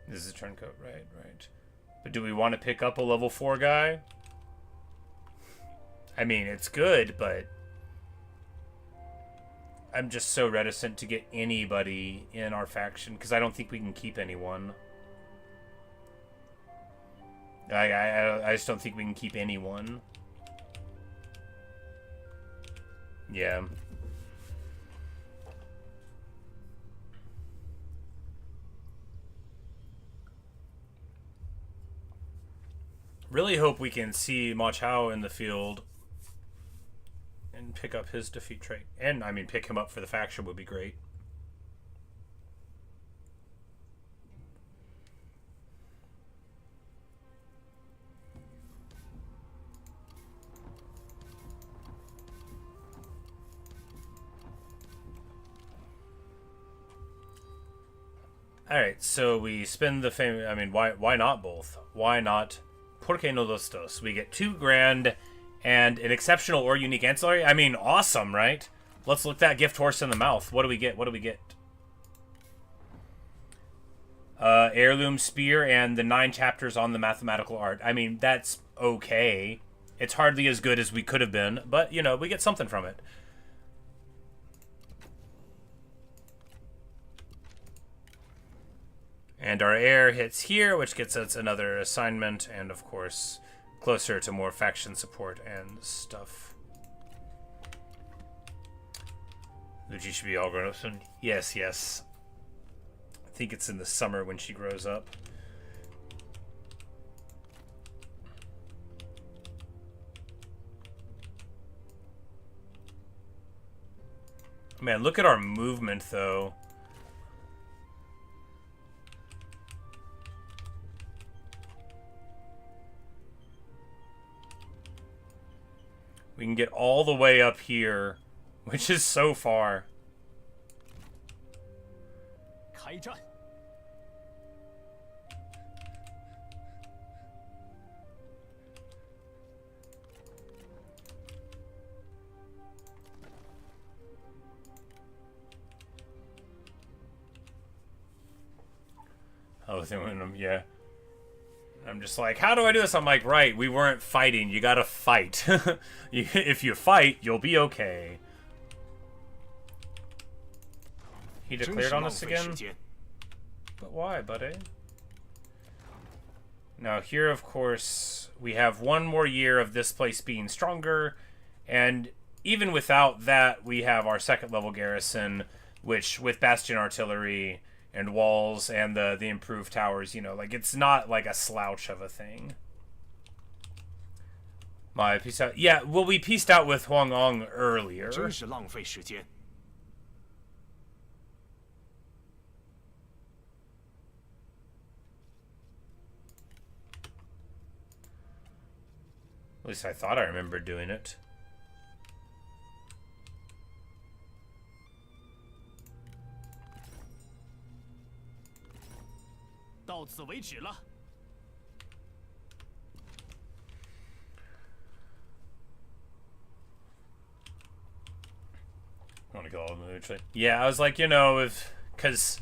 This is a turncoat, right, right. But do we want to pick up a level 4 guy? I mean, it's good, but I'm just so reticent to get anybody in our faction because I don't think we can keep anyone. I just don't think we can keep anyone. Yeah. Really hope we can see Ma Chao in the field and pick up his defeat trait. And, I mean, pick him up for the faction would be great. Alright, so we spend the fame... I mean, why not both? Why not Por qué no los dos? We get 2 grand and an exceptional or unique ancillary. I mean, awesome, right? Let's look that gift horse in the mouth. What do we get? What do we get? Heirloom spear and the 9 chapters on the mathematical art. I mean, that's okay. It's hardly as good as we could have been, but, you know, we get something from it. And our heir hits here, which gets us another assignment, and, of course, closer to more faction support and stuff. Luigi should be all grown up soon. Yes, yes. I think it's in the summer when she grows up. Man, look at our movement, though. We can get all the way up here, which is so far. 开战！ Oh, yeah. I'm just like, how do I do this? I'm like, right, we weren't fighting. You gotta fight. If you fight, you'll be okay. He declared on us again? But why, buddy? Now here, of course, we have 1 more year of this place being stronger, and even without that, we have our 2nd level garrison, which, with bastion artillery and walls and the improved towers, you know, like, it's not like a slouch of a thing. My peace out. Yeah, well, we pieced out with Huangong earlier. 真是浪费时间。 At least I thought I remembered doing it. 到此为止了。 I want to go all the way. Yeah, I was like, you know, because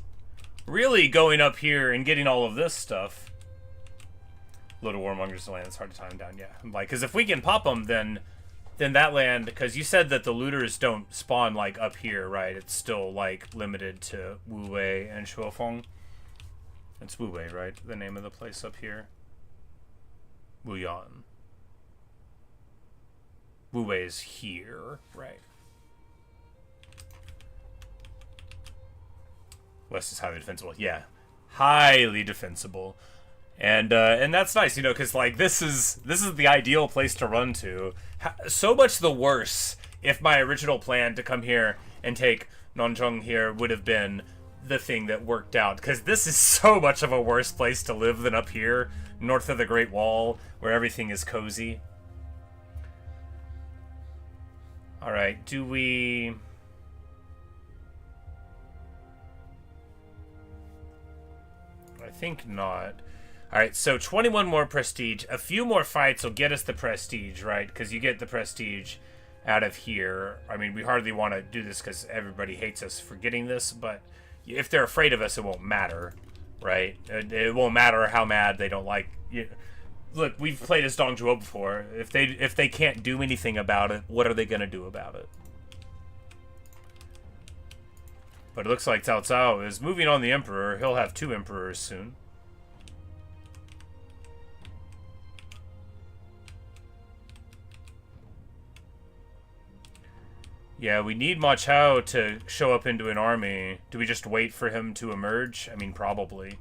really going up here and getting all of this stuff, load of warmongers land, it's hard to time down. Yeah, I'm like, because if we can pop them, then that land, because you said that the looters don't spawn like up here, right? It's still like limited to Wu Wei and Shuofeng. It's Wu Wei, right? The name of the place up here. Wu Yan. Wu Wei is here, right? West is highly defensible. Yeah, highly defensible, and that's nice, you know, because like this is the ideal place to run to. So much the worse if my original plan to come here and take Nanzhong here would have been the thing that worked out, because this is so much of a worse place to live than up here north of the Great Wall, where everything is cozy. All right, do we? I think not. Alright, so 21 more prestige. A few more fights will get us the prestige, right? Because you get the prestige out of here. I mean, we hardly want to do this because everybody hates us for getting this, but if they're afraid of us, it won't matter, right? It won't matter how mad they don't like you. Look, we've played as Dong Zhuo before. If they can't do anything about it, what are they going to do about it? But it looks like Cao Cao is moving on the Emperor. He'll have 2 Emperors soon. Yeah, we need Ma Chao to show up into an army. Do we just wait for him to emerge? I mean, probably.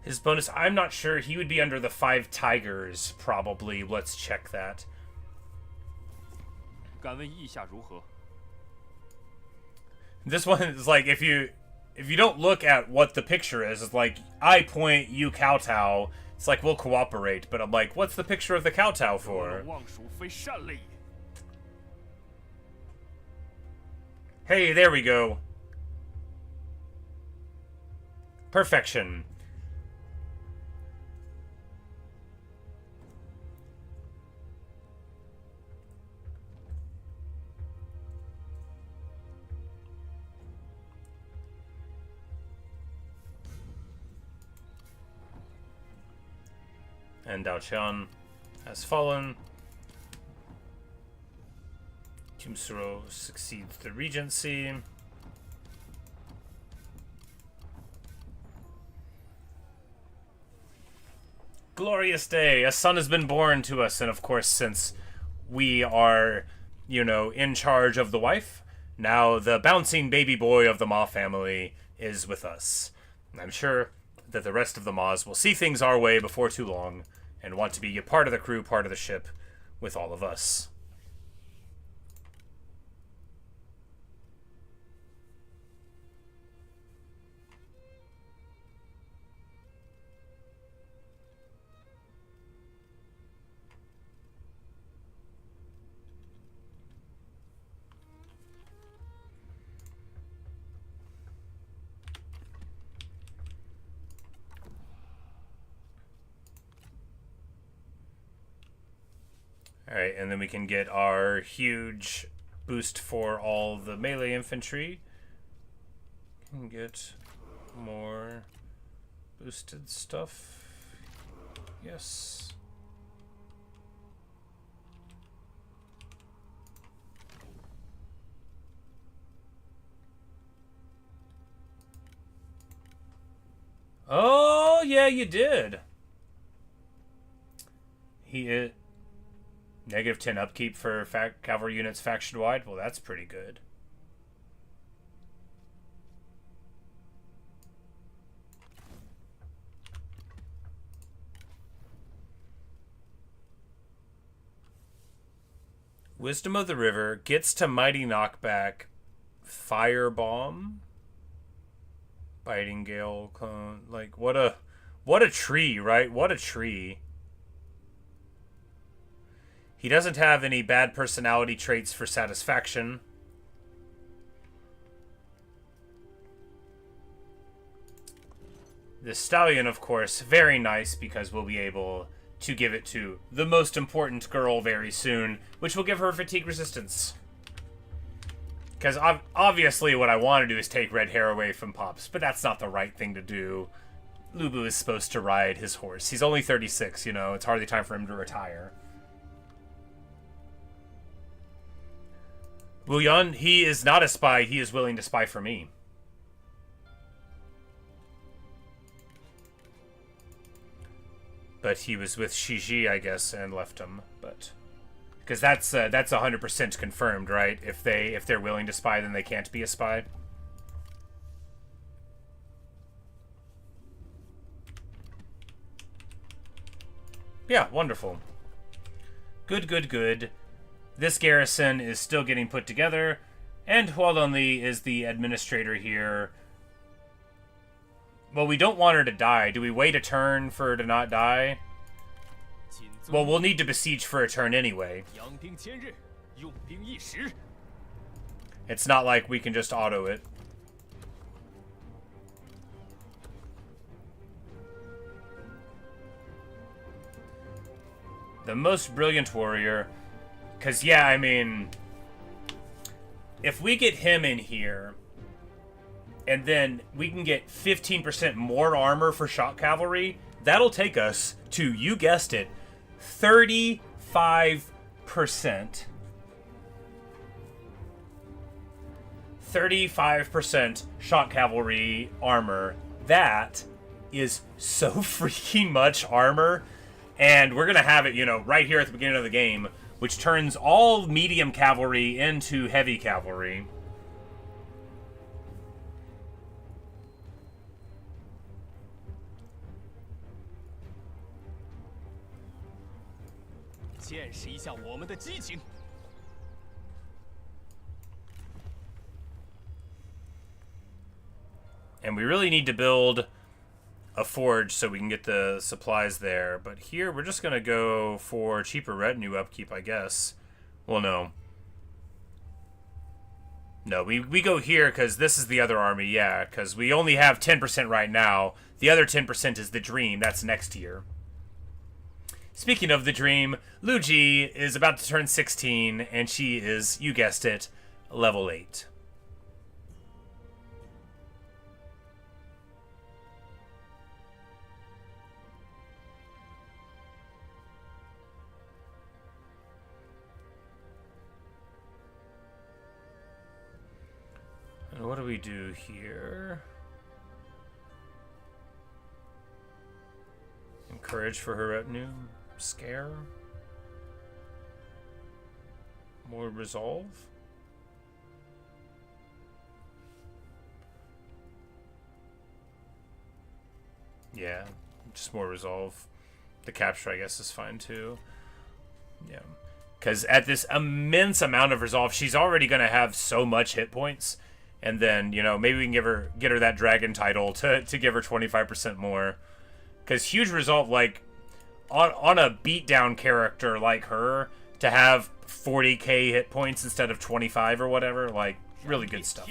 His bonus, I'm not sure. He would be under the 5 tigers, probably. Let's check that. 敢问意下如何? This one is like, if you don't look at what the picture is, it's like, I point, you kowtow. It's like, we'll cooperate, but I'm like, what's the picture of the kowtow for? 望蜀非善类也。 Hey, there we go. Perfection. And Dao Qian has fallen. Tumsuro succeeds the regency. Glorious day! A son has been born to us, and of course, since we are, you know, in charge of the wife, now the bouncing baby boy of the Ma family is with us. I'm sure that the rest of the Ma's will see things our way before too long, and want to be a part of the crew, part of the ship, with all of us. Alright, and then we can get our huge boost for all the melee infantry. Can get more boosted stuff. Yes. Oh, yeah, you did. He is... Negative 10 upkeep for cavalry units faction-wide? Well, that's pretty good. Wisdom of the River gets to mighty knockback. Firebomb? Biting Gale clone. Like, what a tree, right? What a tree. He doesn't have any bad personality traits for satisfaction. The stallion, of course, very nice because we'll be able to give it to the most important girl very soon, which will give her fatigue resistance. Because obviously what I want to do is take red hair away from Pops, but that's not the right thing to do. Lubu is supposed to ride his horse. He's only 36, you know, it's hardly time for him to retire. Wu Yan, he is not a spy. He is willing to spy for me. But he was with Shiji, I guess, and left him. But because that's 100% confirmed, right? If they're willing to spy, then they can't be a spy. Yeah, wonderful. Good, good, good. This garrison is still getting put together, and Hualanli is the administrator here. Well, we don't want her to die. Do we wait a turn for her to not die? Well, we'll need to besiege for a turn anyway. It's not like we can just auto it. The most brilliant warrior... Because, yeah, I mean, if we get him in here, and then we can get 15% more armor for shock cavalry, that'll take us to, you guessed it, 35%. 35% shock cavalry armor. That is so freaking much armor. And we're going to have it, you know, right here at the beginning of the game, which turns all medium cavalry into heavy cavalry. And we really need to build a forge so we can get the supplies there. But here, we're just going to go for cheaper retinue upkeep, I guess. Well, no. No, we go here because this is the other army, yeah, because we only have 10% right now. The other 10% is the Dream. That's next year. Speaking of the Dream, Lu Ji is about to turn 16, and she is, you guessed it, level 8. And what do we do here? Encourage for her retinue. Scare. More resolve. Yeah, just more resolve. The capture, I guess, is fine too. Yeah. Because at this immense amount of resolve, she's already going to have so much hit points. And then, you know, maybe we can get her that dragon title to give her 25% more. Because huge resolve, like, on a beatdown character like her, to have 40k hit points instead of 25 or whatever, like, really good stuff.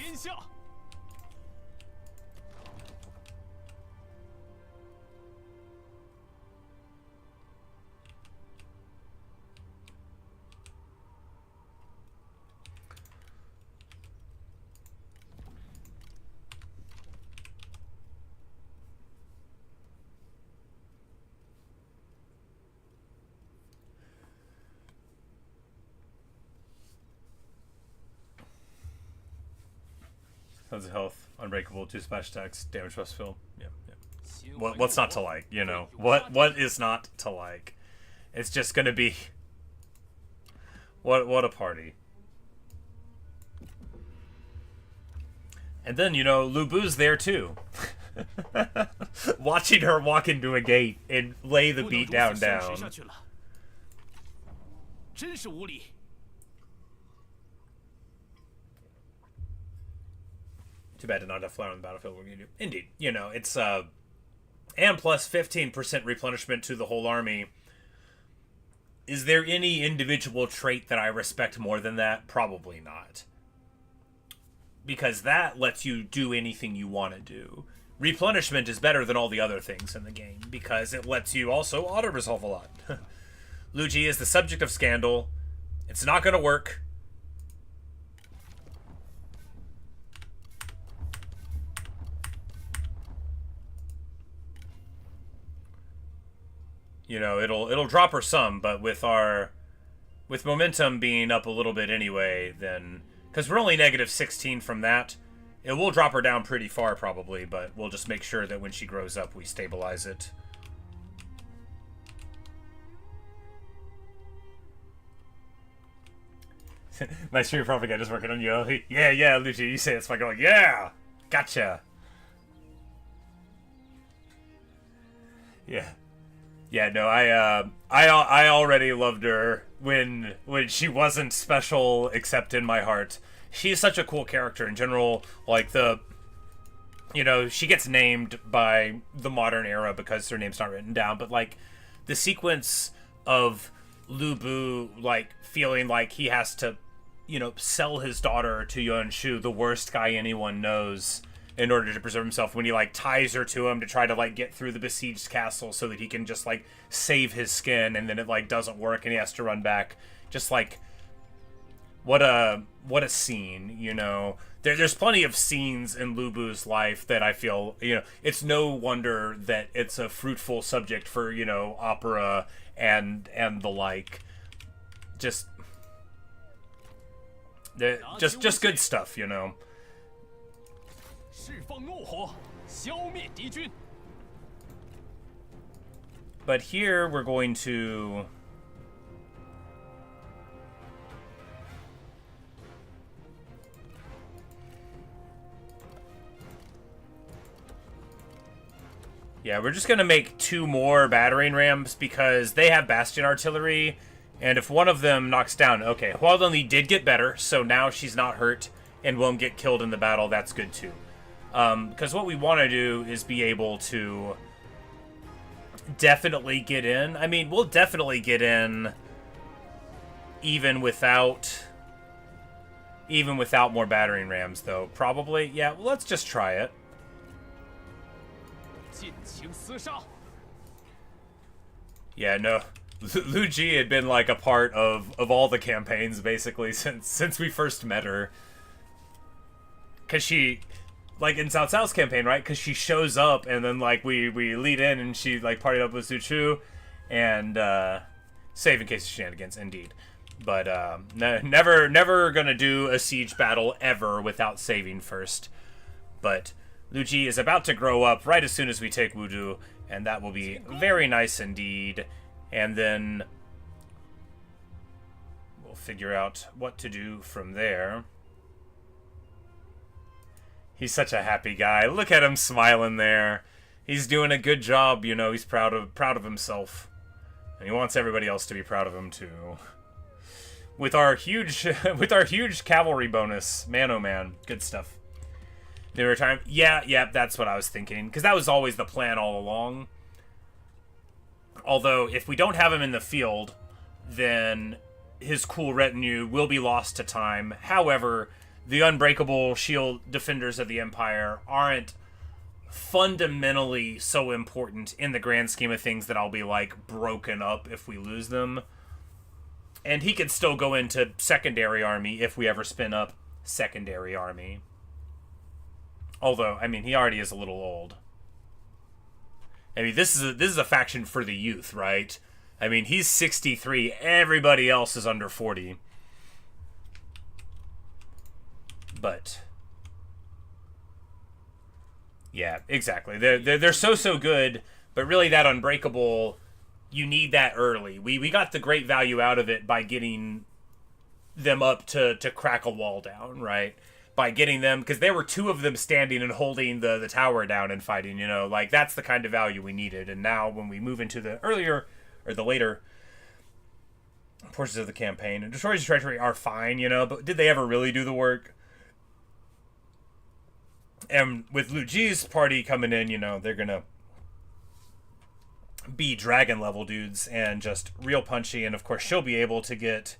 Tons of health, unbreakable, 2 splash attacks, damage plus fill. Yeah, yeah. What's not to like, you know? What is not to like? It's just gonna be... What a party. And then, you know, Lu Bu's there too. Watching her walk into a gate and lay the beat down. Too bad to not have flower on the battlefield. We're gonna do. Indeed, you know, it's and plus 15% replenishment to the whole army. Is there any individual trait that I respect more than that? Probably not. Because that lets you do anything you want to do. Replenishment is better than all the other things in the game, because it lets you also auto-resolve a lot. Lu Ji is the subject of scandal. It's not going to work. You know, it'll drop her some, but with momentum being up a little bit anyway, then, because we're only negative 16 from that, it will drop her down pretty far probably, but we'll just make sure that when she grows up we stabilize it. My stream propaganda is working on you. Yeah, Luigi, you say it's fine. Going, yeah, gotcha. Yeah. Yeah, no, I already loved her when she wasn't special except in my heart. She's such a cool character in general. Like you know, she gets named by the modern era because her name's not written down. But like the sequence of Lu Bu like feeling like he has to, you know, sell his daughter to Yuan Shu, the worst guy anyone knows, in order to preserve himself, when he like ties her to him to try to like get through the besieged castle so that he can just like save his skin, and then it like doesn't work and he has to run back. Just like what a scene, you know. There's plenty of scenes in Lu Bu's life that I feel, you know, it's no wonder that it's a fruitful subject for, you know, opera and the like. Just good stuff, you know. But here we're going to... Yeah, we're just going to make 2 more battering rams because they have bastion artillery, and if one of them knocks down... Okay, Hualdenli did get better, so now she's not hurt and won't get killed in the battle. That's good too. Because what we want to do is be able to definitely get in. I mean, we'll definitely get in even without even without more battering rams, though. Probably, yeah, well, let's just try it. 尽情厮杀。 Yeah, no. Lu Ji had been like a part of all the campaigns basically since we first met her. Cause she, like in Cao Cao's campaign, right? Cause she shows up and then like we lead in and she like partied up with Su Chu, and save in case of shenanigans, indeed. But never gonna do a siege battle ever without saving first. But Lu Ji is about to grow up right as soon as we take Wudu, and that will be very nice indeed. And then we'll figure out what to do from there. He's such a happy guy. Look at him smiling there. He's doing a good job, you know. He's proud of himself, and he wants everybody else to be proud of him too. With our huge cavalry bonus, man oh man, good stuff. New retirement, yeah, that's what I was thinking, because that was always the plan all along. Although, if we don't have him in the field, then his cool retinue will be lost to time. However, the unbreakable shield defenders of the Empire aren't fundamentally so important in the grand scheme of things that I'll be, like, broken up if we lose them. And he can still go into secondary army if we ever spin up secondary army. Although, I mean, he already is a little old. I mean, this is a faction for the youth, right? I mean, he's 63. Everybody else is under 40. But yeah, exactly. They're so good, but really that unbreakable, you need that early. We got the great value out of it by getting them up to crack a wall down, right? By getting them, because there were two of them standing and holding the tower down and fighting, you know, like that's the kind of value we needed. And now when we move into the earlier or the later portions of the campaign, and Destroyers of Treachery are fine, you know, but did they ever really do the work? And with Lu Ji's party coming in, you know, they're gonna be dragon level dudes and just real punchy, and of course she'll be able to get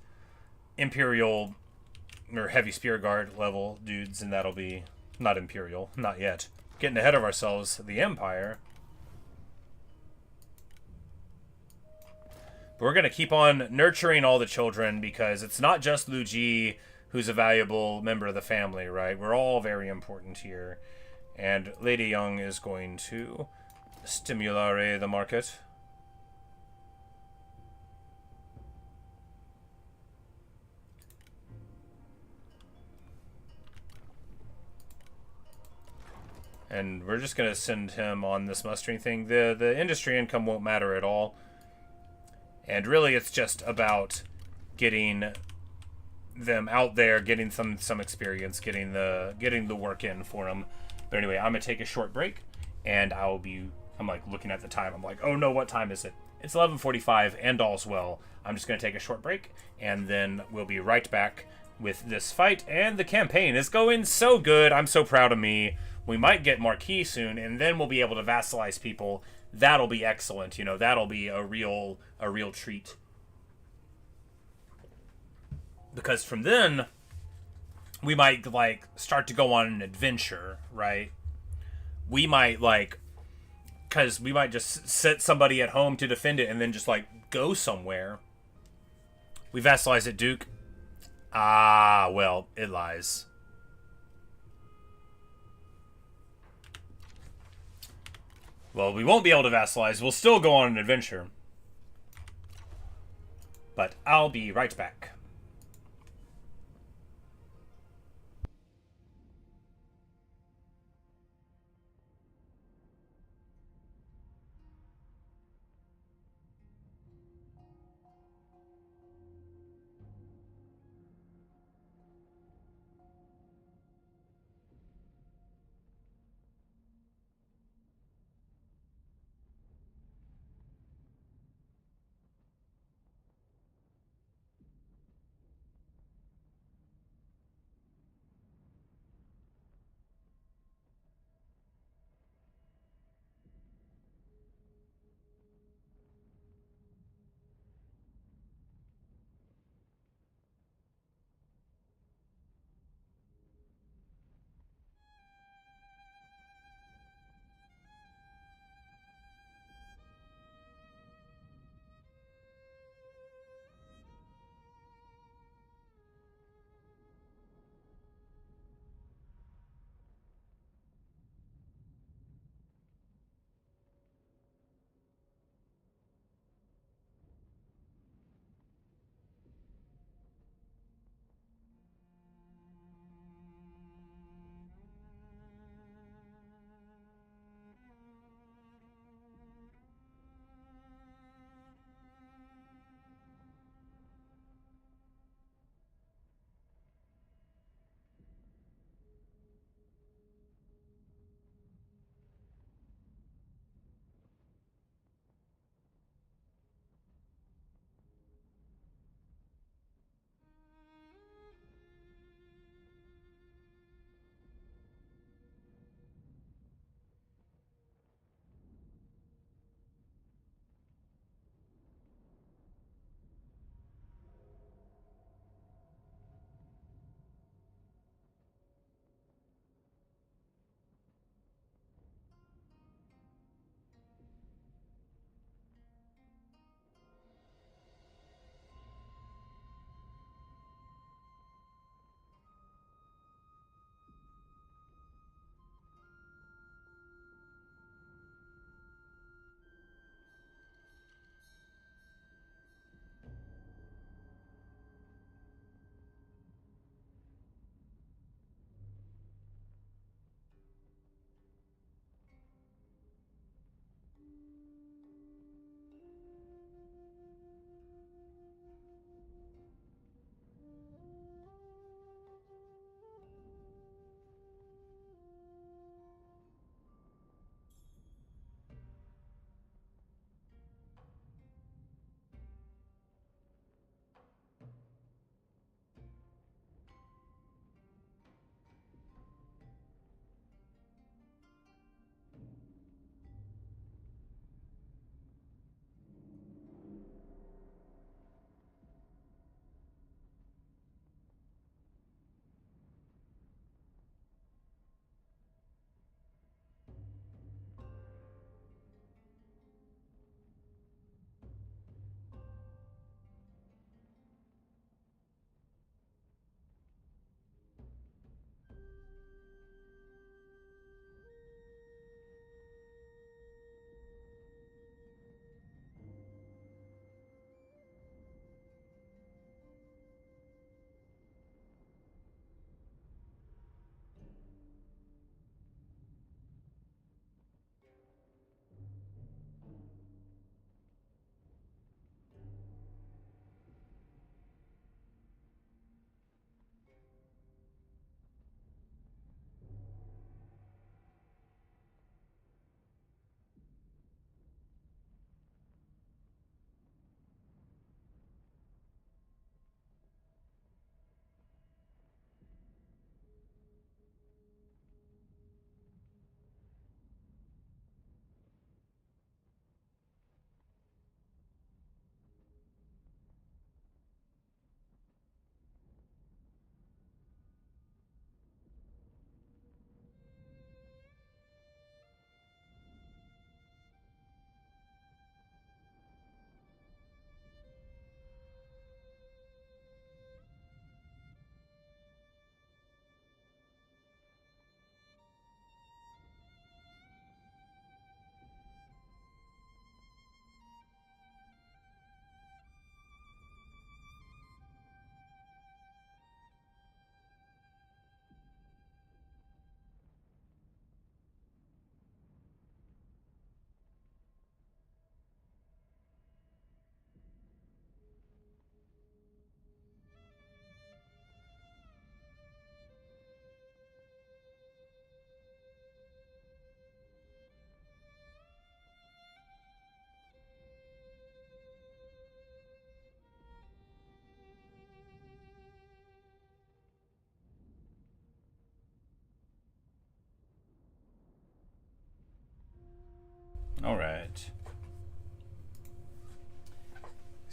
Imperial or heavy spear guard level dudes, and that'll be not Imperial, not yet. Getting ahead of ourselves, the Empire. But we're gonna keep on nurturing all the children, because it's not just Lu Ji who's a valuable member of the family, right? We're all very important here. And Lady Young is going to stimulare the market. And we're just going to send him on this mustering thing. The industry income won't matter at all. And really it's just about getting them out there, getting some experience, getting the work in for them. But anyway, I'm going to take a short break, and I'm like looking at the time. I'm like, oh no, what time is it? It's 11:45 and all's well. I'm just going to take a short break, and then we'll be right back with this fight. And the campaign is going so good. I'm so proud of me. We might get Marquis soon, and then we'll be able to vassalize people. That'll be excellent. You know, that'll be a real treat. Because from then, we might, like, start to go on an adventure, right? We might, like, because we might just set somebody at home to defend it and then just, like, go somewhere. We vassalize it, Duke. Ah, well, it lies. Well, we won't be able to vassalize. We'll still go on an adventure. But I'll be right back.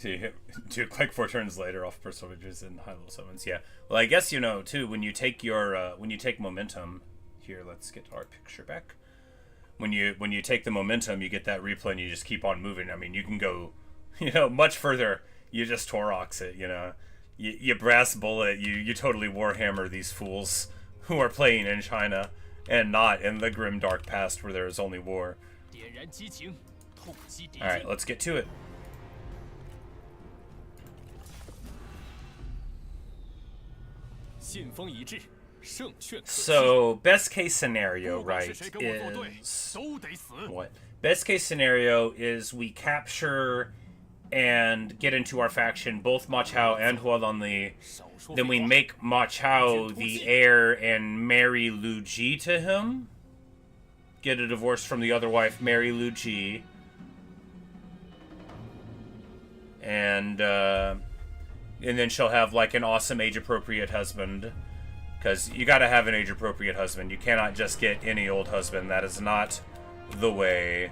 Do like 4 turns later off personages and high level summons. Yeah. Well, I guess too when you take your when you take momentum. Here, let's get our picture back. When you take the momentum, you get that replay, and you just keep on moving. I mean, you can go, much further. You just Torox it. You brass bullet. You totally Warhammer these fools who are playing in China and not in the grim dark past where there is only war. All right, let's get to it. So, best case scenario, right, is... What? Best case scenario is we capture and get into our faction both Ma Chao and Huangfu Song. Then we make Ma Chao the heir and marry Lu Ji to him. Get a divorce from the other wife, marry Lu Ji. And then she'll have, like, an awesome age-appropriate husband. Because you gotta have an age-appropriate husband. You cannot just get any old husband. That is not the way.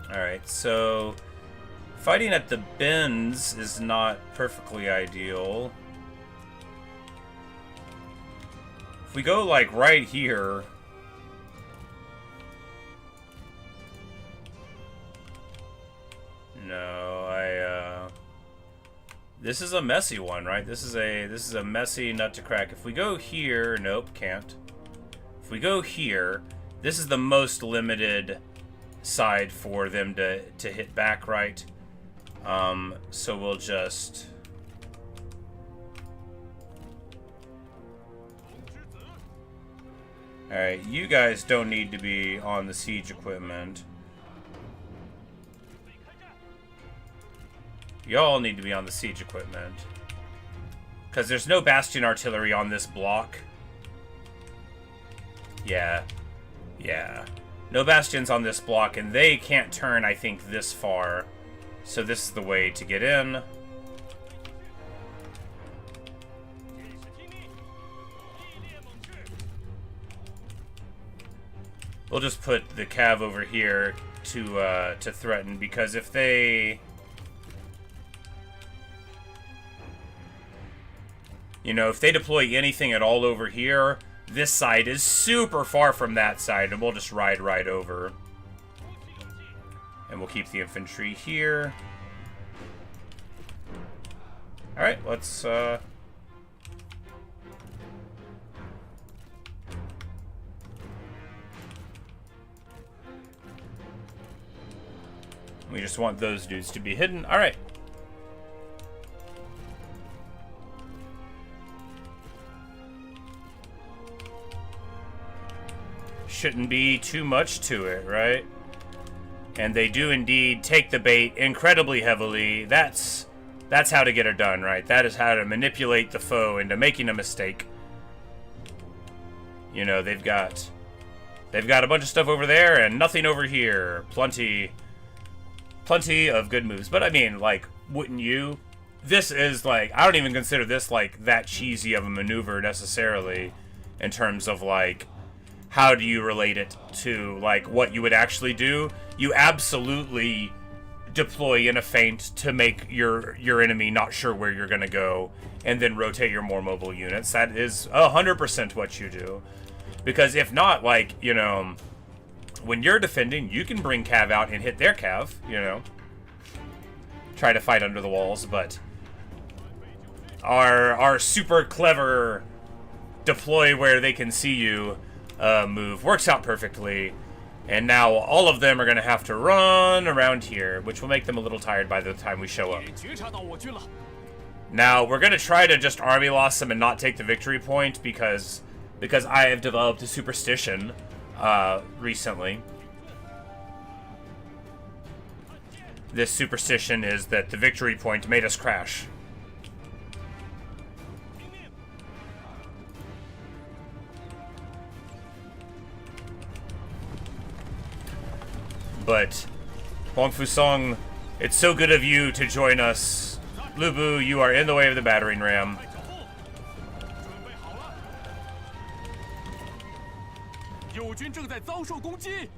Alright, so... fighting at the bends is not perfectly ideal. If we go, like, right here... No, this is a messy one, right? This is a messy nut to crack. If we go here, nope, can't. If we go here, this is the most limited side for them to hit back, right? So we'll just... Alright, you guys don't need to be on the siege equipment. Y'all need to be on the siege equipment. Because there's no bastion artillery on this block. Yeah. Yeah. No bastions on this block, and they can't turn, I think, this far. So this is the way to get in. We'll just put the cav over here to threaten, because if they... if they deploy anything at all over here, this side is super far from that side, and we'll just ride right over. And we'll keep the infantry here. Alright, let's, we just want those dudes to be hidden. Alright. Shouldn't be too much to it, right? And they do indeed take the bait incredibly heavily. That's how to get it done, right? That is how to manipulate the foe into making a mistake. They've got a bunch of stuff over there and nothing over here. Plenty of good moves. But I mean, like, wouldn't you? This is like, I don't even consider this like that cheesy of a maneuver necessarily in terms of like, how do you relate it to, like, what you would actually do? You absolutely deploy in a feint to make your enemy not sure where you're going to go, and then rotate your more mobile units. That is 100% what you do. Because if not, like, when you're defending, you can bring cav out and hit their cav, Try to fight under the walls, but our super clever deploy where they can see you move works out perfectly, and now all of them are going to have to run around here, which will make them a little tired by the time we show up. Now we're going to try to just army loss them and not take the victory point, because I have developed a superstition recently. This superstition is that the victory point made us crash. But, Huangfu Song, it's so good of you to join us. Lu Bu, you are in the way of the battering ram. 右军正在遭受攻击。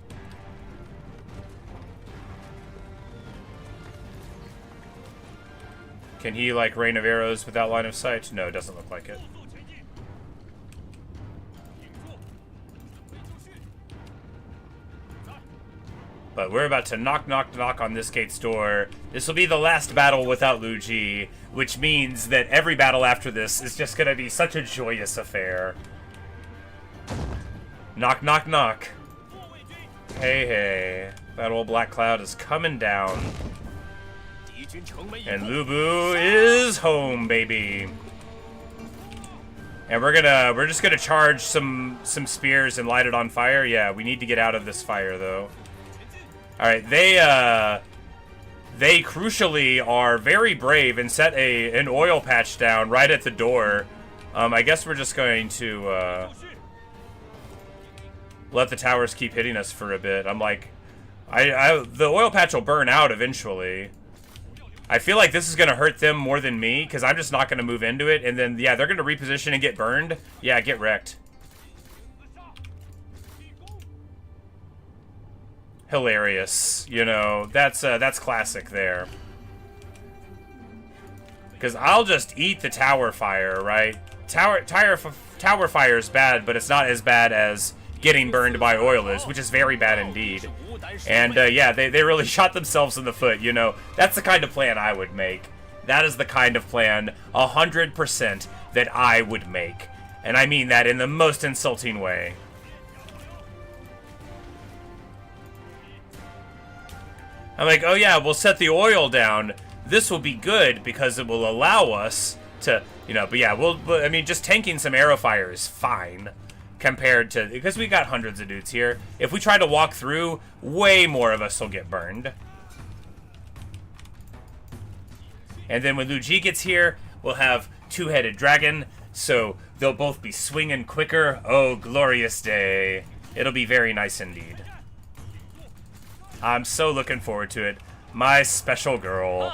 Can he, like, rain of arrows without line of sight? No, it doesn't look like it. But we're about to knock, knock, knock on this gate's door. This will be the last battle without Lu Ji, which means that every battle after this is just gonna be such a joyous affair. Knock, knock, knock. Hey, hey. That old black cloud is coming down. And Lu Bu is home, baby. And we're just gonna charge some spears and light it on fire. Yeah, we need to get out of this fire though. Alright, they crucially are very brave and set an oil patch down right at the door. I guess we're just going to let the towers keep hitting us for a bit. I'm like, the oil patch will burn out eventually. I feel like this is going to hurt them more than me, because I'm just not going to move into it. And then, yeah, they're going to reposition and get burned. Yeah, get wrecked. Hilarious. You know, that's classic there. Because I'll just eat the tower fire, right? Tower fire is bad, but it's not as bad as getting burned by oil is, which is very bad indeed. And yeah, they really shot themselves in the foot, you know. That's the kind of plan I would make. That is the kind of plan, 100%, that I would make. And I mean that in the most insulting way. I'm like, oh yeah, we'll set the oil down. This will be good because it will allow us to, you know, but yeah, I mean, just tanking some arrow fire is fine. Compared to, because we got hundreds of dudes here. If we try to walk through, way more of us will get burned. And then when Lu Ji gets here, we'll have two-headed dragon, so they'll both be swinging quicker. Oh, glorious day. It'll be very nice indeed. I'm so looking forward to it. My special girl.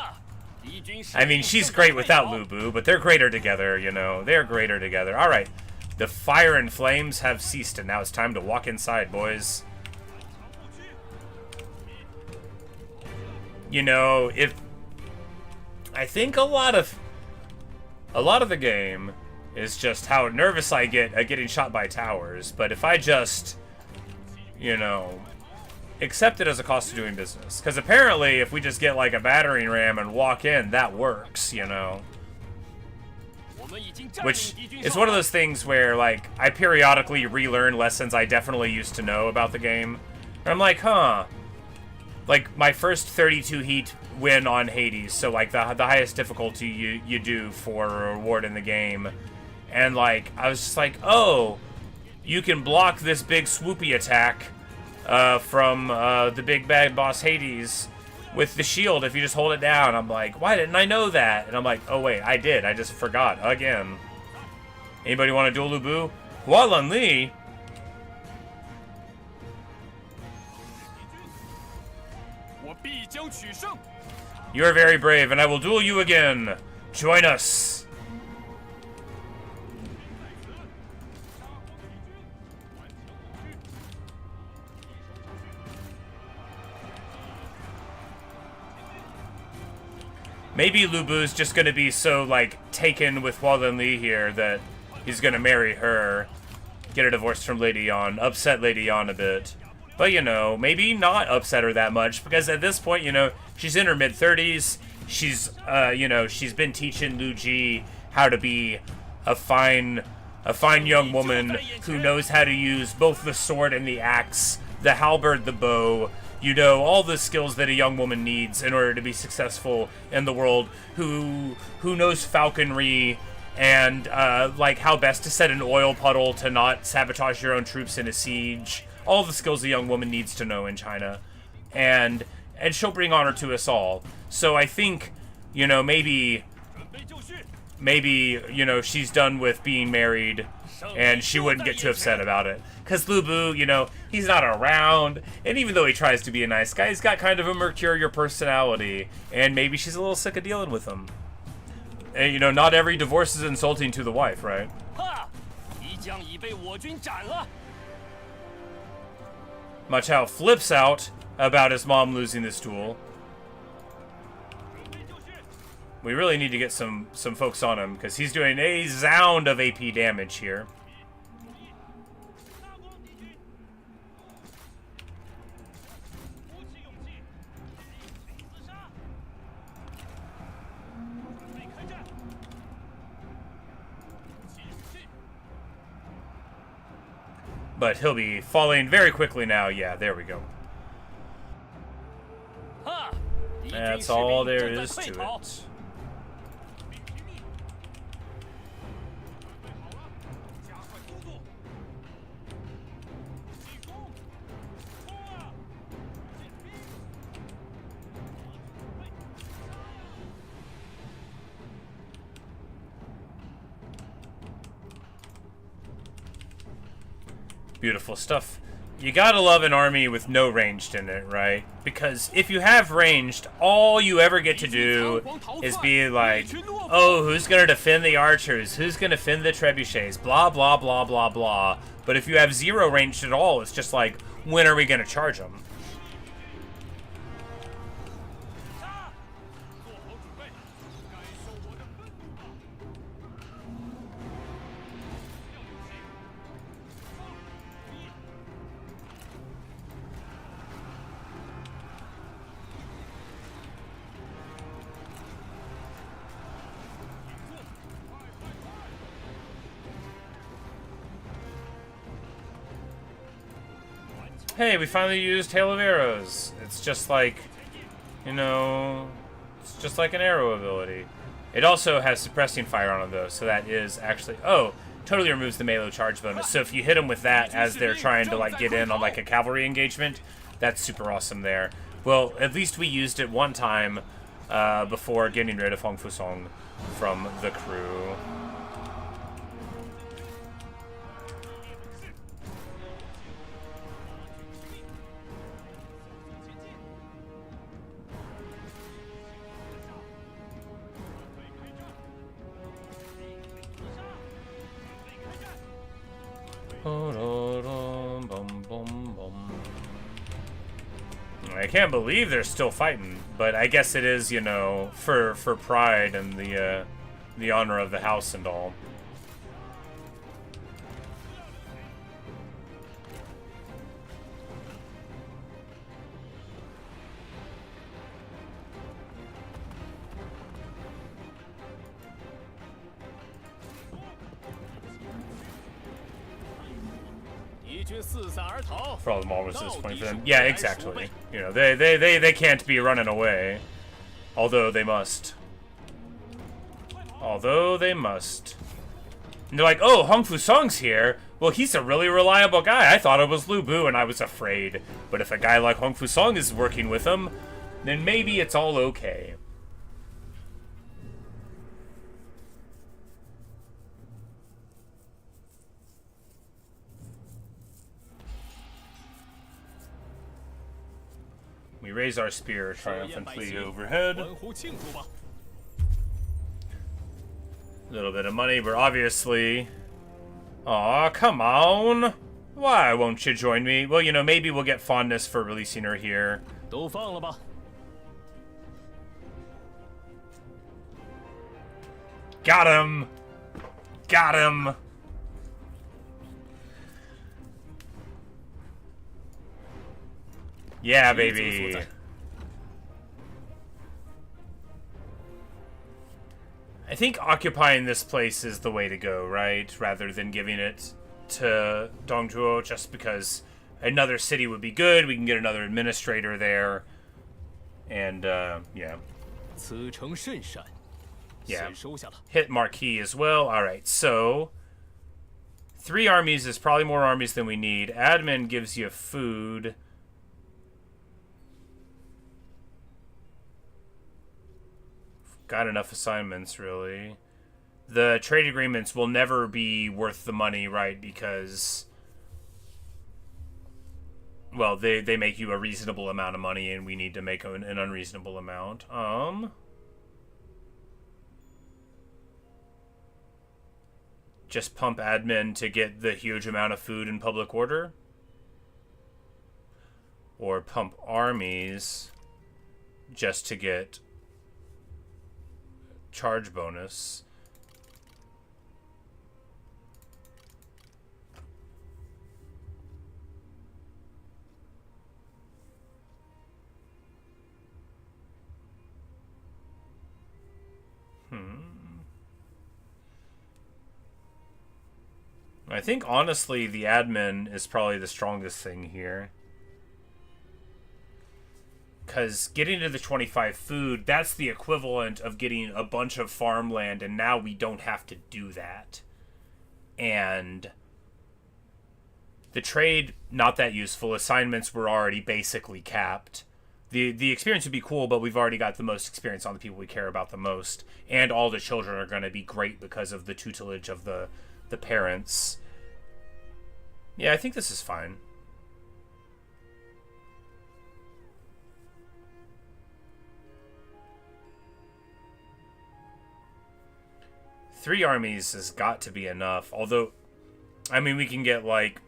I mean, she's great without Lu Bu, but they're greater together, you know. They're greater together. All right. The fire and flames have ceased, and now it's time to walk inside, boys. You know, I think a lot of the game is just how nervous I get at getting shot by towers, but if I just, you know, accept it as a cost of doing business. Because apparently, if we just get, like, a battering ram and walk in, that works, you know. Which is one of those things where, like, I periodically relearn lessons I definitely used to know about the game. And I'm like, huh. Like, my first 32 heat win on Hades, so, like, the highest difficulty you do for a reward in the game. And, like, I was just like, oh, you can block this big swoopy attack from the big bad boss Hades with the shield if you just hold it down. I'm like, why didn't I know that? And I'm like, oh wait, I did. I just forgot again. Anybody want to duel Lu Bu? Hualan Li? You are very brave, and I will duel you again. Join us. Maybe Lu Bu's just gonna be so, like, taken with Hualan Li here that he's gonna marry her, get her divorced from Lady Yan, upset Lady Yan a bit. But, you know, maybe not upset her that much, because at this point, you know, she's in her mid-30s. She's, you know, she's been teaching Lu Ji how to be a fine young woman who knows how to use both the sword and the axe, the halberd, the bow, you know, all the skills that a young woman needs in order to be successful in the world, who knows falconry and, like, how best to set an oil puddle to not sabotage your own troops in a siege. All the skills a young woman needs to know in China. And she'll bring honor to us all. So I think, you know, maybe, you know, she's done with being married and she wouldn't get too upset about it. Because Lu Bu, you know, he's not around, and even though he tries to be a nice guy, he's got kind of a mercurial personality, and maybe she's a little sick of dealing with him. And, you know, not every divorce is insulting to the wife, right? Ma Chao flips out about his mom losing this duel. We really need to get some folks on him, because he's doing a zound of AP damage here. But he'll be falling very quickly now. Yeah, there we go. That's all there is to it. Beautiful stuff. You gotta love an army with no ranged in it, right? Because if you have ranged, all you ever get to do is be like, oh, who's gonna defend the archers? Who's gonna defend the trebuchets? Blah, blah, blah, blah, blah. But if you have zero ranged at all, it's just like, when are we gonna charge them? Hey, we finally used Hail of Arrows. It's just like, you know, it's just like an arrow ability. It also has suppressing fire on it though, so that is actually, oh, totally removes the melee charge bonus. So if you hit them with that as they're trying to like get in on like a cavalry engagement, that's super awesome there. Well, at least we used it one time before getting rid of Huangfu Song from the crew. I can't believe they're still fighting, but I guess it is, you know, for pride and the honor of the house and all. For all the walruses, funny for them. Yeah, exactly. You know, they can't be running away. Although they must. Although they must. And they're like, oh, Huangfu Song's here. Well, he's a really reliable guy. I thought it was Lu Bu and I was afraid. But if a guy like Huangfu Song is working with him, then maybe it's all okay. We raise our spear triumphantly overhead. A little bit of money, but obviously... Aw, come on! Why won't you join me? Well, you know, maybe we'll get fondness for releasing her here. Got him! Got him! Yeah, baby. I think occupying this place is the way to go, right? Rather than giving it to Dong Zhuo, just because another city would be good. We can get another administrator there. And, yeah. Yeah. Hit Marquis as well. Alright, so... 3 armies is probably more armies than we need. Admin gives you food... Got enough assignments, really. The trade agreements will never be worth the money, right? Because, well, they make you a reasonable amount of money, and we need to make an unreasonable amount. Just pump admin to get the huge amount of food and public order. or pump armies just to get charge bonus. I think, honestly, the admin is probably the strongest thing here. Because getting to the 25 food, that's the equivalent of getting a bunch of farmland, and now we don't have to do that. And the trade, not that useful. Assignments were already basically capped. The experience would be cool, but we've already got the most experience on the people we care about the most. And all the children are going to be great because of the tutelage of the parents. Yeah, I think this is fine. Three armies has got to be enough. Although, I mean, we can get, like,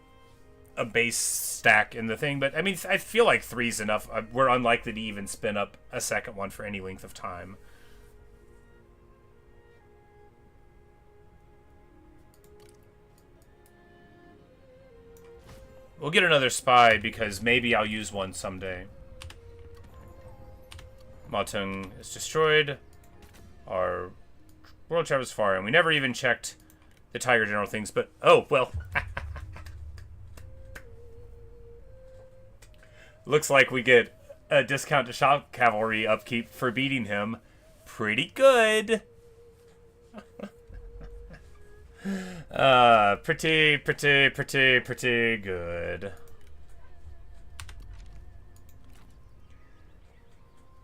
a base stack in the thing. But, I mean, I feel like three's enough. We're unlikely to even spin up a second one for any length of time. We'll get another spy, because maybe I'll use one someday. Ma Teng is destroyed. Our world travels far, and we never even checked the Tiger General things, but... Oh, well. Looks like we get a discount to shop cavalry upkeep for beating him. Pretty good. Pretty good.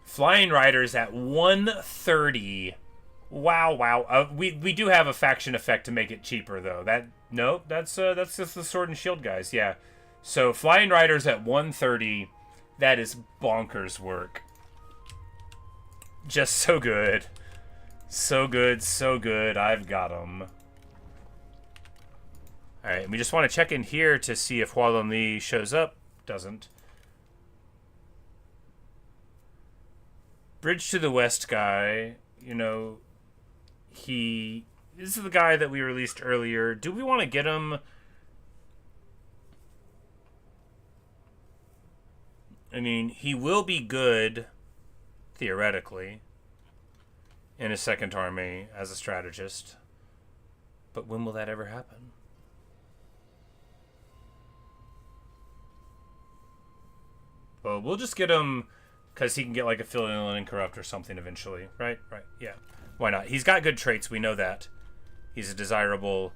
Flying Riders at 130. Wow. We do have a faction effect to make it cheaper, though. That's just the Sword and Shield guys. Yeah. So Flying Riders at 130. That is bonkers work. Just so good. So good. I've got them. Alright, we just want to check in here to see if Hualon Li shows up. Doesn't. Bridge to the West guy, you know, this is the guy that we released earlier. Do we want to get him? I mean, he will be good, theoretically, in a second army as a strategist. But when will that ever happen? Well, we'll just get him because he can get like a fill and corrupt or something eventually, right? Right, yeah. Why not? He's got good traits, we know that. He's a desirable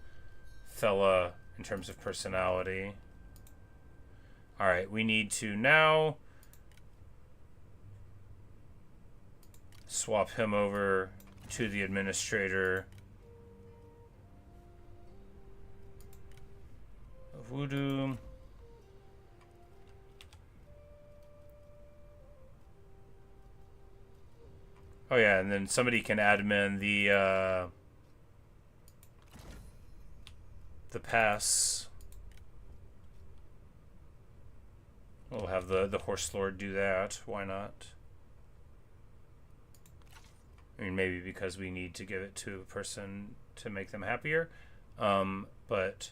fella in terms of personality. Alright, we need to now swap him over to the administrator of Voodoo. Oh yeah, and then somebody can admin the pass. We'll have the Horse Lord do that. Why not? I mean, maybe because we need to give it to a person to make them happier. But...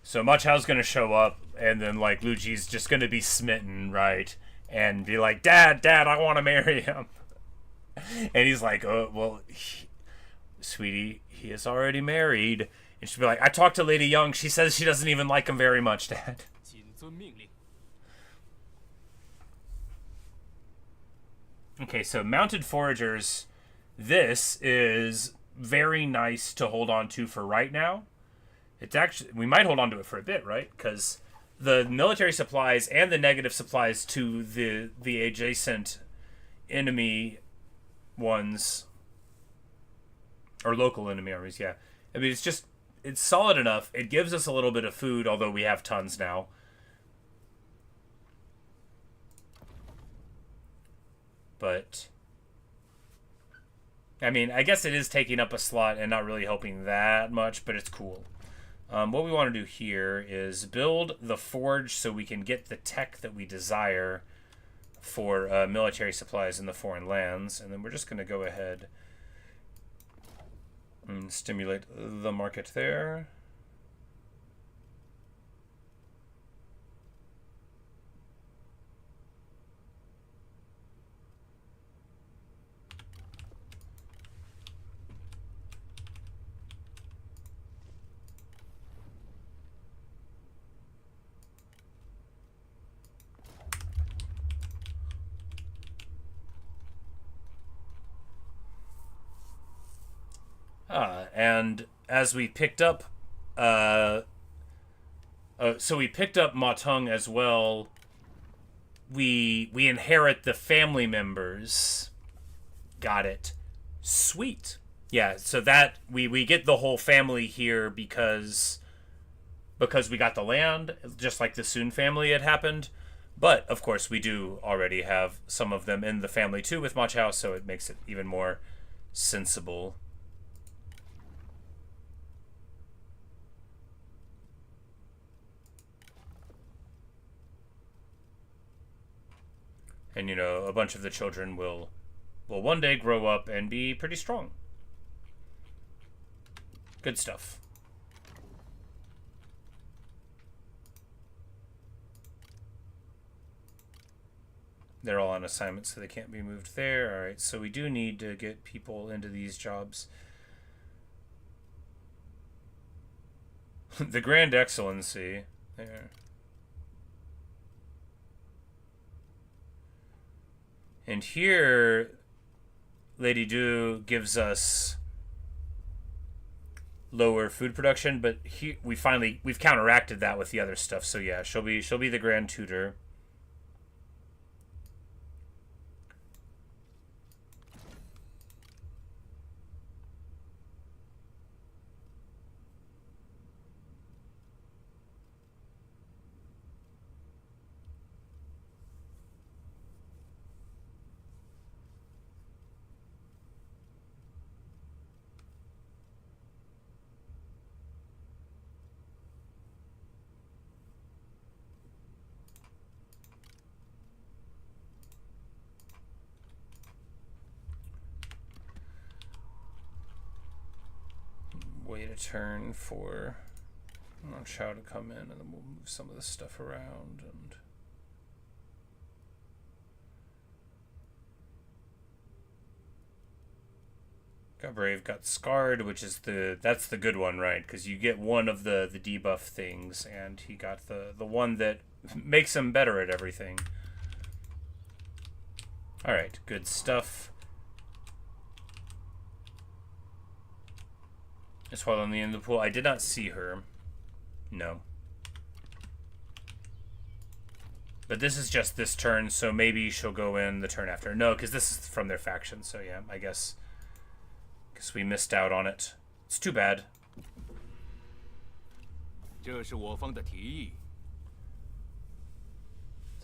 So Ma Chao's gonna show up, and then, like, Luigi's just gonna be smitten, right? And be like, Dad, I want to marry him. And he's like, oh, well, sweetie, he is already married. And she'll be like, I talked to Lady Young. She says she doesn't even like him very much, Dad. Okay, so Mounted Foragers. This is very nice to hold on to for right now. It's actually, we might hold on to it for a bit, right? Because the military supplies and the negative supplies to the adjacent enemy ones, or local enemy armies, yeah. I mean, it's solid enough. It gives us a little bit of food, although we have tons now. But I mean, I guess it is taking up a slot and not really helping that much, but it's cool. What we want to do here is build the forge so we can get the tech that we desire for military supplies in the foreign lands. And then we're just going to go ahead and stimulate the market there. And as we picked up, so we picked up Ma Teng as well. We inherit the family members. Got it. Sweet. Yeah. So that we get the whole family here because we got the land, just like the Sun family had happened. But of course, we do already have some of them in the family too with Ma Chao, so it makes it even more sensible. And, you know, a bunch of the children will one day grow up and be pretty strong. Good stuff. They're all on assignment, so they can't be moved there. All right, so we do need to get people into these jobs. The Grand Excellency. There. And here, Lady Du gives us lower food production, but we've counteracted that with the other stuff. So yeah, she'll be the Grand Tutor. Wait a turn for Ma Chao to come in, and then we'll move some of this stuff around. And got brave, got scarred, which is that's the good one, right? Because you get one of the debuff things, and he got the one that makes him better at everything. All right, good stuff. Is while on the end of the pool. I did not see her. No. But this is just this turn, so maybe she'll go in the turn after. No, because this is from their faction, so yeah, I guess we missed out on it. It's too bad. 这是我方的提议。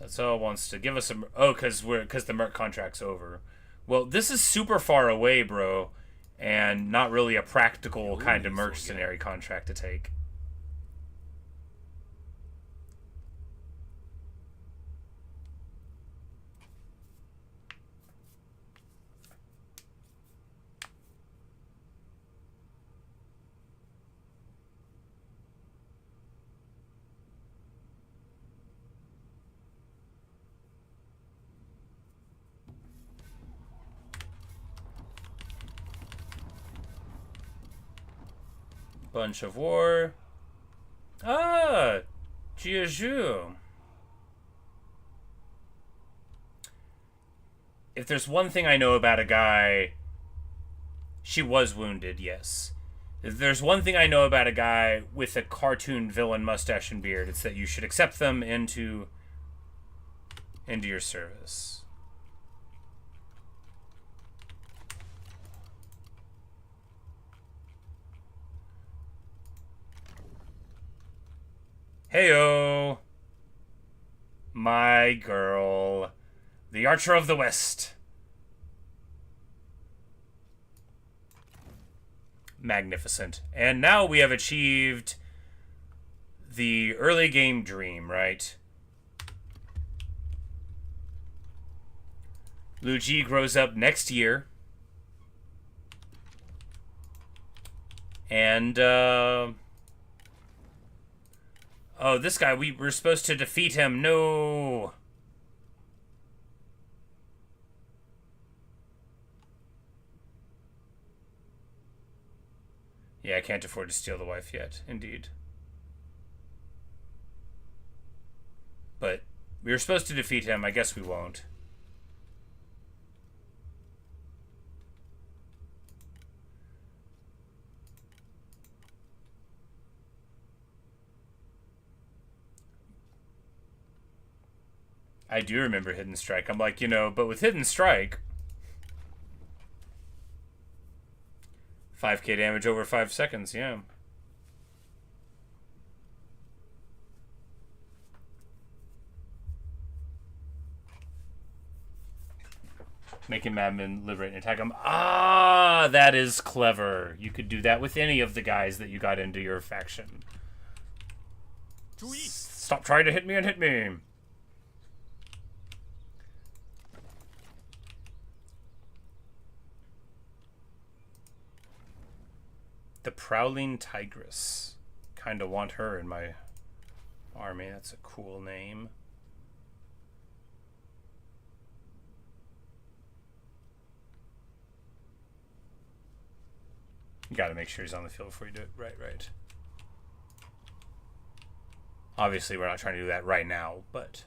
That's wants to give us some. Oh, because the merc contract's over. Well, this is super far away, bro. And not really a practical kind of mercenary contract to take. Bunch of war. Ah, Jiazhu. If there's one thing I know about a guy, she was wounded, yes. If there's one thing I know about a guy with a cartoon villain mustache and beard, it's that you should accept them into your service. Heyo, my girl, the Archer of the West. magnificent. And now we have achieved the early game dream, right? Lu Ji grows up next year. And, oh, this guy, we were supposed to defeat him. No. Yeah, I can't afford to steal the wife yet, indeed. But we were supposed to defeat him. I guess we won't. I do remember Hidden Strike. I'm like, but with Hidden Strike, 5k damage over 5 seconds, yeah. Making madmen liberate and attack him. Ah, that is clever. You could do that with any of the guys that you got into your faction. Stop trying to hit me and hit me. The Prowling Tigress. Kinda want her in my army. That's a cool name. You gotta make sure he's on the field before you do it. Right. Obviously, we're not trying to do that right now, but...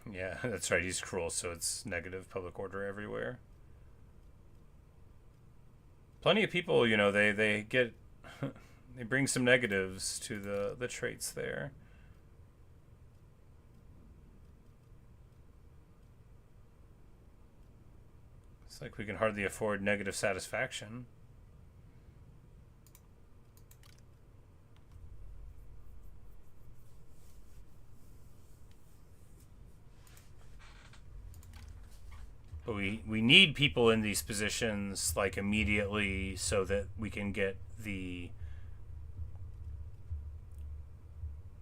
Yeah, that's right, he's cruel, so it's negative public order everywhere. Plenty of people, they get... they bring some negatives to the traits there. It's like we can hardly afford negative satisfaction. But we need people in these positions like immediately so that we can get the...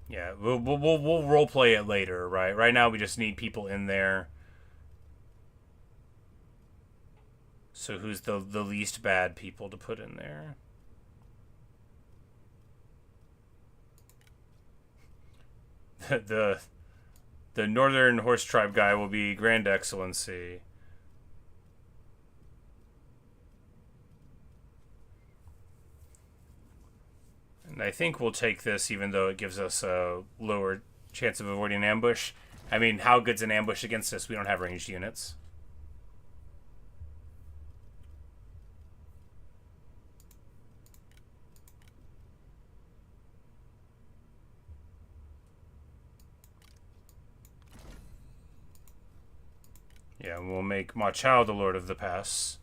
Yeah, we'll role play it later, right? Right now we just need people in there. So who's the least bad people to put in there? The Northern Horse Tribe guy will be Grand Excellency. And I think we'll take this even though it gives us a lower chance of avoiding an ambush. I mean, how good's an ambush against us? We don't have ranged units. Yeah, we'll make Ma Chao the Lord of the Pass.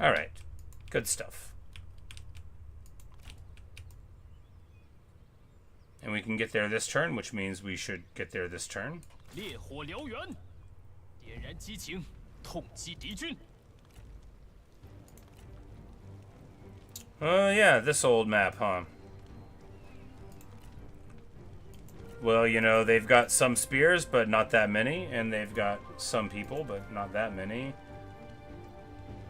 Alright. Good stuff. And we can get there this turn, which means we should get there this turn. Oh, yeah, this old map, huh? Well, they've got some spears, but not that many. And they've got some people, but not that many.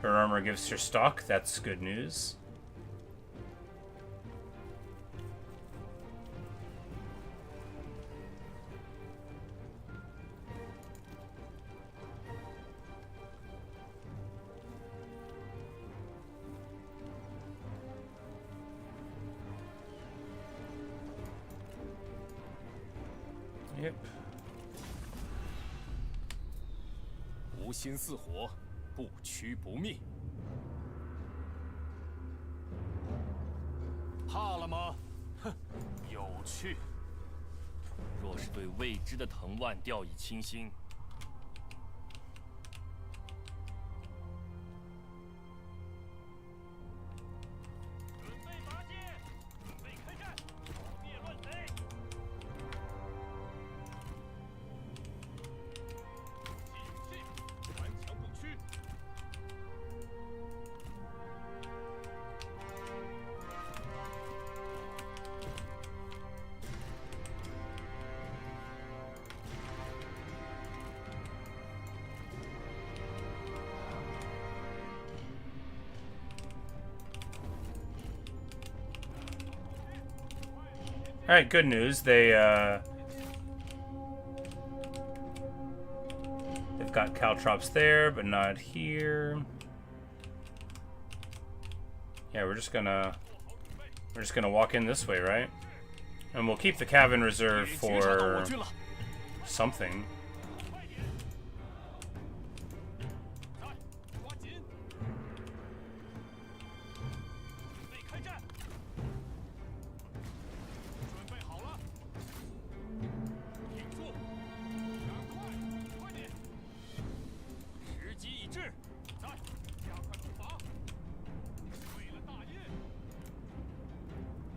Her armor gives her stock. That's good news. Yep. 无心似火，不屈不灭。了吗？哼，有趣。若是对未知的藤蔓掉以轻心，准备拔剑，准备开战，消灭乱贼。气有气，顽强不屈。 All right, good news. They've got caltrops there, but not here. Yeah, we're just gonna walk in this way, right? And we'll keep the cabin reserve for something.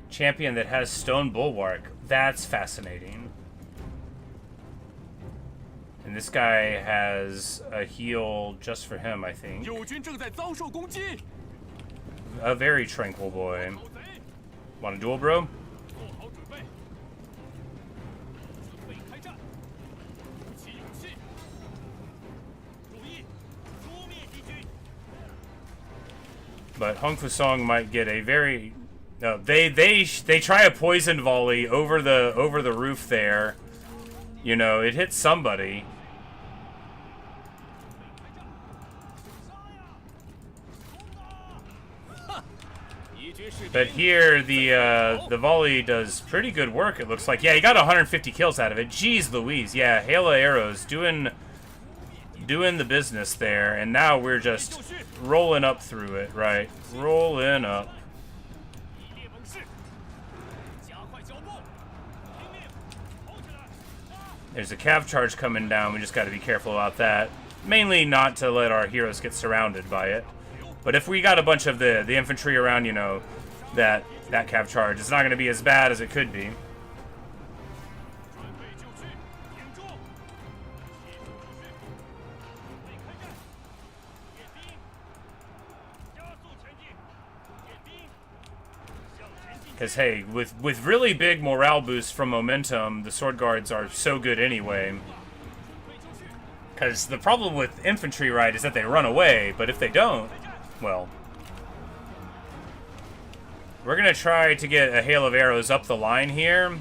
Champion that has stone bulwark. That's fascinating. And this guy has a heal just for him, I think. A very tranquil boy. Want a duel, bro? But Huangfu Song might get a very... No, they try a poison volley over the roof there. You know, it hits somebody. But here the volley does pretty good work, it looks like. Yeah, he got 150 kills out of it. Jeez Louise. Yeah, hail of arrows doing the business there, and now we're just rolling up through it, right? Rolling up. There's a cav charge coming down. We just got to be careful about that. Mainly not to let our heroes get surrounded by it. But if we got a bunch of the infantry around, you know, that cav charge, it's not going to be as bad as it could be. Because, hey, with really big morale boosts from momentum, the sword guards are so good anyway. Because the problem with infantry, right, is that they run away, but if they don't, well... We're going to try to get a hail of arrows up the line here.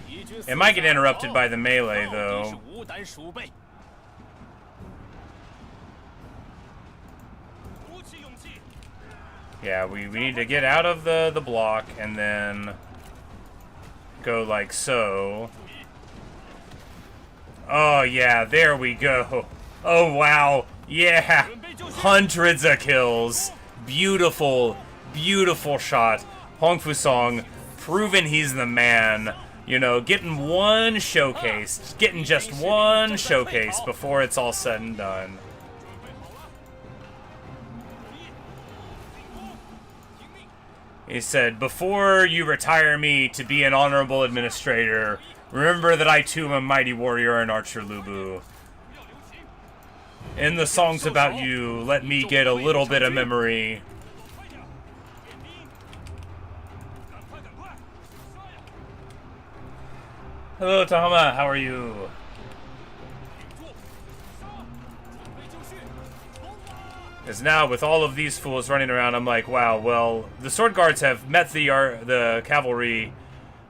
It might get interrupted by the melee, though. Yeah, we need to get out of the block and then go like so. Oh, yeah, there we go. Oh, wow. Yeah, hundreds of kills. Beautiful, beautiful shot. Huangfu Song, proving he's the man. You know, getting one showcase. Getting just one showcase before it's all said and done. He said, before you retire me to be an honorable administrator, remember that I too am a mighty warrior and archer, Lubu. In the songs about you, let me get a little bit of memory. Hello, Tahama, how are you? Because now, with all of these fools running around, I'm like, wow, well, the sword guards have met the cavalry,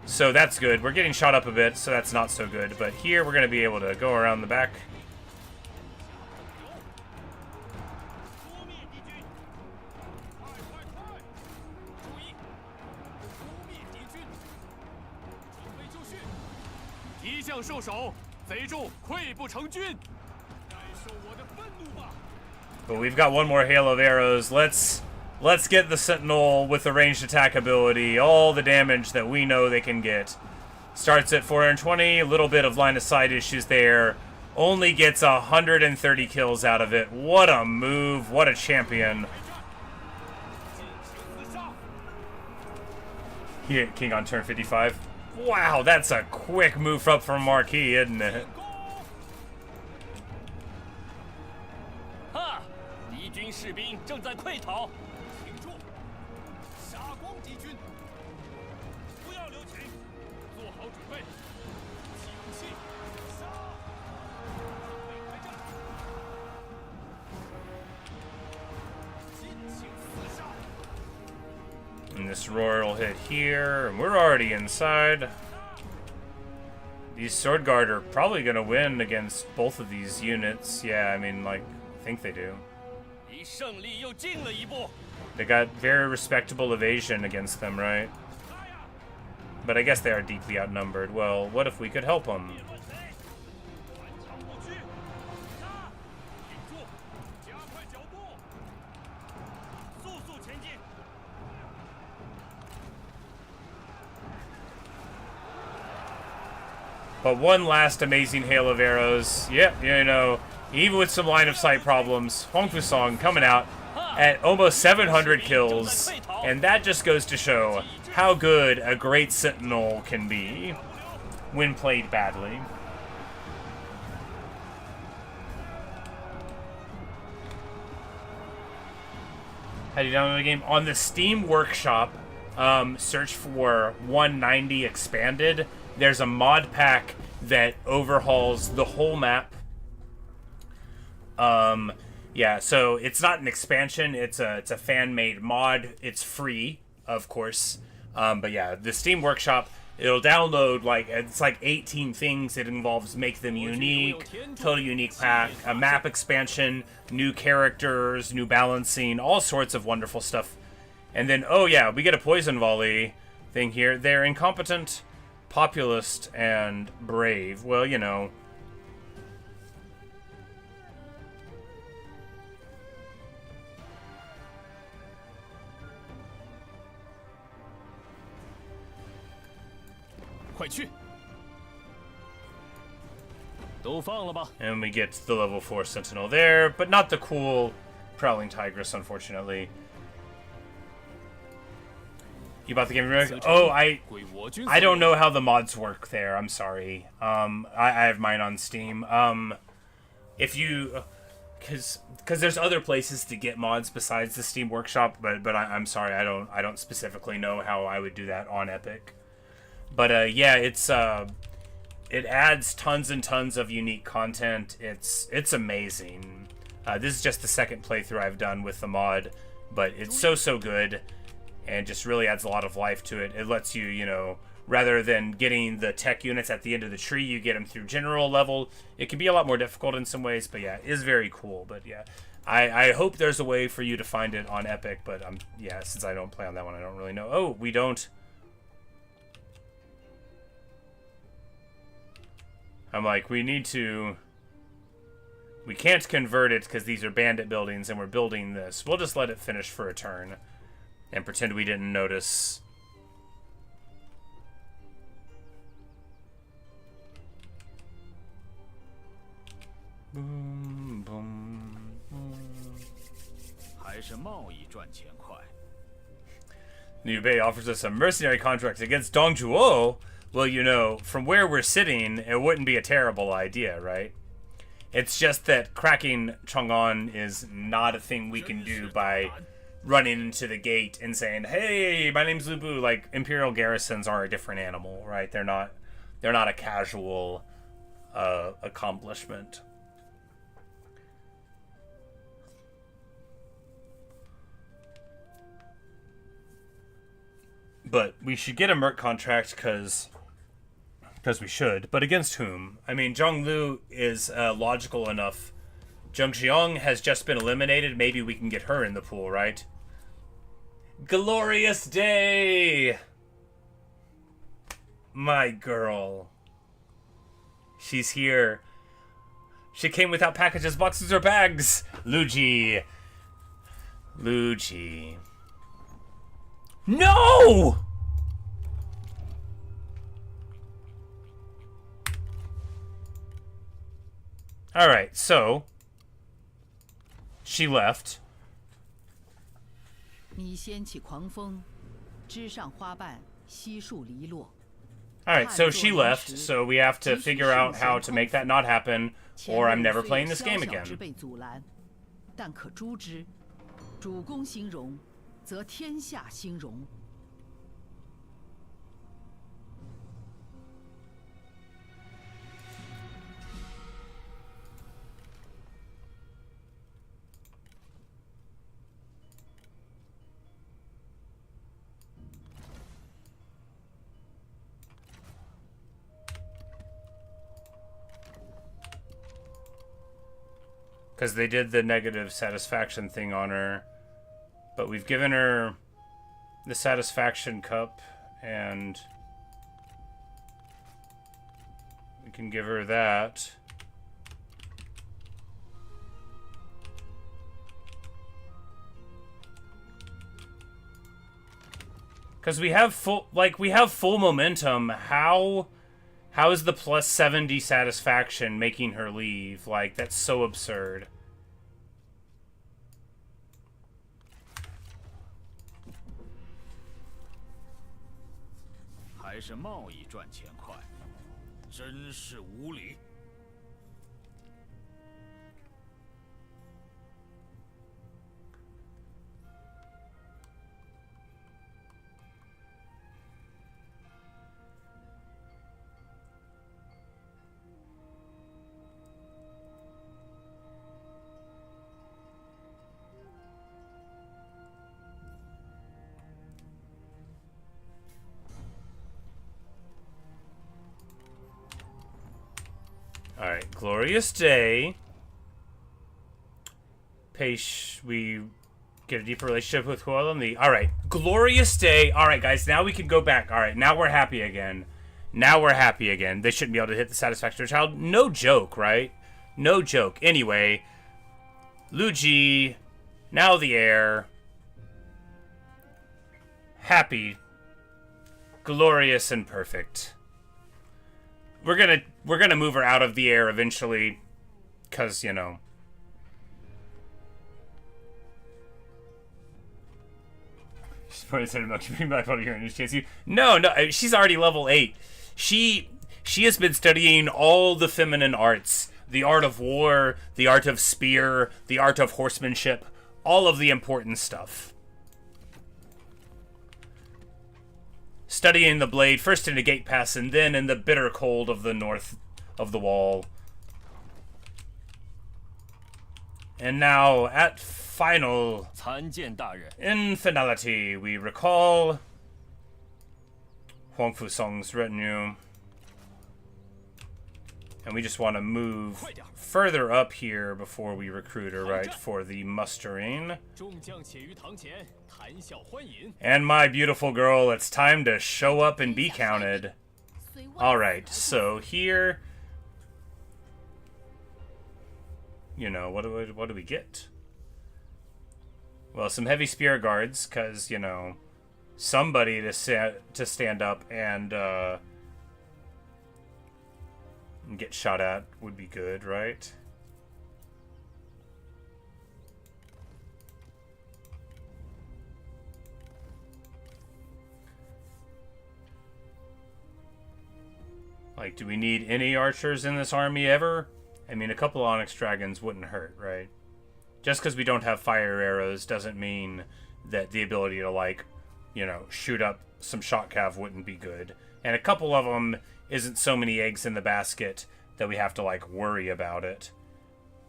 so that's good. We're getting shot up a bit, so that's not so good. But here, we're going to be able to go around the back. But we've got one more hail of arrows. Let's Let's get the Sentinel with the ranged attack ability, all the damage that we know they can get. Starts at 420, a little bit of line of sight issues there. Only gets 130 kills out of it. What a move, what a champion. He hit King on turn 55. Wow, that's a quick move up from Marquis, isn't it? 哈！敌军士兵正在溃逃。停住！杀光敌军！不要留情，做好准备，起武器，杀！准备开战！尽情厮杀！ And this roar will hit here, and we're already inside. These Sword Guard are probably going to win against both of these units. Yeah, I mean, like, I think they do. 离胜利又近了一步。 They got very respectable evasion against them, right? But I guess they are deeply outnumbered. Well, what if we could help them? 顽强不屈！杀！停住！加快脚步！速速前进！ But one last amazing hail of arrows. Yep, you know, even with some line of sight problems, Huangfu Song coming out at almost 700 kills. And that just goes to show how good a great Sentinel can be when played badly. How do you download the game? On the Steam Workshop, search for 190 Expanded. There's a mod pack that overhauls the whole map. Yeah, so it's not an expansion. It's a fan-made mod. It's free, of course. But yeah, the Steam Workshop, it'll download it's like 18 things. It involves make them unique, totally unique pack, a map expansion, new characters, new balancing, all sorts of wonderful stuff. And then, oh yeah, we get a poison volley thing here. They're incompetent, populist, and brave. Well, you know. And we get the level 4 Sentinel there, but not the cool Prowling Tigress, unfortunately. You bought the game remake? Oh, I don't know how the mods work there. I'm sorry. I have mine on Steam. If you, because there's other places to get mods besides the Steam Workshop, but I'm sorry, I don't specifically know how I would do that on Epic. But yeah, it adds tons and tons of unique content. It's amazing. This is just the second playthrough I've done with the mod, but it's so good. And just really adds a lot of life to it. It lets you, you know, rather than getting the tech units at the end of the tree, you get them through general level. It can be a lot more difficult in some ways, but yeah, it is very cool. But yeah, I hope there's a way for you to find it on Epic, but yeah, since I don't play on that one, I don't really know. Oh, we don't. I'm like, we can't convert it because these are bandit buildings and we're building this. We'll just let it finish for a turn. And pretend we didn't notice. Boom, boom, boom. Liu Bei offers us a mercenary contract against Dong Zhuo. Well, you know, from where we're sitting, it wouldn't be a terrible idea, right? It's just that cracking Chang'an is not a thing we can do by running into the gate and saying, "Hey, my name's Lu Bu." Like, Imperial garrisons are a different animal, right? They're not a casual accomplishment. But we should get a merc contract because we should. But against whom? I mean, Zhonglu is logical enough. Zhengxiang has just been eliminated. Maybe we can get her in the pool, right? Glorious day! My girl. She's here. She came without packages, boxes, or bags. Luji. Luigi. No! Alright, so she left. 你掀起狂风，枝上花瓣悉数离落。 Alright, so she left, so we have to figure out how to make that not happen, or I'm never playing this game again. 被阻拦，但可诛之。主公兴荣，则天下兴荣。 Because they did the negative satisfaction thing on her. But we've given her the satisfaction cup, and we can give her that. Because we have full momentum. How is the plus 70 satisfaction making her leave? Like, that's so absurd. Alright, glorious day. We get a deeper relationship with Hualan. Alright, glorious day. Alright, guys, now we can go back. Alright, now we're happy again. Now we're happy again. They shouldn't be able to hit the satisfaction of a child. No joke, right? No joke. Anyway, Luigi, now the heir. Happy, glorious, and perfect. We're gonna move her out of the air eventually, cause you know. She's probably said about you being back out here and just chase you. No, she's already level 8. She has been studying all the feminine arts, the art of war, the art of spear, the art of horsemanship, all of the important stuff. Studying the blade, first in a gate pass and then in the bitter cold of the north of the wall. And now, at final, in finality, we recall Huangfu Song's retinue. And we just want to move further up here before we recruit her, right, for the mustering. And my beautiful girl, it's time to show up and be counted. Alright, so here, you know, what do we get? Well, some heavy spear guards, because, you know, somebody to stand up and get shot at would be good, right? Like, do we need any archers in this army ever? I mean, a couple Onyx Dragons wouldn't hurt, right? Just because we don't have fire arrows doesn't mean that the ability to, like, you know, shoot up some shot cav wouldn't be good. And a couple of them isn't so many eggs in the basket that we have to, like, worry about it.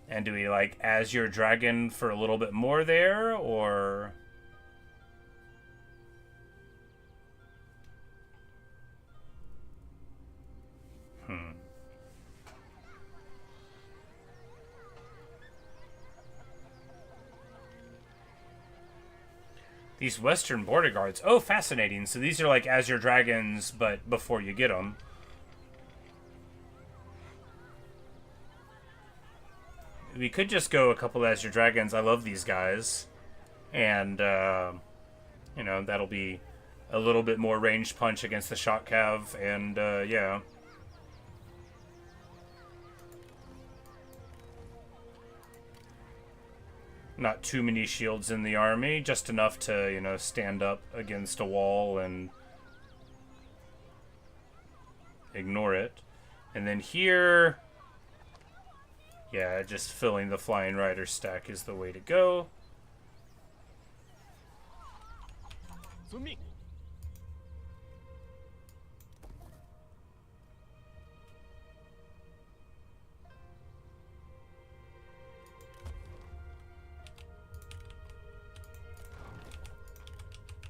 And do we, like, as your dragon for a little bit more there, or... These Western Border Guards. Oh, fascinating. So these are like Azure Dragons, but before you get them. We could just go a couple Azure Dragons. I love these guys. And, you know, that'll be a little bit more ranged punch against the shock cav, and, yeah. Not too many shields in the army, just enough to, you know, stand up against a wall and ignore it. And then here, yeah, just filling the Flying Rider stack is the way to go.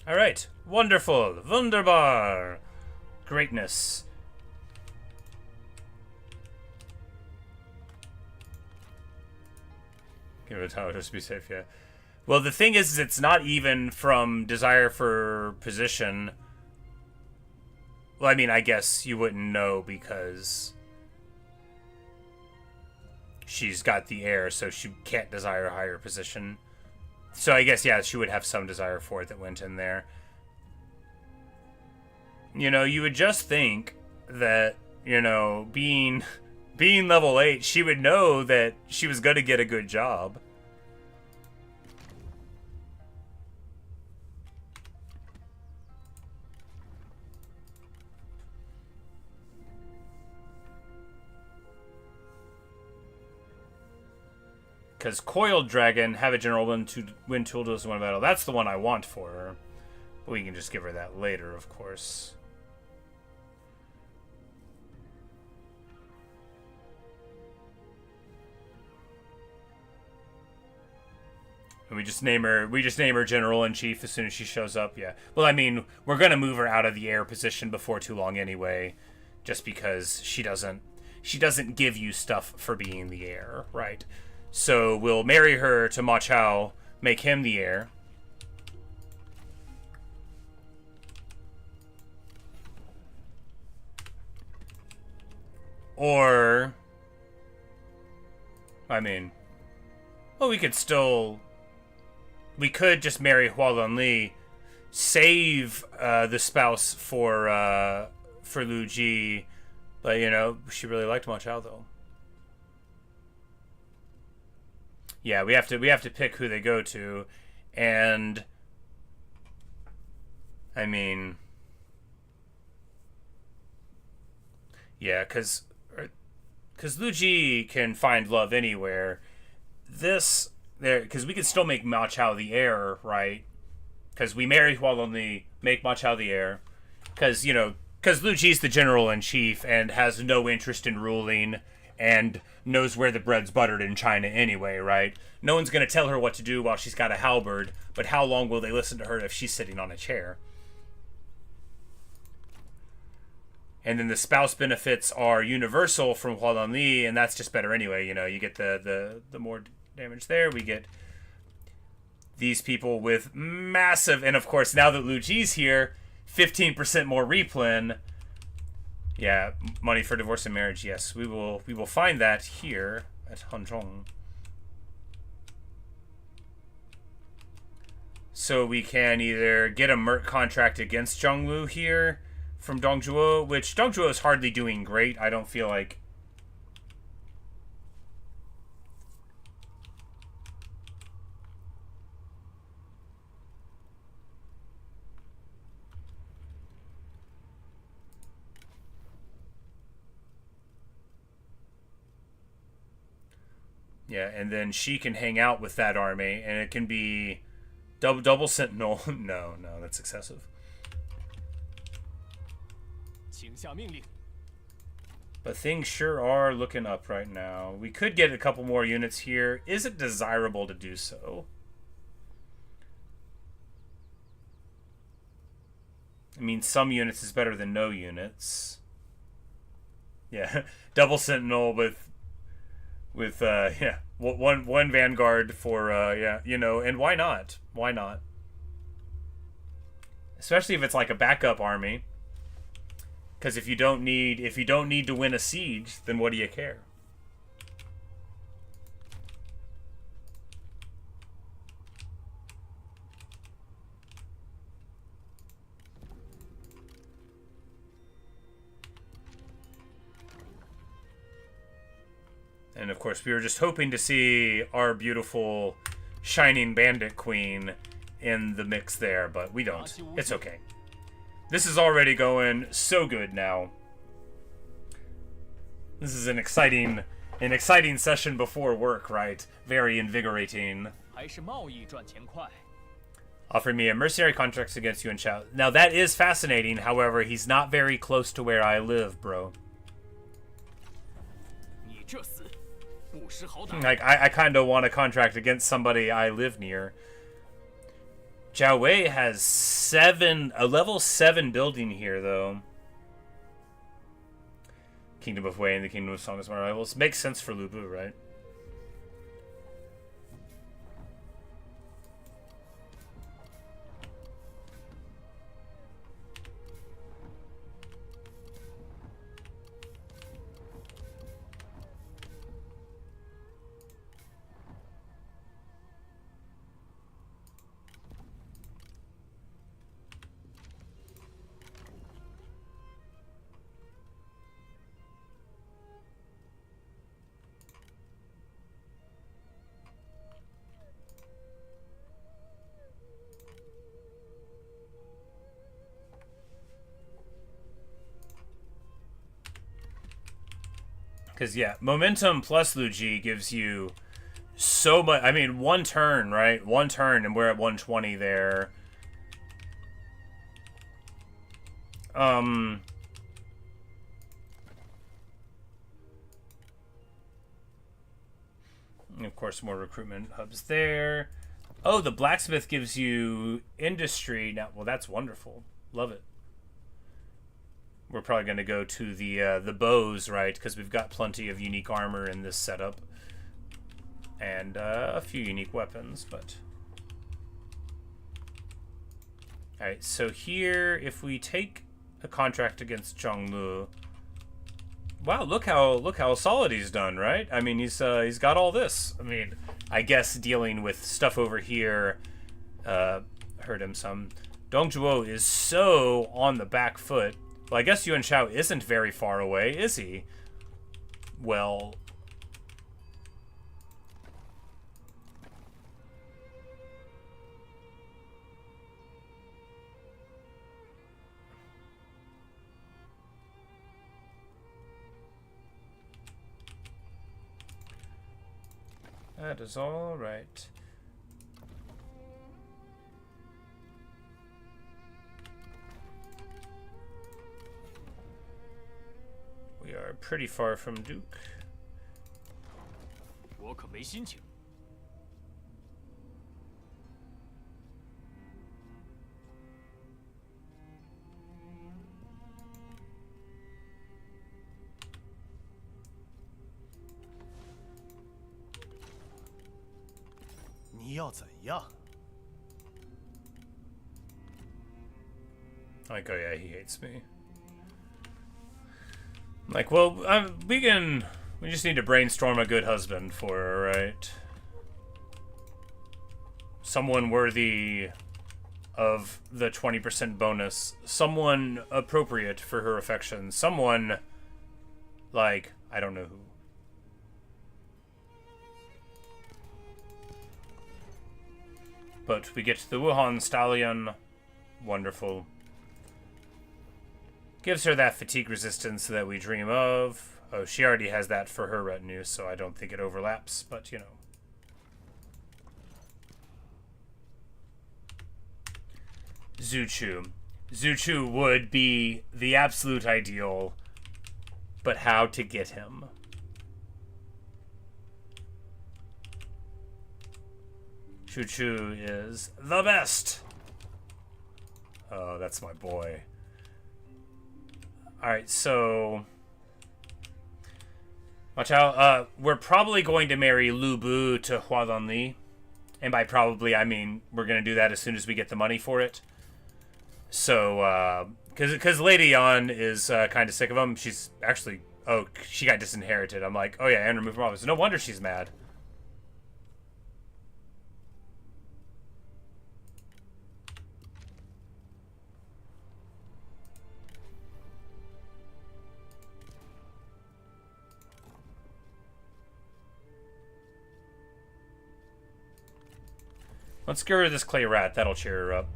All right, wonderful, wunderbar, greatness. Give it a tower just to be safe, yeah. Well, the thing is it's not even from desire for position. Well, I mean, I guess you wouldn't know because she's got the heir, so she can't desire a higher position. So I guess, yeah, she would have some desire for it that went in there. You know, you would just think that, you know, being level 8, she would know that she was going to get a good job. Because Coiled Dragon, have a general win tool does one battle. That's the one I want for her. But we can just give her that later, of course. And we just name her General in Chief as soon as she shows up, yeah. Well, I mean, we're gonna move her out of the heir position before too long anyway, just because she doesn't give you stuff for being the heir, right? So we'll marry her to Ma Chao, make him the heir. Or, I mean, well, we could just marry Hua Li, save the spouse for Lu Ji, but you know, she really liked Ma Chao though. Yeah, we have to pick who they go to, and I mean, yeah, because Lu Ji can find love anywhere. Because we could still make Ma Chao the heir, right? Because we marry Hua Li, make Ma Chao the heir, because Lu Ji's the general in chief and has no interest in ruling and knows where the bread's buttered in China anyway, right? No one's going to tell her what to do while she's got a halberd, but how long will they listen to her if she's sitting on a chair? And then the spouse benefits are universal from Hua Li, and that's just better anyway. You know, you get the more damage there. We get these people with massive, and of course, now that Lu Ji's here, 15% more replen. Yeah, money for divorce and marriage. Yes, we will find that here at Hanzhong. So we can either get a merc contract against Zhonglu here from Dong Zhuo, which Dong Zhuo is hardly doing great. I don't feel like. Yeah, and then she can hang out with that army, and it can be double sentinel. No, that's excessive. But things sure are looking up right now. We could get a couple more units here. Is it desirable to do so? I mean, some units is better than no units. Yeah, double sentinel with yeah, one vanguard for yeah, you know, and why not? Why not? Especially if it's like a backup army. Because if you don't need to win a siege, then what do you care? And of course, we were just hoping to see our beautiful shining bandit queen in the mix there, but we don't. It's okay. This is already going so good now. This is an exciting session before work, right? Very invigorating. 还是贸易赚钱快。 Offer me a mercenary contract against Yuan Shao. Now that is fascinating, however, he's not very close to where I live, bro. 你这厮不识好歹。 Like, I kind of want a contract against somebody I live near. Jiao Wei has a level 7 building here, though. Kingdom of Wei and the Kingdom of Song as my rivals. Makes sense for Lu Bu, right? Because, yeah, momentum plus Luigi gives you so much. I mean, one turn, right? One turn, and we're at 120 there. Of course, more recruitment hubs there. Oh, the blacksmith gives you industry now. Well, that's wonderful. Love it. We're probably going to go to the bows, right? Because we've got plenty of unique armor in this setup. And a few unique weapons, but... Alright, so here, if we take a contract against Zhonglu... Wow, look how solid he's done, right? I mean, he's got all this. I mean, I guess dealing with stuff over here hurt him some. Dong Zhuo is so on the back foot. Well, I guess Yuan Shao isn't very far away, is he? Well... That is all right. We are pretty far from Duke. 我可没心情。你要怎样？ Like, oh yeah, he hates me. Like, well, we just need to brainstorm a good husband for her, right? Someone worthy of the 20% bonus. Someone appropriate for her affection. Someone, like, I don't know who. But we get the Wuhan Stallion. Wonderful. Gives her that fatigue resistance that we dream of. Oh, she already has that for her retinue, so I don't think it overlaps, but you know. Zuchu. Zuchu would be the absolute ideal, but how to get him? Chuchu is the best. Oh, that's my boy. Alright, so... Ma Chao, we're probably going to marry Lu Bu to Hua Dunli. And by probably, I mean we're going to do that as soon as we get the money for it. So, because Lady Yan is kind of sick of him. She's actually... Oh, she got disinherited. I'm like, oh yeah, and removed from office. No wonder she's mad. Let's get rid of this clay rat. That'll cheer her up.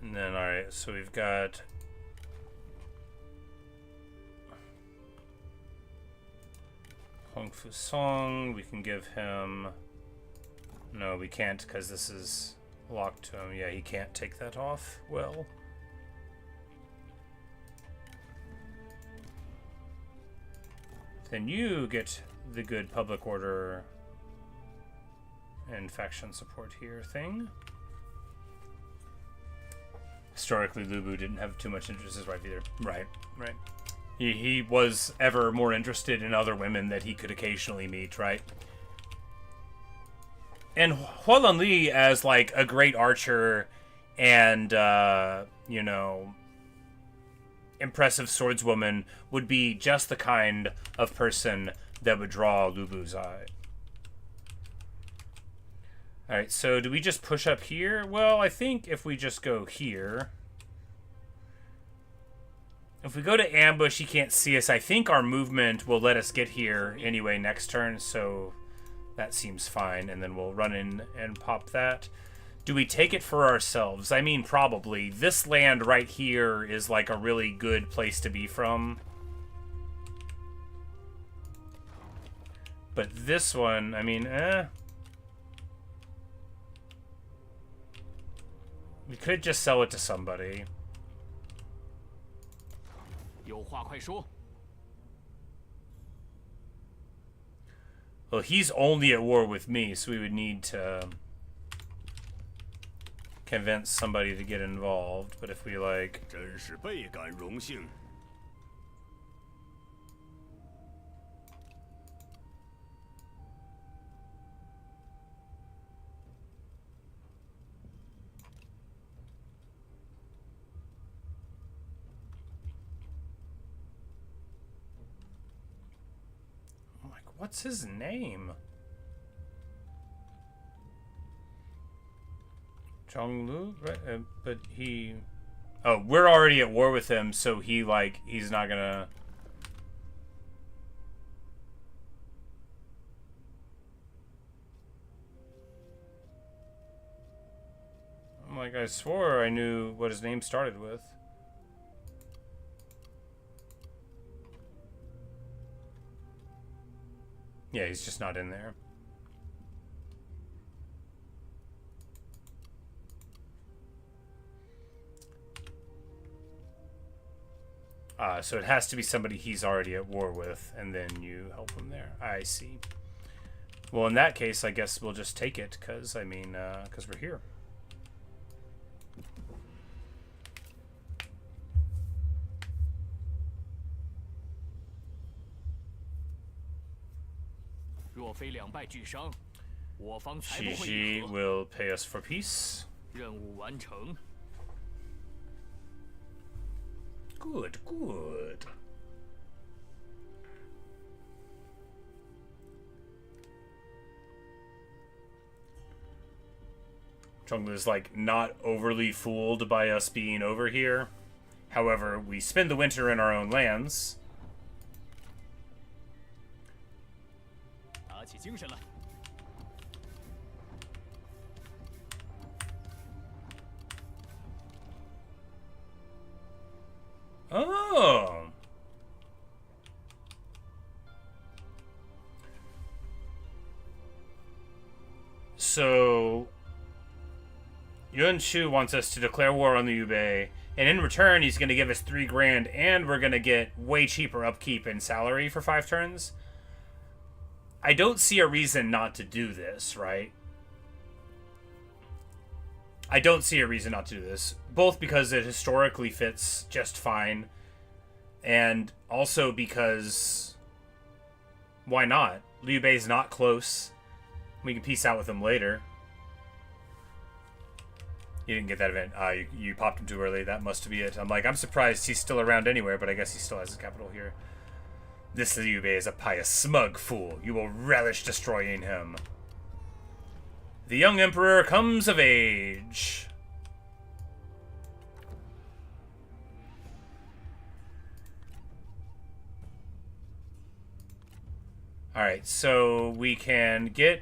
And then, alright, so we've got... Huangfu Song. We can give him... No, we can't because this is locked to him. Yeah, he can't take that off. Well... Then you get the good public order and faction support here thing. Historically, Lu Bu didn't have too much interest in his wife either. Right, right. He was ever more interested in other women that he could occasionally meet, right? And Hualan Li as, like, a great archer and, you know, impressive swordswoman would be just the kind of person that would draw Lu Bu's eye. Alright, so do we just push up here? Well, I think if we just go here... If we go to ambush, he can't see us. I think our movement will let us get here anyway next turn, so that seems fine. And then we'll run in and pop that. Do we take it for ourselves? I mean, probably. This land right here is like a really good place to be from. But this one, I mean, we could just sell it to somebody. 有话快说。 Well, he's only at war with me, so we would need to convince somebody to get involved. But if we, like... 真是倍感荣幸。 What's his name? Zhonglu? Right? But he... Oh, we're already at war with him, so he, like, he's not gonna... I'm like, I swore I knew what his name started with. Yeah, he's just not in there. So it has to be somebody he's already at war with, and then you help him there. I see. Well, in that case, I guess we'll just take it, because, I mean, because we're here. Xi will pay us for peace. 任务完成。 Good, good. Zhonglu's like not overly fooled by us being over here. However, we spend the winter in our own lands. 打起精神来！ Oh. So Yuan Shu wants us to declare war on the Yubei, and in return he's going to give us 3 grand, and we're going to get way cheaper upkeep and salary for 5 turns. I don't see a reason not to do this, right? I don't see a reason not to do this, both because it historically fits just fine, and also because why not? Liu Bei's not close. We can peace out with him later. You didn't get that event. You popped him too early. That must be it. I'm like, I'm surprised he's still around anywhere, but I guess he still has his capital here. This Liu Bei is a pious, smug fool. You will relish destroying him. The young emperor comes of age. Alright, so we can get...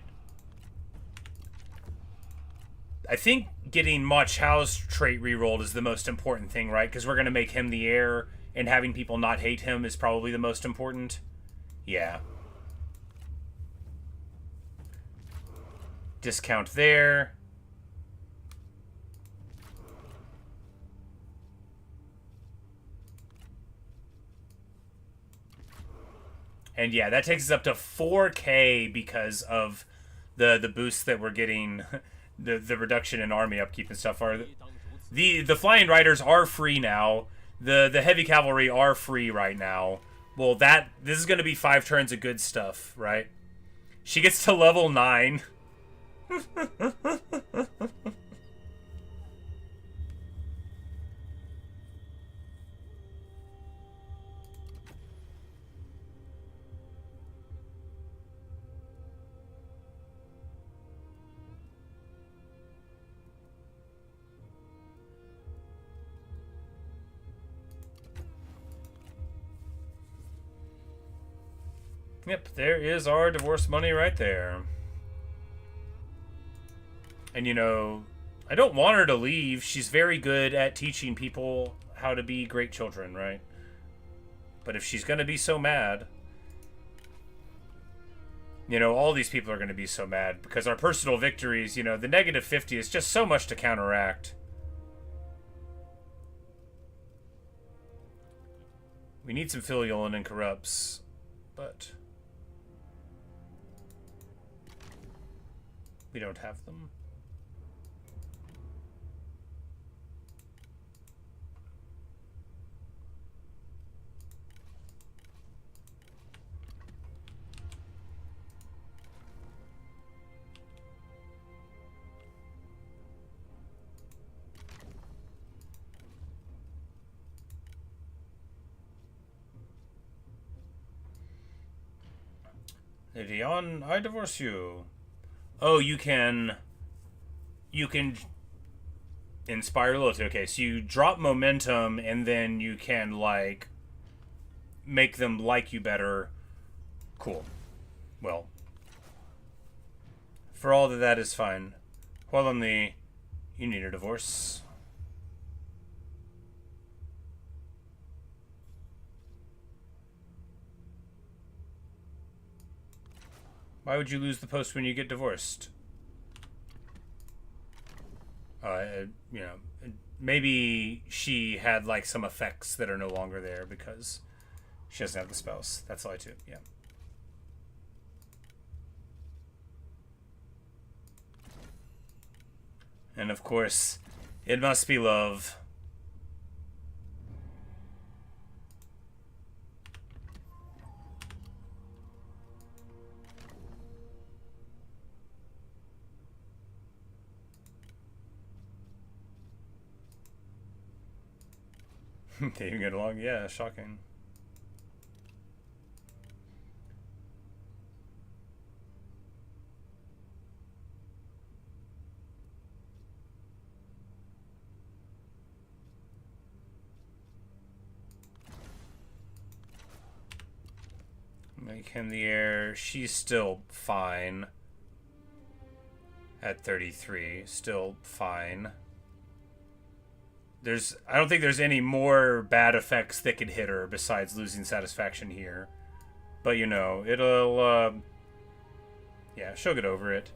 I think getting Ma Chao's trait rerolled is the most important thing, right? Because we're going to make him the heir, and having people not hate him is probably the most important. Yeah. Discount there. And yeah, that takes us up to 4K because of the boosts that we're getting, the reduction in army upkeep and stuff. Are the flying riders are free now. The heavy cavalry are free right now. Well, this is going to be 5 turns of good stuff, right? She gets to level 9. Yep, there is our divorce money right there. And, you know, I don't want her to leave. She's very good at teaching people how to be great children, right? But if she's going to be so mad... You know, all these people are going to be so mad because our personal victories, you know, the negative 50 is just so much to counteract. We need some filial and incorrupts, but... we don't have them. Dion, I divorce you. Oh, you can inspire loyalty. Okay, so you drop momentum and then you can, like, make them like you better. Cool. Well, for all that is fine. Well, on the... you need a divorce. Why would you lose the post when you get divorced? You know, maybe she had, like, some effects that are no longer there because she doesn't have the spouse. That's why, too. Yeah. And, of course, it must be love. They even get along? Yeah, shocking. Make him the heir. She's still fine. At 33. Still fine. I don't think there's any more bad effects that could hit her besides losing satisfaction here. But, you know, it'll, yeah, she'll get over it.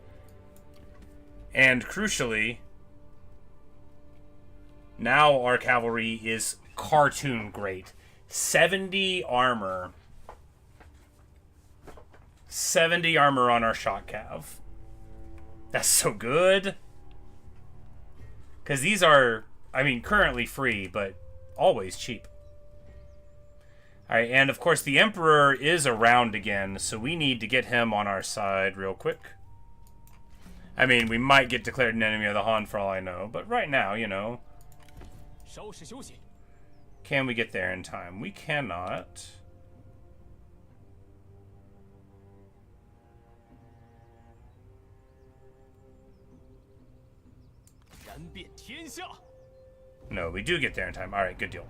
And, crucially, now our cavalry is cartoon great. 70 armor. 70 armor on our shock cav. That's so good. Because these are... I mean, currently free, but always cheap. Alright, and of course the Emperor is around again, so we need to get him on our side real quick. I mean, we might get declared an enemy of the Han for all I know, but right now, you know. Can we get there in time? We cannot. No, we do get there in time. Alright, good deal.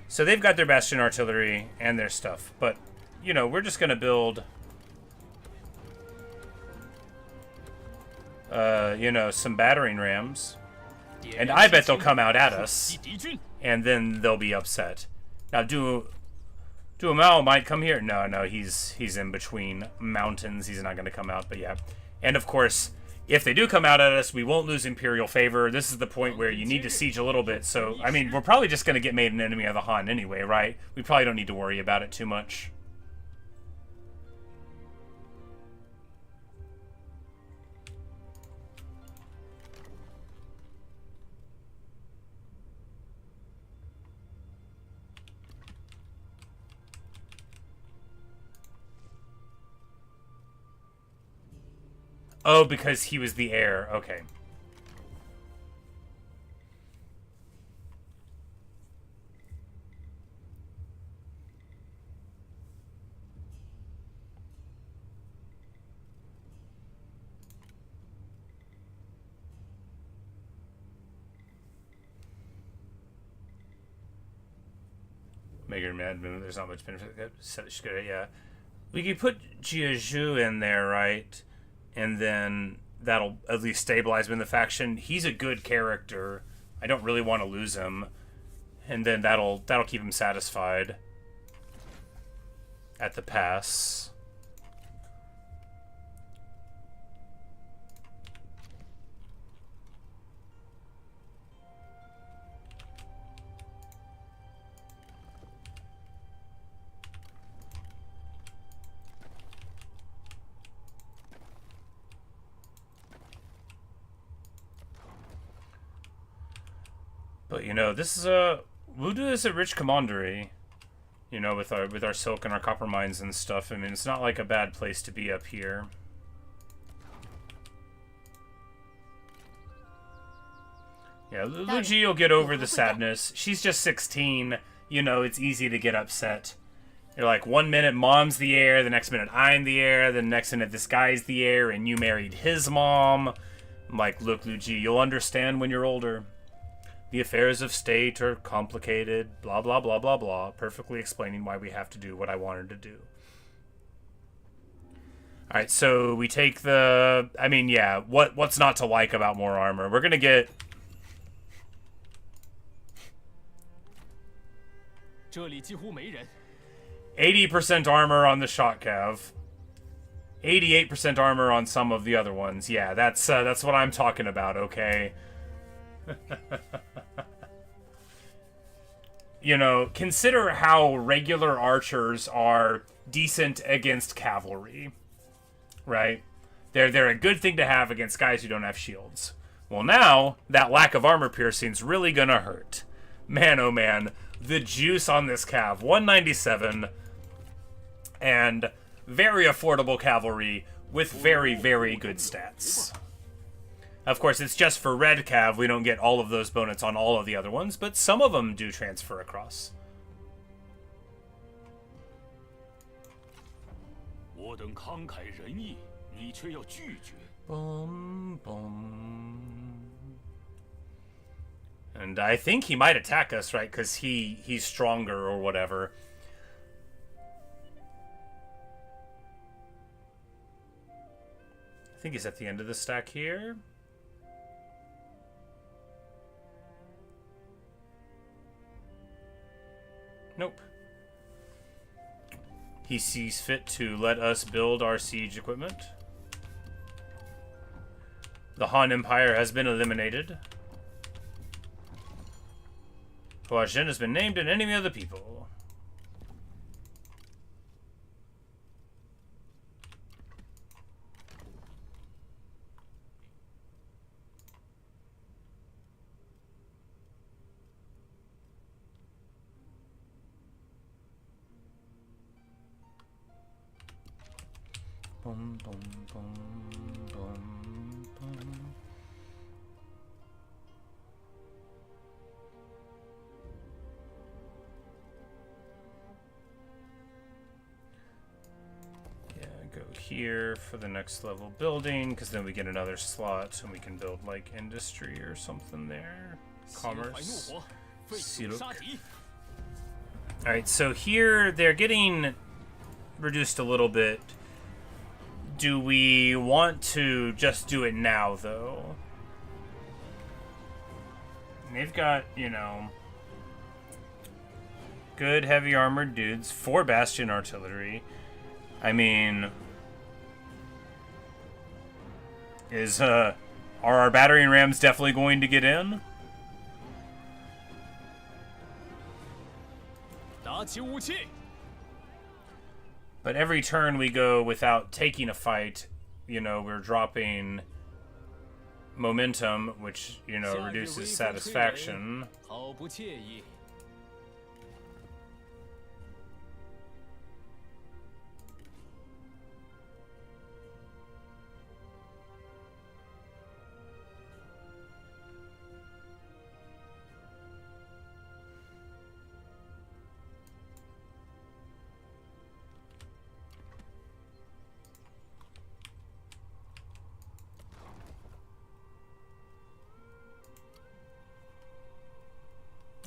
So they've got their Bastion artillery and their stuff. But, you know, we're just going to build you know, some battering rams. And I bet they'll come out at us. And then they'll be upset. Now, Duomao might come here. No, he's in between mountains. He's not going to come out, but yeah. And of course, if they do come out at us, we won't lose Imperial favor. This is the point where you need to siege a little bit. So, I mean, we're probably just going to get made an enemy of the Han anyway, right? We probably don't need to worry about it too much. Oh, because he was the heir. Okay. Make her mad. There's not much benefit. Yeah. We could put Jiazhu in there, right? And then that'll at least stabilize him in the faction. He's a good character. I don't really want to lose him. And then that'll keep him satisfied at the pass. But you know, this is we'll do this at Rich Commandery. You know, with our silk and our copper mines and stuff. I mean, it's not like a bad place to be up here. Yeah, Lu Ji will get over the sadness. She's just 16. You know, it's easy to get upset. You're like, 1 minute mom's the heir, the next minute I'm the heir, the next minute this guy's the heir, and you married his mom. I'm like, look, Lu Ji, you'll understand when you're older. The affairs of state are complicated, blah, blah, blah, blah, blah, perfectly explaining why we have to do what I wanted to do. Alright, so we take the... I mean, yeah, what's not to like about more armor? We're gonna get... 这里几乎没人。 80% armor on the shot cav. 88% armor on some of the other ones. Yeah, that's what I'm talking about, okay? You know, consider how regular archers are decent against cavalry, right? They're a good thing to have against guys who don't have shields. Well, now that lack of armor piercing's really gonna hurt. Man, oh man, the juice on this cav, 197, and very affordable cavalry with very, very good stats. Of course, it's just for red cav. We don't get all of those bonus on all of the other ones, but some of them do transfer across. 我等慷慨仁义，你却要拒绝。 Boom, boom. And I think he might attack us, right? Because he's stronger or whatever. I think he's at the end of the stack here. Nope. He sees fit to let us build our siege equipment. The Han Empire has been eliminated. Hua Xin has been named an enemy of the people. Boom, boom, boom, boom, boom. Yeah, go here for the next level building, because then we get another slot and we can build like industry or something there. Commerce. Alright, so here they're getting reduced a little bit Do we want to just do it now, though? They've got, you know, good heavy armored dudes, 4 bastion artillery. I mean, are our battering rams definitely going to get in? 拿起武器， But every turn we go without taking a fight, you know, we're dropping momentum, which, you know, 夏日 reduces 微风吹 satisfaction. 人好不惬意。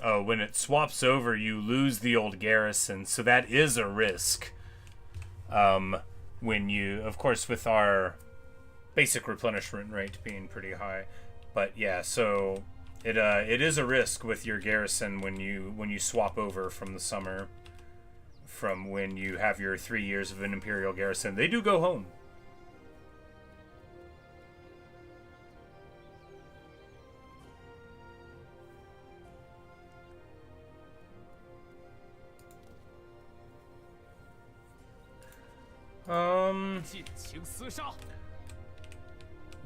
Oh, when it swaps over, you lose the old garrison, so that is a risk. When you, of course, with our basic replenishment rate being pretty high, but yeah, so it is a risk with your garrison when you swap over from the summer, from when you have your 3 years of an imperial garrison. They do go home. 尽情厮杀。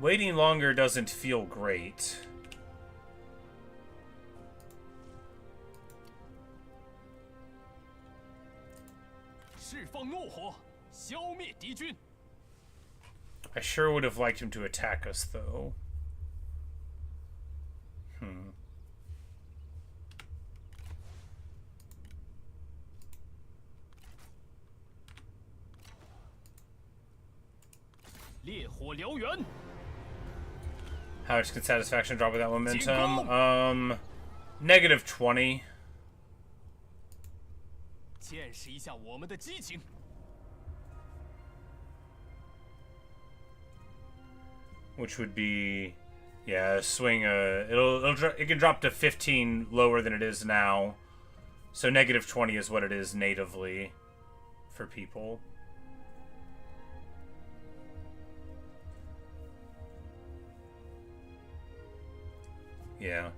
Waiting longer doesn't feel great. 释放怒火，消灭敌军。 I sure would have liked him to attack us, though. Hmm. 烈火燎原， How much can satisfaction drop without momentum? Jingle! -20. 见识一下我们的激情。 Which would be, yeah, swing. It can drop to 15 lower than it is now, so -20 is what it is natively for people. Yeah.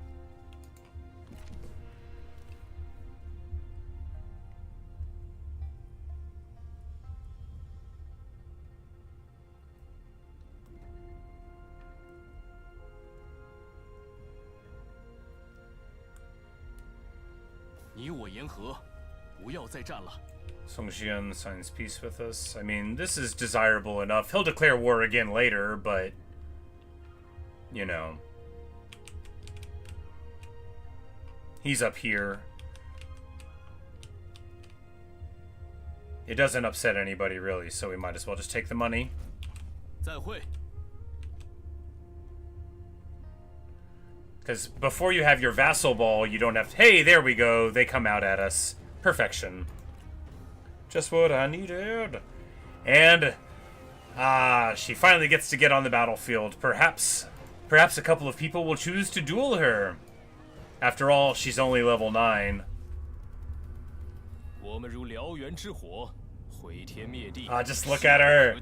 Song Jian signs peace with us. I mean, this is desirable enough. He'll declare war again later, but, you know, he's up here. It doesn't upset anybody, really, so we might as well just take the money. 再会。 Because before you have your vassal ball, you don't have to... Hey, there we go. They come out at us. Perfection. Just what I needed. And, she finally gets to get on the battlefield. Perhaps a couple of people will choose to duel her. After all, she's only level 9. 我们如燎原之火，毁天灭地。 Just look at her.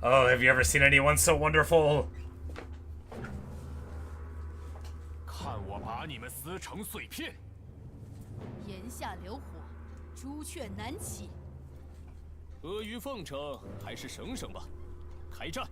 Oh, have you ever seen anyone so wonderful? 看我把你们撕成碎片！ 炎下流火，朱雀难起。 阿谀奉承还是省省吧，开战！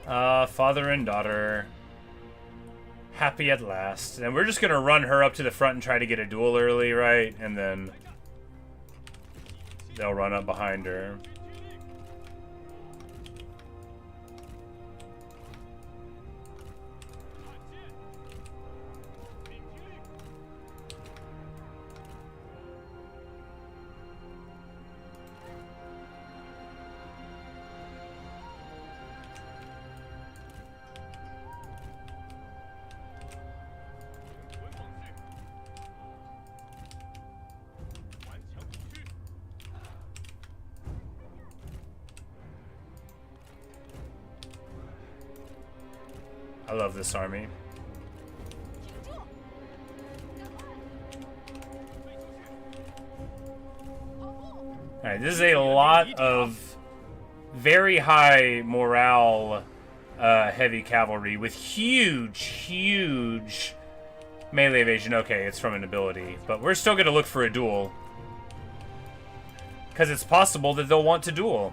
Father and daughter. Happy at last. And we're just gonna run her up to the front and try to get a duel early, right? And then they'll run up behind her. I love this army. Alright, this is a lot of very high morale heavy cavalry with huge melee evasion. Okay, it's from an ability, but we're still going to look for a duel. Because it's possible that they'll want to duel.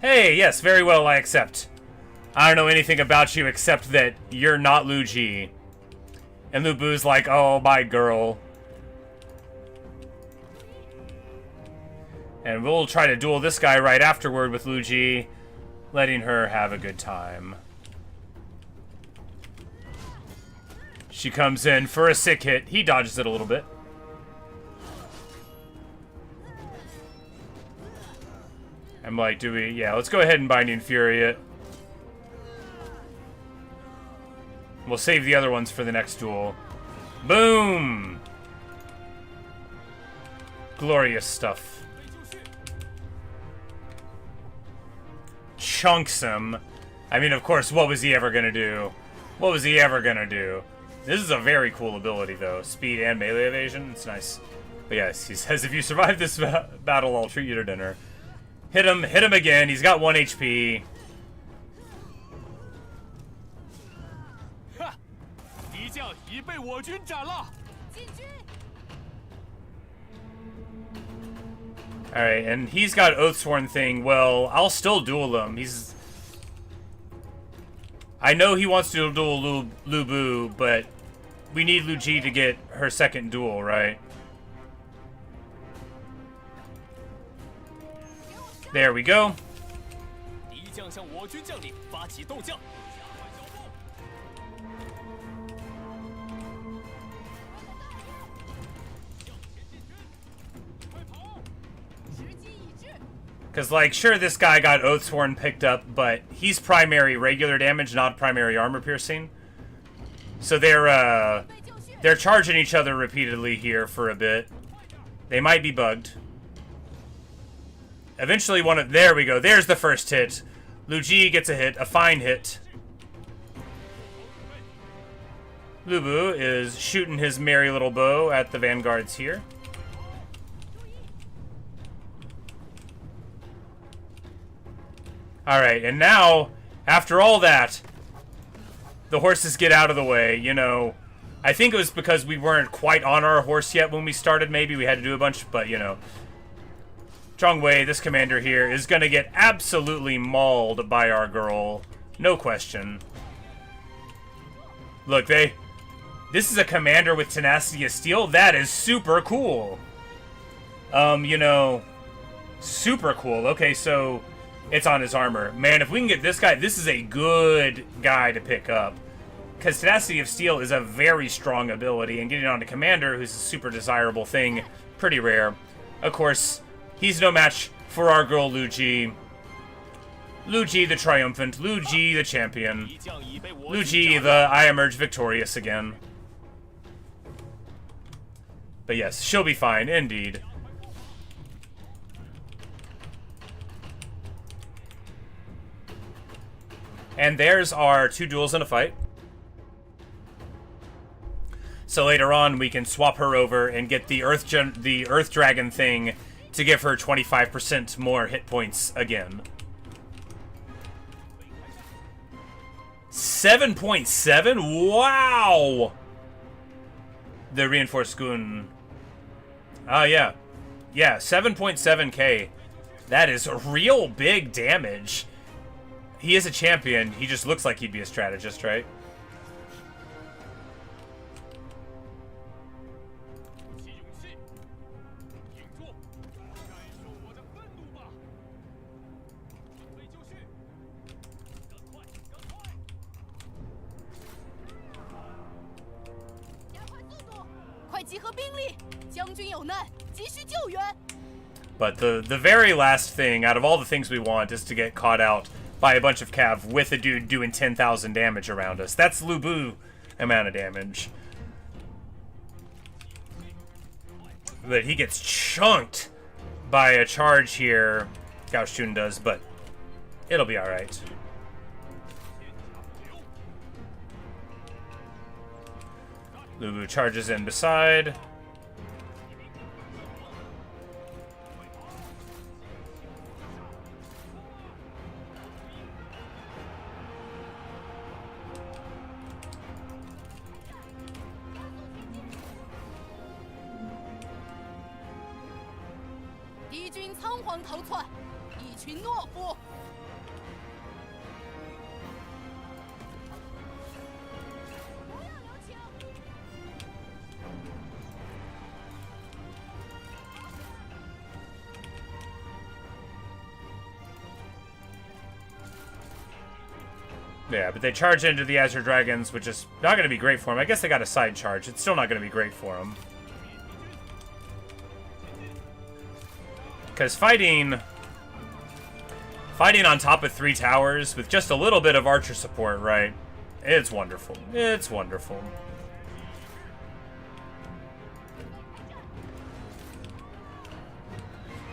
Hey, yes, very well, I accept. I don't know anything about you except that you're not Lu Ji. And Lu Bu's like, oh, my girl. And we'll try to duel this guy right afterward with Lu Ji, letting her have a good time. She comes in for a sick hit. He dodges it a little bit. I'm like, do we... Yeah, let's go ahead and Binding Fury it. We'll save the other ones for the next duel. Boom! Glorious stuff. Chunks him. I mean, of course, what was he ever gonna do? What was he ever gonna do? This is a very cool ability, though. Speed and melee evasion. It's nice. But yes, he says, if you survive this battle, I'll treat you to dinner. Hit him again. He's got 1 HP. Alright, and he's got Oathsworn thing. Well, I'll still duel him. I know he wants to duel Lu Bu, but we need Lu Ji to get her second duel, right? There we go. Because, like, sure, this guy got Oathsworn picked up, but he's primary regular damage, not primary armor piercing. So they're charging each other repeatedly here for a bit. They might be bugged. Eventually there we go. There's the first hit. Lu Ji gets a hit, a fine hit. Lu Bu is shooting his merry little bow at the vanguards here. Alright, and now, after all that, the horses get out of the way, you know. I think it was because we weren't quite on our horse yet when we started, maybe. We had to do a bunch, but, you know. Zhang Wei, this commander here, is going to get absolutely mauled by our girl. No question. Look, this is a commander with tenacity of steel. That is super cool. You know, super cool. Okay, so it's on his armor. Man, if we can get this guy, this is a good guy to pick up. Because tenacity of steel is a very strong ability, and getting on a commander, who's a super desirable thing, pretty rare. Of course, he's no match for our girl Lu Ji. Lu Ji the triumphant. Lu Ji the champion. Lu Ji the I emerge victorious again. But yes, she'll be fine, indeed. And there's our 2 duels in a fight. So later on, we can swap her over and get the Earth Dragon thing to give her 25% more hit points again. 7.7? Wow! The reinforced goon. Oh, yeah. Yeah, 7.7k. That is a real big damage. He is a champion. He just looks like he'd be a strategist, right? 鼓起勇气，挺住，感受我的愤怒吧！准备就绪，更快，更快！加快速度，快集合兵力！将军有难，急需救援。 But the very last thing out of all the things we want is to get caught out by a bunch of cav with a dude doing 10,000 damage around us. That's Lu Bu amount of damage. But he gets chunked by a charge here. Gao Shun does, but it'll be alright. Lu Bu charges in beside. Yeah, but they charge into the Azure Dragons, which is not going to be great for them. I guess they got a side charge. It's still not going to be great for them. Because fighting on top of 3 towers with just a little bit of archer support, right? It's wonderful. It's wonderful.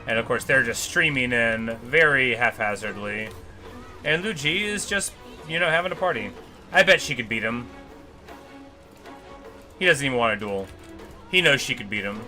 And of course, they're just streaming in very haphazardly. And Lu Ji is just, you know, having a party. I bet she could beat him. He doesn't even want a duel. He knows she could beat him.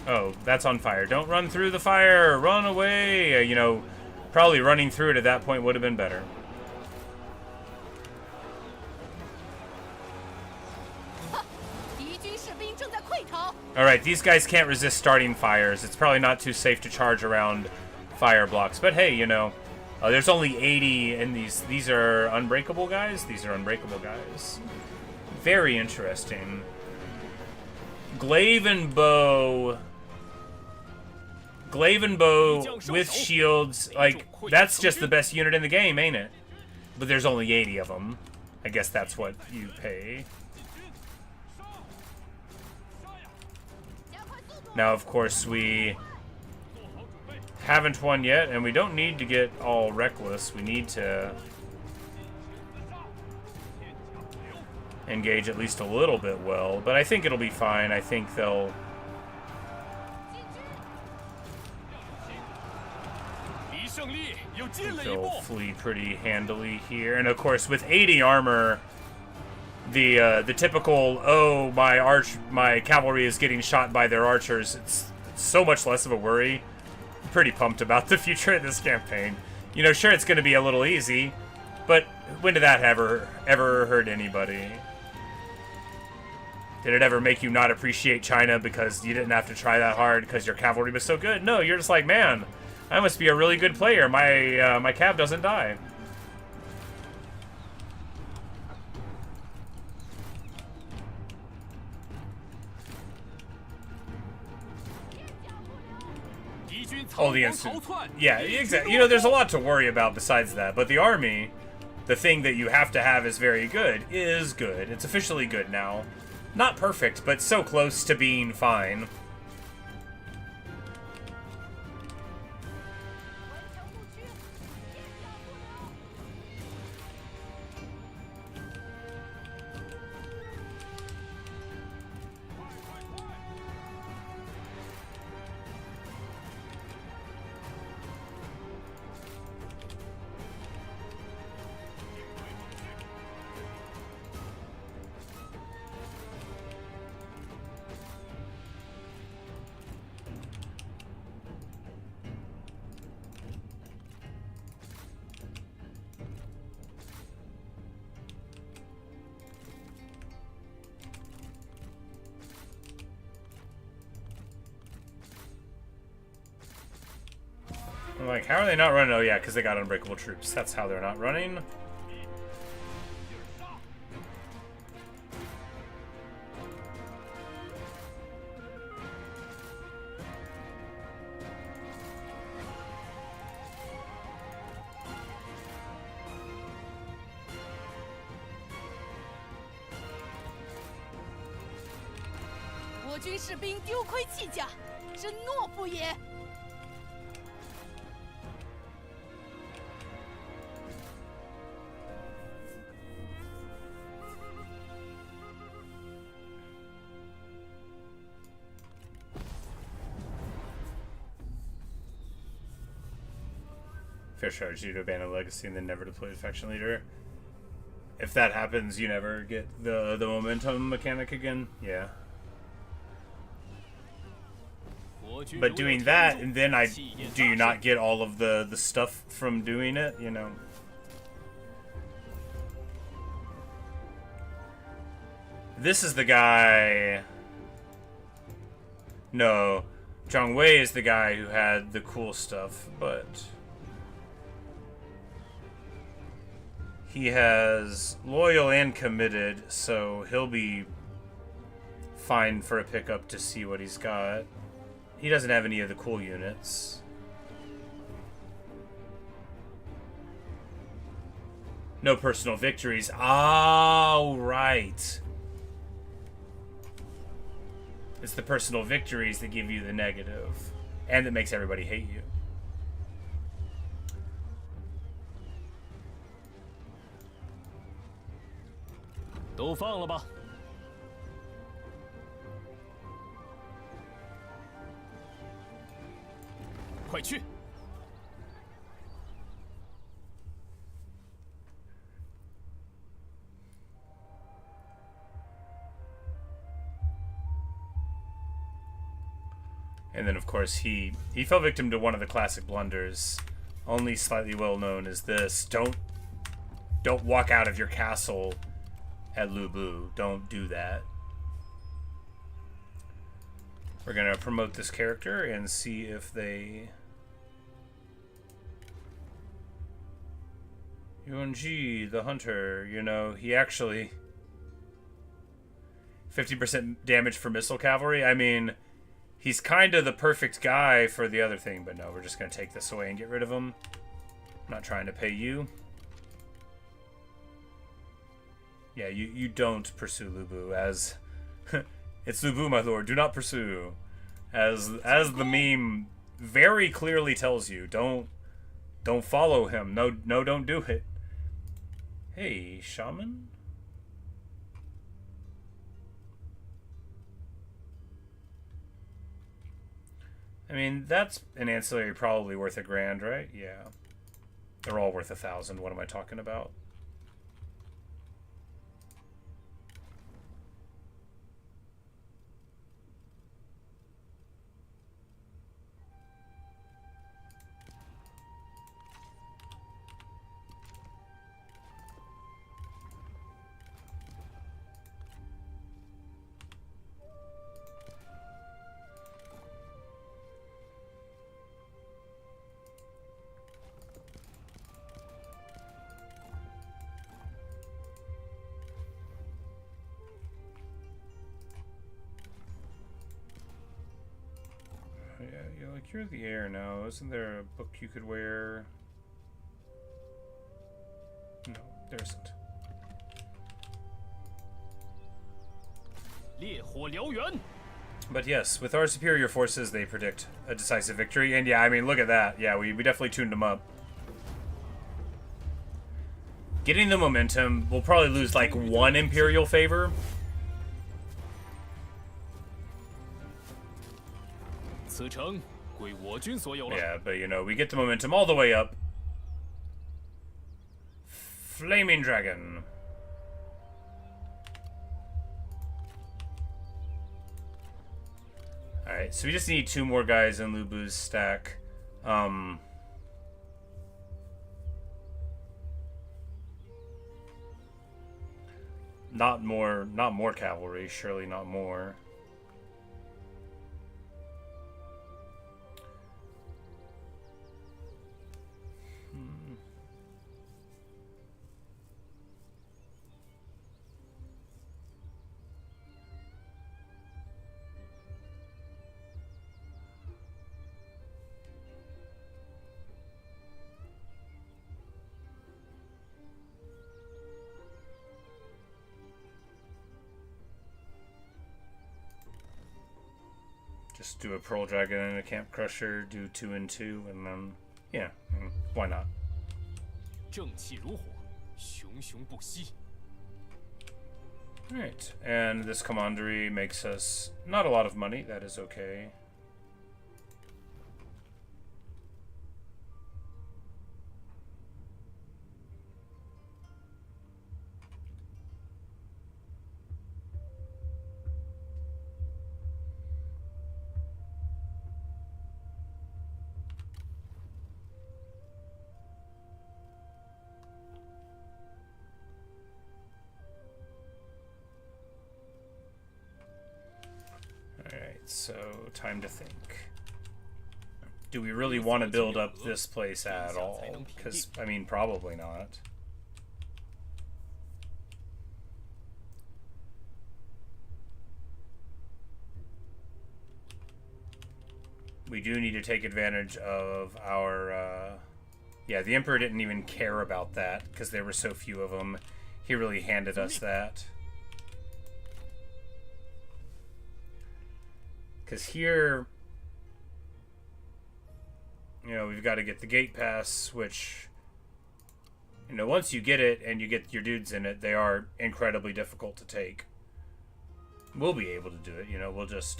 Oh, that's on fire. Don't run through the fire! Run away! You know, probably running through it at that point would have been better. Alright, these guys can't resist starting fires. It's probably not too safe to charge around fire blocks. But hey, you know, there's only 80 in these. These are unbreakable guys? These are unbreakable guys. Very interesting. Glaive and bow with shields, like, that's just the best unit in the game, ain't it? But there's only 80 of them. I guess that's what you pay. Now, of course, we haven't won yet, and we don't need to get all reckless. We need to engage at least a little bit well, but I think it'll be fine. I think they'll flee pretty handily here. And of course, with 80 armor, the typical, oh, my cavalry is getting shot by their archers, it's so much less of a worry. I'm pretty pumped about the future of this campaign. You know, sure, it's going to be a little easy, but when did that ever hurt anybody? Did it ever make you not appreciate China because you didn't have to try that hard because your cavalry was so good? No, you're just like, man, I must be a really good player. My cav doesn't die. Oh, the instant. Yeah, exactly. You know, there's a lot to worry about besides that, but the army, the thing that you have to have is very good, is good. It's officially good now. Not perfect, but so close to being fine. I'm like, how are they not running? Oh yeah, because they got unbreakable troops. That's how they're not running.我军士兵丢盔弃甲，真懦夫也！ Fair charge you to abandon legacy and then never deploy a faction leader. If that happens, you never get the momentum mechanic again. Yeah. But doing that, and then do you not get all of the stuff from doing it? You know. This is the guy. No, Zhang Wei is the guy who had the cool stuff, but he has loyal and committed, so he'll be fine for a pickup to see what he's got. He doesn't have any of the cool units. No personal victories. Oh, right. It's the personal victories that give you the negative, and that makes everybody hate you.都放了吧。快去！ And then, of course, he fell victim to one of the classic blunders, only slightly well known as this: don't walk out of your castle at Lu Bu. Don't do that. We're gonna promote this character and see if they. Yuan Ji, the hunter, you know, he actually 50% damage for missile cavalry. I mean, he's kind of the perfect guy for the other thing, but no, we're just going to take this away and get rid of him. I'm not trying to pay you. Yeah, you don't pursue Lu Bu, as it's Lu Bu, my lord. Do not pursue, as the meme very clearly tells you. Don't follow him. No, don't do it. Hey, shaman. I mean, that's an ancillary probably worth $1,000, right? Yeah. They're all worth 1,000. What am I talking about? Yeah, like you're the heir now. Isn't there a book you could wear? No, there isn't. 烈火燎原。 But yes, with our superior forces, they predict a decisive victory. And yeah, I mean, look at that. Yeah, we definitely tuned them up. Getting the momentum, we'll probably lose like 1 Imperial favor. 此城归我军所有了。 Yeah, but you know, we get the momentum all the way up. Flaming Dragon. Alright, so we just need 2 more guys in Lu Bu's stack. Not more cavalry, surely not more. Just do a Pearl Dragon and a Camp Crusher, do 2 and 2, and then, yeah, why not? 正气如火，熊熊不息。 Alright, and this commandery makes us not a lot of money, that is okay. So, time to think. Do we really want to build up this place at all? Because, I mean, probably not. We do need to take advantage of our... yeah, the Emperor didn't even care about that because there were so few of them. He really handed us that. Because here, you know, we've got to get the gate pass, which, you know, once you get it and you get your dudes in it, they are incredibly difficult to take. We'll be able to do it, you know, we'll just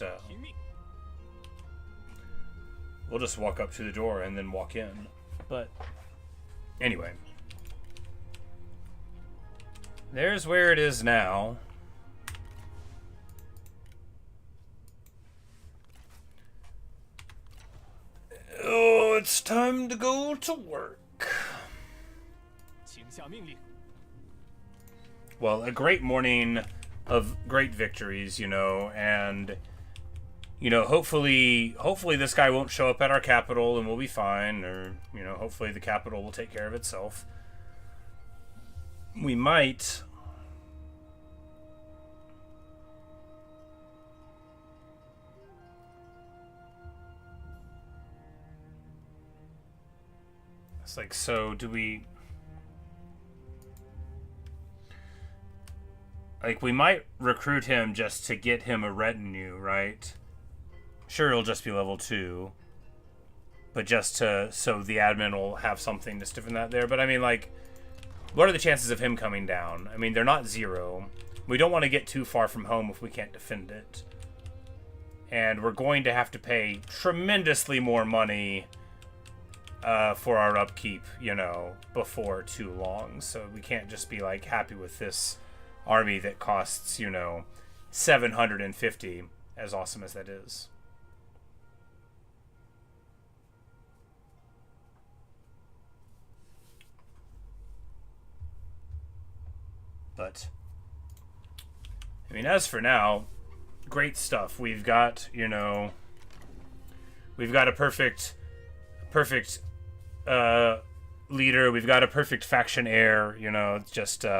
walk up to the door and then walk in. But, anyway. There's where it is now. Oh, it's time to go to work. 请下命令。 Well, a great morning of great victories, you know, and, you know, hopefully this guy won't show up at our capital and we'll be fine, or, you know, hopefully the capital will take care of itself. We might... It's like, so do we... Like, we might recruit him just to get him a retinue, right? Sure, it'll just be level 2. But just to... So the admin will have something to stiffen that there. But, I mean, like... What are the chances of him coming down? I mean, they're not 0. We don't want to get too far from home if we can't defend it. And we're going to have to pay tremendously more money... for our upkeep, you know, before too long. So we can't just be, like, happy with this army that costs, you know, 750, as awesome as that is. But, I mean, as for now, great stuff. We've got, you know, we've got a perfect leader. We've got a perfect faction heir. You know, it's just you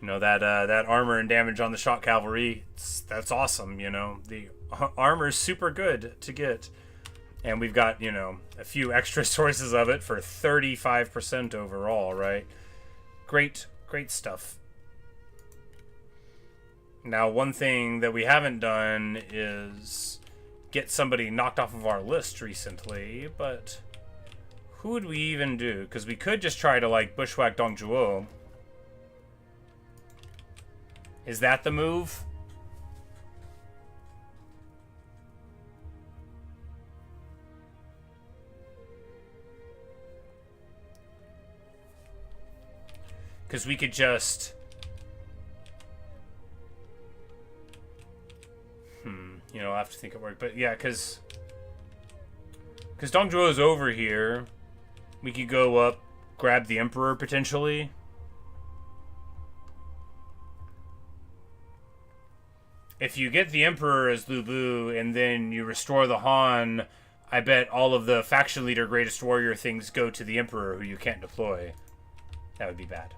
know, that armor and damage on the shock cavalry. That's awesome. You know, the armor is super good to get, and we've got, you know, a few extra sources of it for 35% overall. Right? Great stuff. Now, one thing that we haven't done is get somebody knocked off of our list recently, but who would we even do? Because we could just try to, like, bushwhack Dong Zhuo. Is that the move? Because we could just... You know, I'll have to think it worked. But yeah, because Dong Zhuo is over here. We could go up, grab the Emperor, potentially. If you get the Emperor as Lu Bu, and then you restore the Han, I bet all of the faction leader greatest warrior things go to the Emperor, who you can't deploy. That would be bad.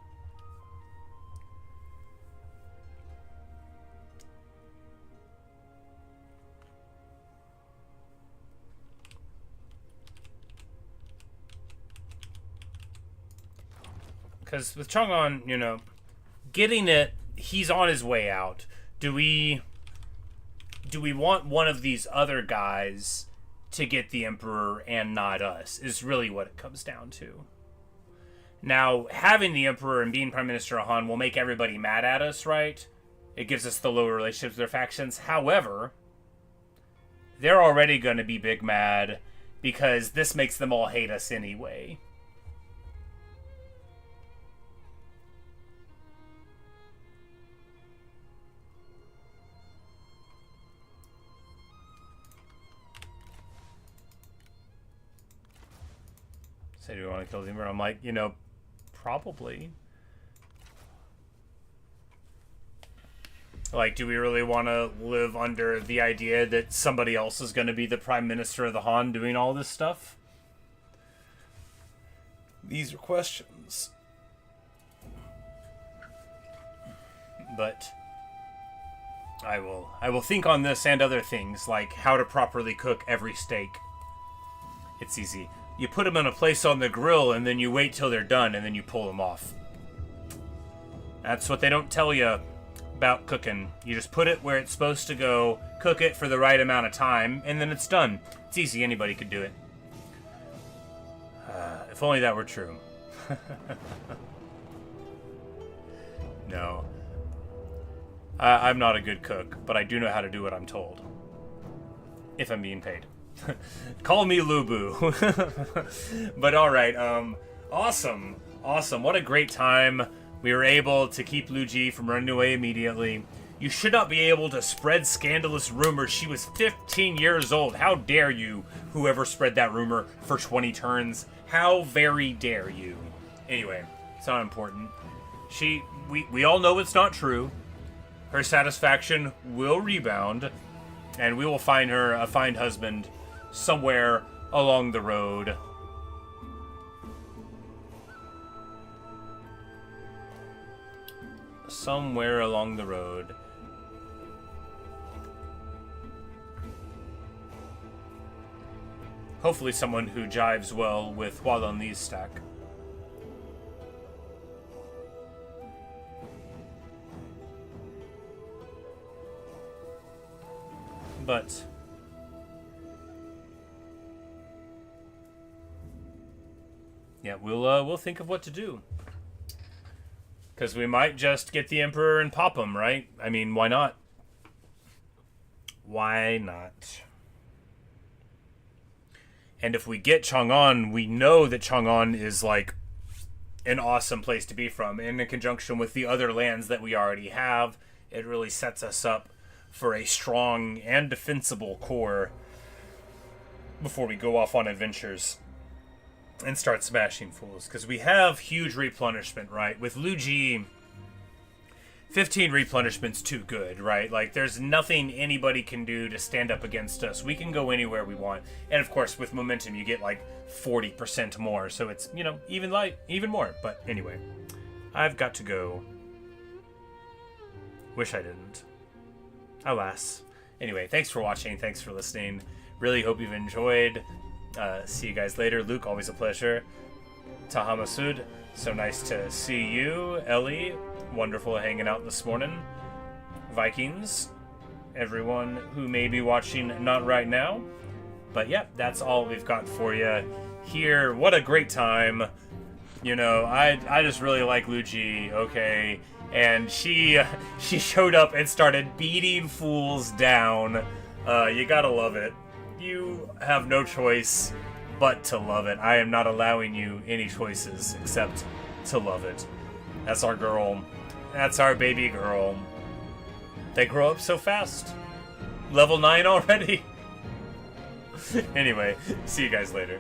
Because with Chang'an, you know, getting it, he's on his way out. Do we do we want one of these other guys to get the Emperor and not us, is really what it comes down to. Now, having the Emperor and being Prime Minister of Han will make everybody mad at us, right? It gives us the lower relationships with their factions. However, they're already going to be big mad because this makes them all hate us anyway. So do we want to kill the Emperor? I'm like, probably. Like, do we really want to live under the idea that somebody else is going to be the Prime Minister of the Han doing all this stuff? These are questions. But I will think on this and other things, like how to properly cook every steak. It's easy. You put them in a place on the grill, and then you wait till they're done, and then you pull them off. That's what they don't tell you about cooking. You just put it where it's supposed to go, cook it for the right amount of time, and then it's done. It's easy. Anybody could do it. If only that were true. No. I'm not a good cook, but I do know how to do what I'm told. If I'm being paid. Call me Lubu. But alright, awesome. What a great time. We were able to keep Lu Ji from running away immediately. You should not be able to spread scandalous rumors. She was 15 years old. How dare you, whoever spread that rumor for 20 turns. How very dare you. Anyway, it's not important. We all know it's not true. Her satisfaction will rebound, and we will find her a fine husband somewhere along the road. Somewhere along the road. Hopefully someone who jives well with Hualong Li's stack. But yeah, we'll think of what to do. Because we might just get the Emperor and pop him, right? I mean, why not? Why not? And if we get Chang'an, we know that Chang'an is like an awesome place to be from. And in conjunction with the other lands that we already have, it really sets us up for a strong and defensible core before we go off on adventures and start smashing fools. Because we have huge replenishment, right? With Lu Ji, 15 replenishment's too good, right? Like, there's nothing anybody can do to stand up against us. We can go anywhere we want. And, of course, with momentum, you get, like, 40% more. So it's, even more. But anyway, I've got to go. Wish I didn't. Alas. Anyway, thanks for watching. Thanks for listening. Really hope you've enjoyed. See you guys later. Luke, always a pleasure. Taha Masud, so nice to see you. Ellie, wonderful hanging out this morning. Vikings, everyone who may be watching not right now. But yeah, that's all we've got for you here. What a great time. I just really like Lu Ji, okay? And she showed up and started beating fools down. You gotta love it. You have no choice but to love it. I am not allowing you any choices except to love it. That's our girl. That's our baby girl. They grow up so fast. Level 9 already. Anyway, see you guys later.